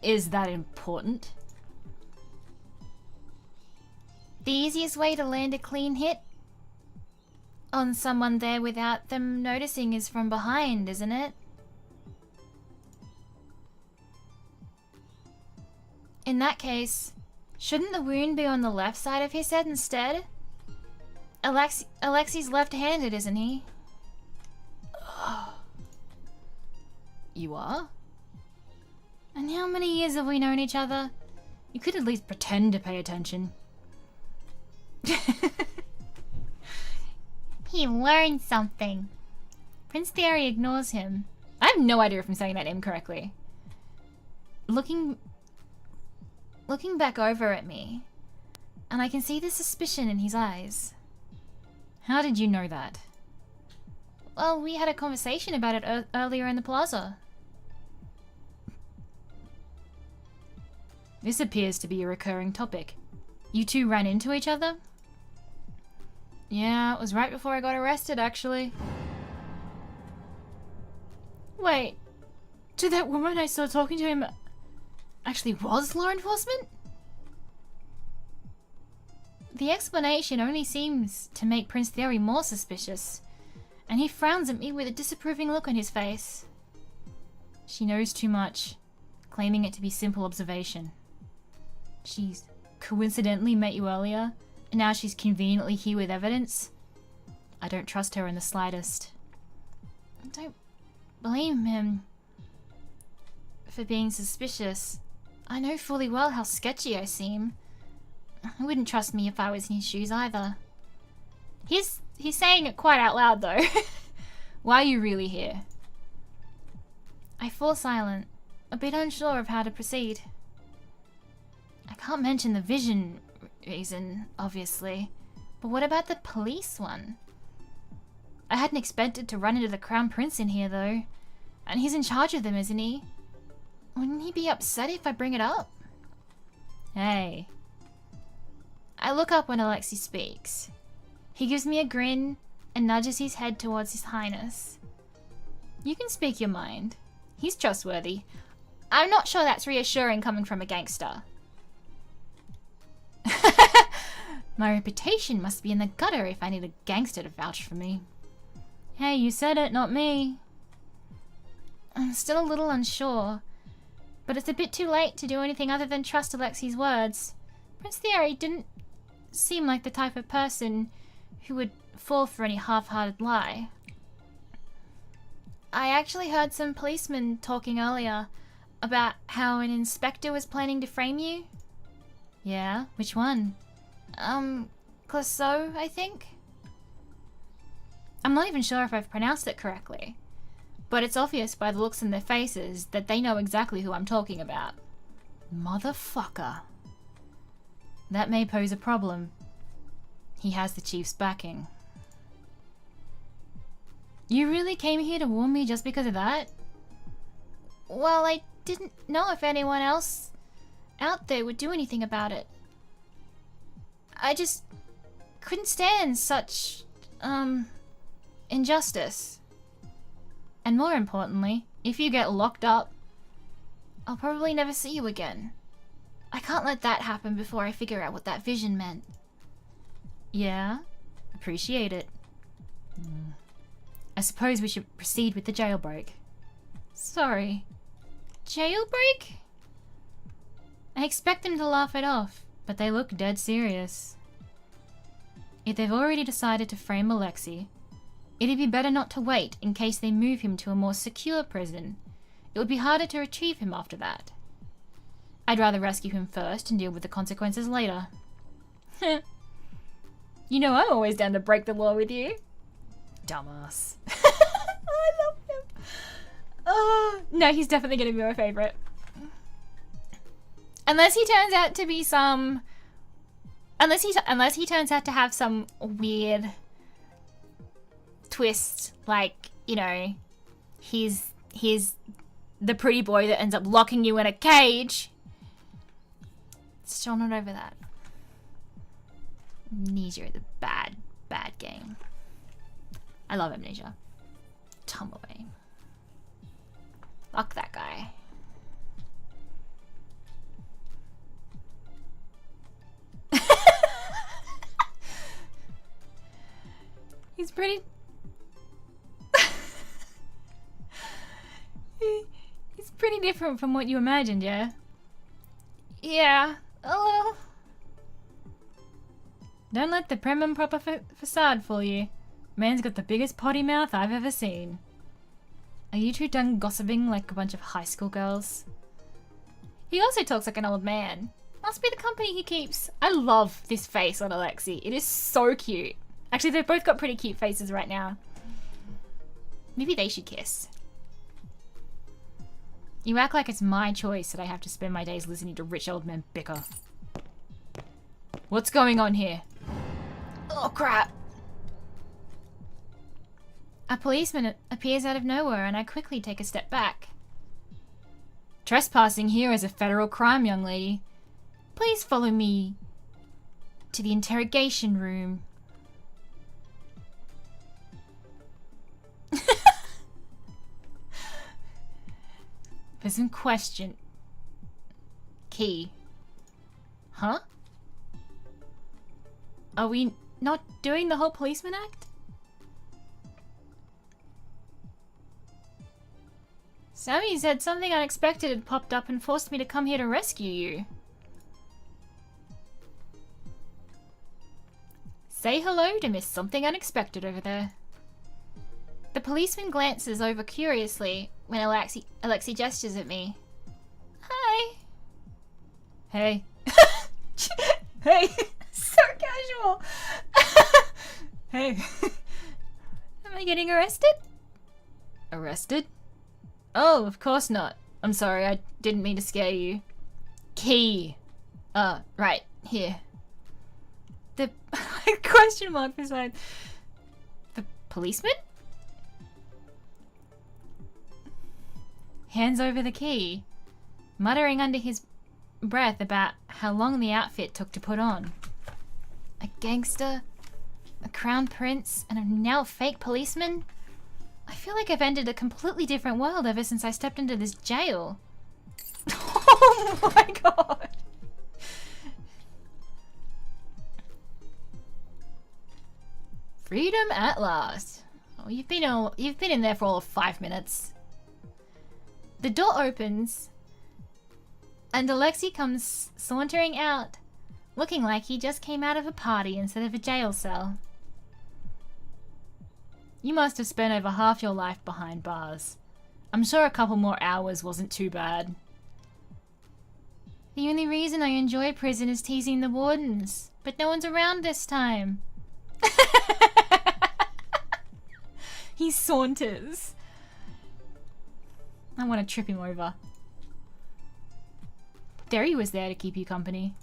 A: Is that important? The easiest way to land a clean hit on someone there without them noticing is from behind, isn't it? In that case, shouldn't the wound be on the left side of his head instead? Alexi's left-handed, isn't he? You are? And how many years have we known each other? You could at least pretend to pay attention.
B: He learned something.
A: Prince Theory ignores him. I have no idea if I'm saying that name correctly. Looking back over at me, and I can see the suspicion in his eyes. How did you know that? Well, we had a conversation about it earlier in the plaza. This appears to be a recurring topic. You two ran into each other? Yeah, it was right before I got arrested, actually. Wait, so that woman I saw talking to him actually was law enforcement? The explanation only seems to make Prince Theory more suspicious, and he frowns at me with a disapproving look on his face. She knows too much, claiming it to be simple observation. She's coincidentally met you earlier, and now she's conveniently here with evidence. I don't trust her in the slightest. I don't blame him for being suspicious. I know fully well how sketchy I seem. He wouldn't trust me if I was in his shoes either. He's saying it quite out loud though. Why are you really here? I fall silent, a bit unsure of how to proceed. I can't mention the vision reason, obviously, but what about the police one? I hadn't expected to run into the Crown Prince in here though, and he's in charge of them, isn't he? Wouldn't he be upset if I bring it up? Hey. I look up when Alexei speaks. He gives me a grin and nudges his head towards His Highness. You can speak your mind. He's trustworthy. I'm not sure that's reassuring coming from a gangster. My reputation must be in the gutter if I need a gangster to vouch for me. Hey, you said it, not me. I'm still a little unsure, but it's a bit too late to do anything other than trust Alexei's words. Prince Theory didn't seem like the type of person who would fall for any half-hearted lie. I actually heard some policemen talking earlier about how an inspector was planning to frame you. Yeah, which one? Clouseau, I think? I'm not even sure if I've pronounced it correctly, but it's obvious by the looks in their faces that they know exactly who I'm talking about. Motherfucker. That may pose a problem. He has the chief's backing. You really came here to warn me just because of that? Well, I didn't know if anyone else out there would do anything about it. I just couldn't stand such, injustice. And more importantly, if you get locked up, I'll probably never see you again. I can't let that happen before I figure out what that vision meant. Yeah, appreciate it. I suppose we should proceed with the jailbreak. Sorry. Jailbreak? I expect them to laugh it off, but they look dead serious. If they've already decided to frame Alexei, it'd be better not to wait in case they move him to a more secure prison. It would be harder to retrieve him after that. I'd rather rescue him first and deal with the consequences later. You know I'm always down to break the law with you. Dumbass. I love him. Oh, no, he's definitely going to be my favourite. Unless he turns out to be some... Unless he turns out to have some weird twist, like, you know, he's the pretty boy that ends up locking you in a cage. Still not over that. Amnesia is a bad, bad game. I love Amnesia. Tumbleweed. Fuck that guy. He's pretty... He's pretty different from what you imagined, yeah? Yeah, a little. Don't let the prim and proper facade fool you. Man's got the biggest potty mouth I've ever seen. Are you two done gossiping like a bunch of high school girls? He also talks like an old man. Must be the company he keeps. I love this face on Alexei. It is so cute. Actually, they've both got pretty cute faces right now. Maybe they should kiss. You act like it's my choice that I have to spend my days listening to rich old men bicker. What's going on here? Oh, crap. A policeman appears out of nowhere and I quickly take a step back. Trespassing here is a federal crime, young lady. Please follow me to the interrogation room. For some question. Key. Huh? Are we not doing the whole policeman act? Sammy said something unexpected had popped up and forced me to come here to rescue you. Say hello to Miss Something Unexpected over there. The policeman glances over curiously when Alexi gestures at me. Hi. Hey. Hey. So casual. Hey. Am I getting arrested? Arrested? Oh, of course not. I'm sorry, I didn't mean to scare you. Key. Right, here. The question mark beside the policeman? Hands over the key, muttering under his breath about how long the outfit took to put on. A gangster, a crown prince, and now a fake policeman? I feel like I've entered a completely different world ever since I stepped into this jail. Oh my god! Freedom at last. Oh, you've been in there for all of 5 minutes. The door opens, and Alexi comes sauntering out, looking like he just came out of a party instead of a jail cell. You must have spent over half your life behind bars. I'm sure a couple more hours wasn't too bad. The only reason I enjoy prison is teasing the wardens, but no one's around this time. He saunters. I want to trip him over. Derry was there to keep you company.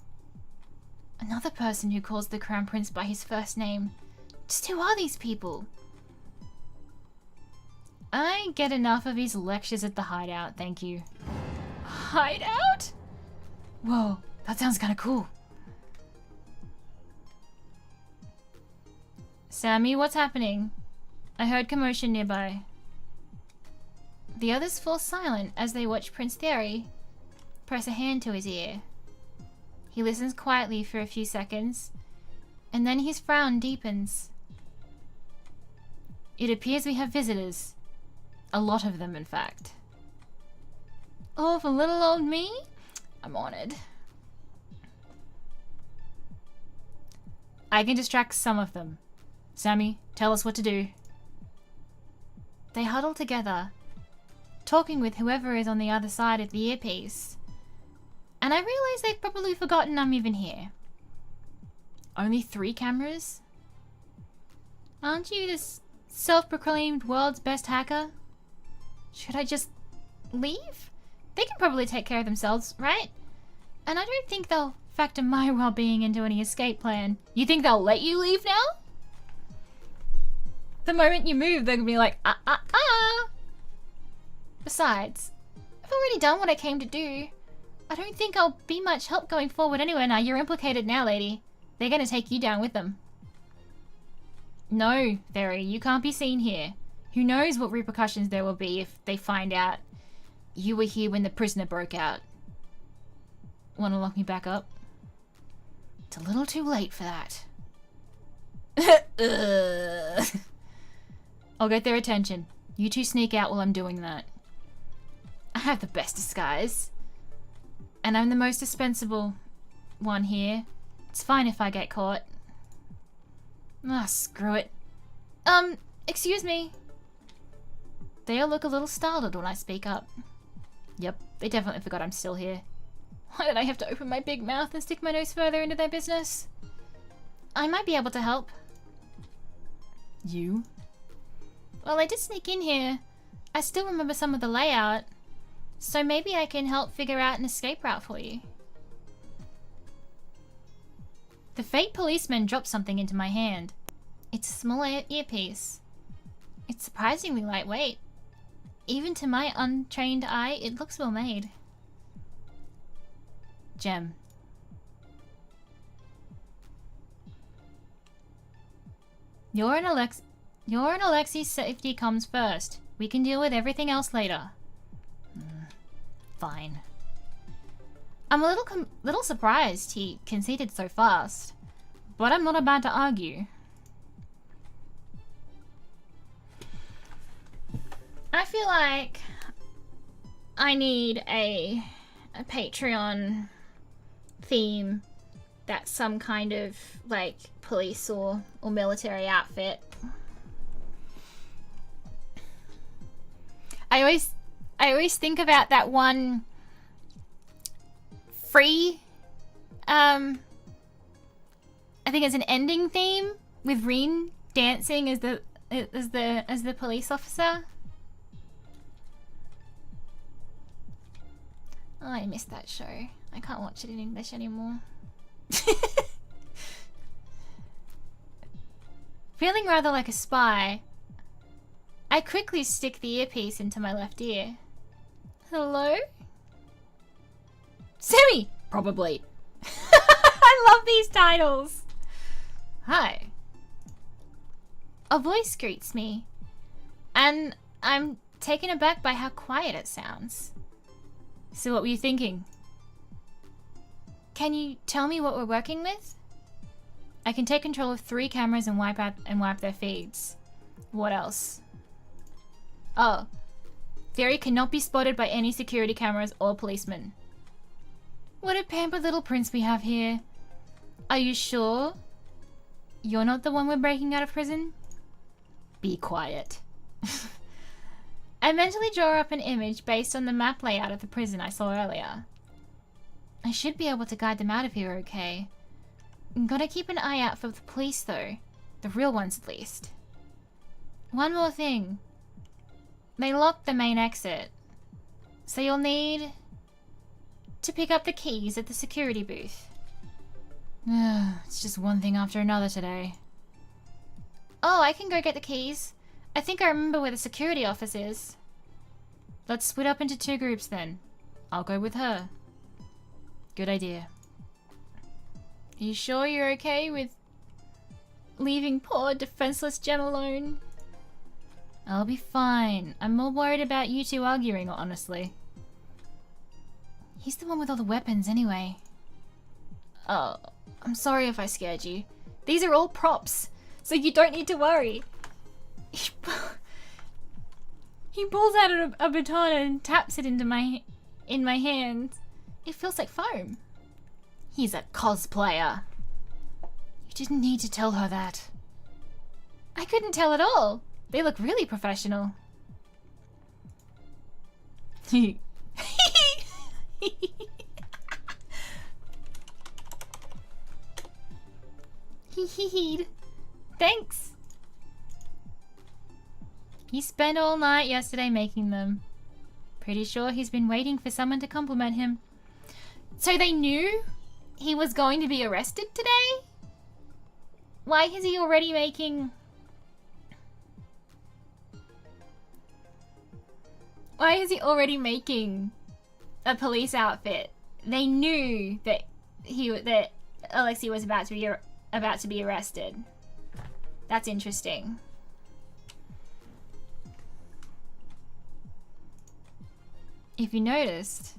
A: Another person who calls the Crown Prince by his first name. Just who are these people? I get enough of his lectures at the hideout, thank you. Hideout? Whoa, that sounds kind of cool. Sammy, what's happening? I heard commotion nearby. The others fall silent as they watch Prince Theory press a hand to his ear. He listens quietly for a few seconds, and then his frown deepens. It appears we have visitors. A lot of them, in fact. Oh, for little old me? I'm honored. I can distract some of them. Sammy, tell us what to do. They huddle together, talking with whoever is on the other side of the earpiece. And I realize they've probably forgotten I'm even here. Only 3 cameras? Aren't you this self-proclaimed world's best hacker? Should I just leave? They can probably take care of themselves, right? And I don't think they'll factor my well-being into any escape plan. You think they'll let you leave now? The moment you move, they're gonna be like, Besides, I've already done what I came to do. I don't think I'll be much help going forward anyway now. You're implicated now, lady. They're gonna take you down with them. No, Theory, you can't be seen here. Who knows what repercussions there will be if they find out you were here when the prisoner broke out. Wanna lock me back up? It's a little too late for that. I'll get their attention. You two sneak out while I'm doing that. I have the best disguise. And I'm the most dispensable one here. It's fine if I get caught. Ah, screw it. Excuse me. They all look a little startled when I speak up. Yep, they definitely forgot I'm still here. Why did I have to open my big mouth and stick my nose further into their business? I might be able to help. You? Well, I did sneak in here. I still remember some of the layout. So maybe I can help figure out an escape route for you. The fake policeman dropped something into my hand. It's a small earpiece. It's surprisingly lightweight. Even to my untrained eye, it looks well made. Gem. Your and Alexi's safety comes first. We can deal with everything else later. Fine. I'm a little surprised he conceded so fast. but I'm not about to argue. I feel like I need a Patreon theme that's some kind of like police or military outfit. I always think about that one free I think it's an ending theme with Reen dancing as the police officer. Oh, I missed that show. I can't watch it in English anymore. Feeling rather like a spy, I quickly stick the earpiece into my left ear. Hello? Sammy! Probably. I love these titles. Hi. A voice greets me, and I'm taken aback by how quiet it sounds. So what were you thinking? Can you tell me what we're working with? I can take control of 3 cameras and wipe their feeds. What else? Oh. Theory cannot be spotted by any security cameras or policemen. What a pampered little prince we have here. Are you sure you're not the one we're breaking out of prison? Be quiet. I mentally draw up an image based on the map layout of the prison I saw earlier. I should be able to guide them out of here okay. Gotta keep an eye out for the police though. The real ones at least. One more thing. They locked the main exit. So you'll need to pick up the keys at the security booth. It's just one thing after another today. Oh, I can go get the keys. I think I remember where the security office is. Let's split up into 2 groups then. I'll go with her. Good idea. Are you sure you're okay with leaving poor defenseless Gem alone? I'll be fine. I'm more worried about you 2 arguing, honestly. He's the one with all the weapons anyway. Oh, I'm sorry if I scared you. These are all props, so you don't need to worry. He pulls out a baton and taps it in my hand. It feels like foam. He's a cosplayer. You didn't need to tell her that. I couldn't tell at all. They look really professional. He heed. Thanks. He spent all night yesterday making them. Pretty sure he's been waiting for someone to compliment him. So they knew he was going to be arrested today? Why is he already making... Why is he already making a police outfit? They knew that Alexei was about to be arrested. That's interesting. If you noticed,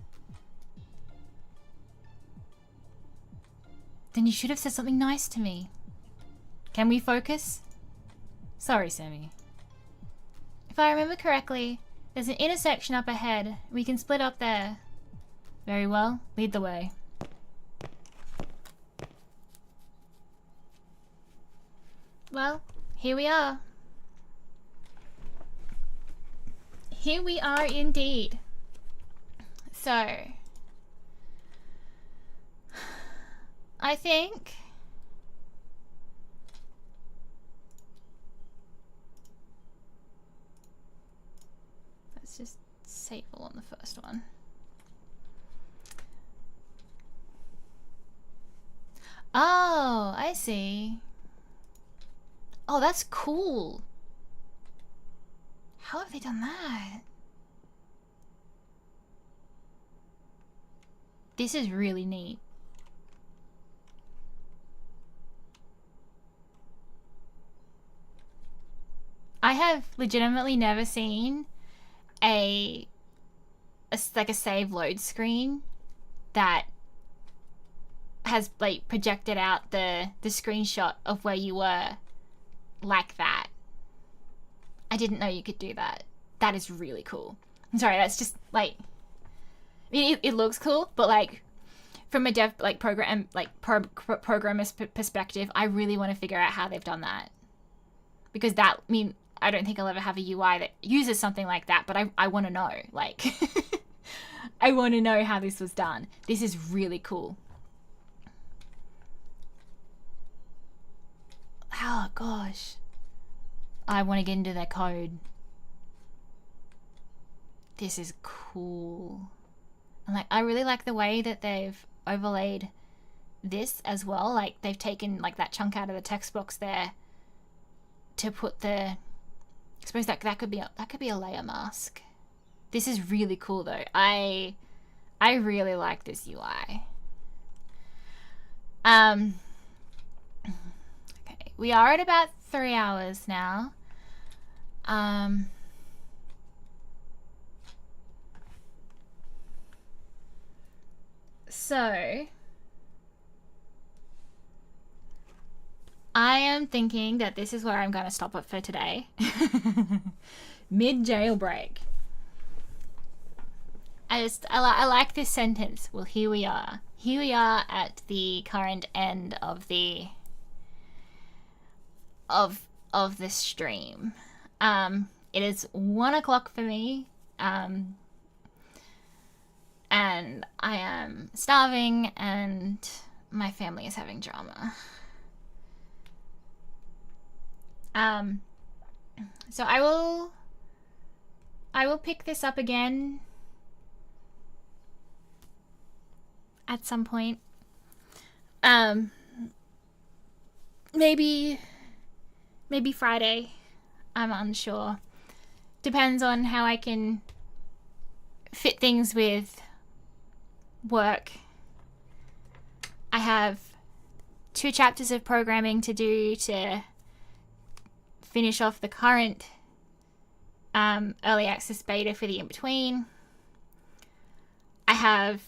A: then you should have said something nice to me. Can we focus? Sorry, Sammy. If I remember correctly, there's an intersection up ahead. We can split up there. Very well. Lead the way. Well, here we are. Here we are indeed. So, I think let's just save all on the first one. Oh, I see. Oh, that's cool. How have they done that? This is really neat. I have legitimately never seen like a save load screen that has like projected out the screenshot of where you were like that. I didn't know you could do that. That is really cool. I'm sorry, that's just like, I mean, it looks cool, but like from a dev like program like programmer's perspective, I really want to figure out how they've done that, because that, I mean, I don't think I'll ever have a UI that uses something like that, but I want to know, like I want to know how this was done. This is really cool. Oh gosh, I want to get into their code. This is cool. And like, I really like the way that they've overlaid this as well. Like, they've taken like that chunk out of the text box there to put the, I suppose that could be a layer mask. This is really cool though. I really like this UI. Okay, we are at about 3 hours now. So I am thinking that this is where I'm going to stop it for today. Mid jailbreak. I like this sentence. Well, here we are. Here we are at the current end of the stream. It is 1 o'clock for me. And I am starving, and my family is having drama. So I will pick this up again at some point. Maybe Friday. I'm unsure. Depends on how I can fit things with work. I have 2 chapters of programming to do to finish off the current early access beta for the in-between. I have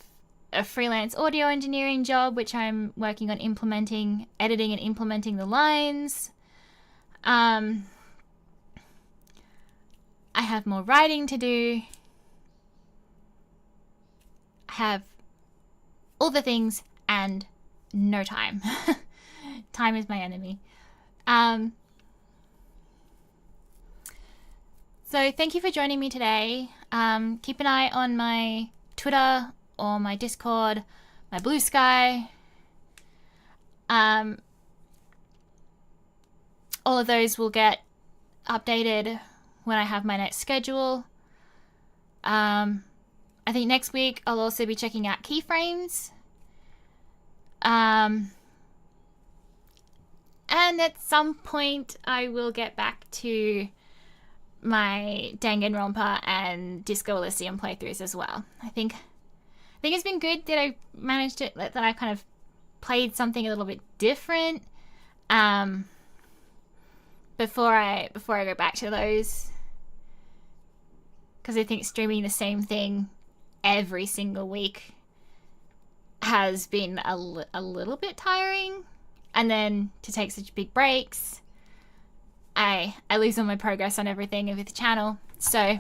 A: a freelance audio engineering job, which I'm working on editing and implementing the lines. I have more writing to do. I have all the things and no time. Time is my enemy. So thank you for joining me today. Keep an eye on my Twitter or my Discord, my Blue Sky. All of those will get updated when I have my next schedule. I think next week I'll also be checking out keyframes. And at some point I will get back to my Danganronpa and Disco Elysium playthroughs as well. I think it's been good that I managed to, that I kind of played something a little bit different before I go back to those, because I think streaming the same thing every single week has been a little bit tiring, and then to take such big breaks, I lose all my progress on everything with the channel. So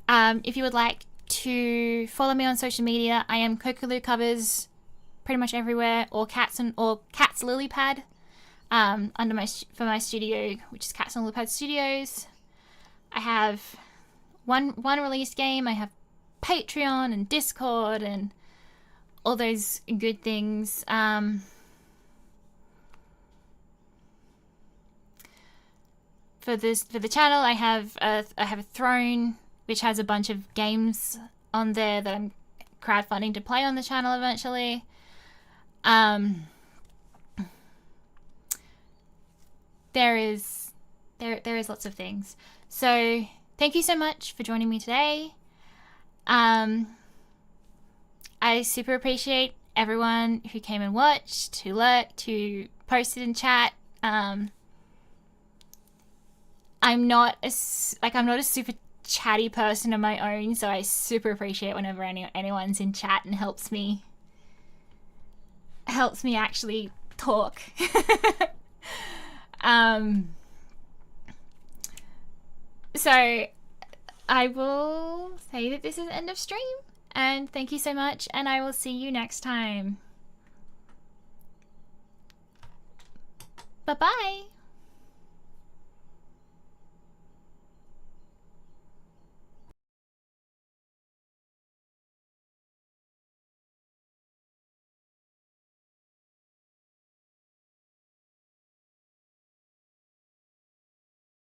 A: if you would like to follow me on social media, I am Kokoloo Covers pretty much everywhere, or Cats Lilypad for my studio, which is Cats and Lilypad Studios. I have one released game. I have Patreon and Discord and all those good things. For the channel, I have a Throne, which has a bunch of games on there that I'm crowdfunding to play on the channel eventually. There is lots of things. So thank you so much for joining me today. I super appreciate everyone who came and watched, who lurked, who posted in chat. I'm not a super chatty person of my own, so I super appreciate whenever anyone's in chat and helps me helps me actually talk. So I will say that this is the end of stream, and thank you so much, and I will see you next time. Bye-bye.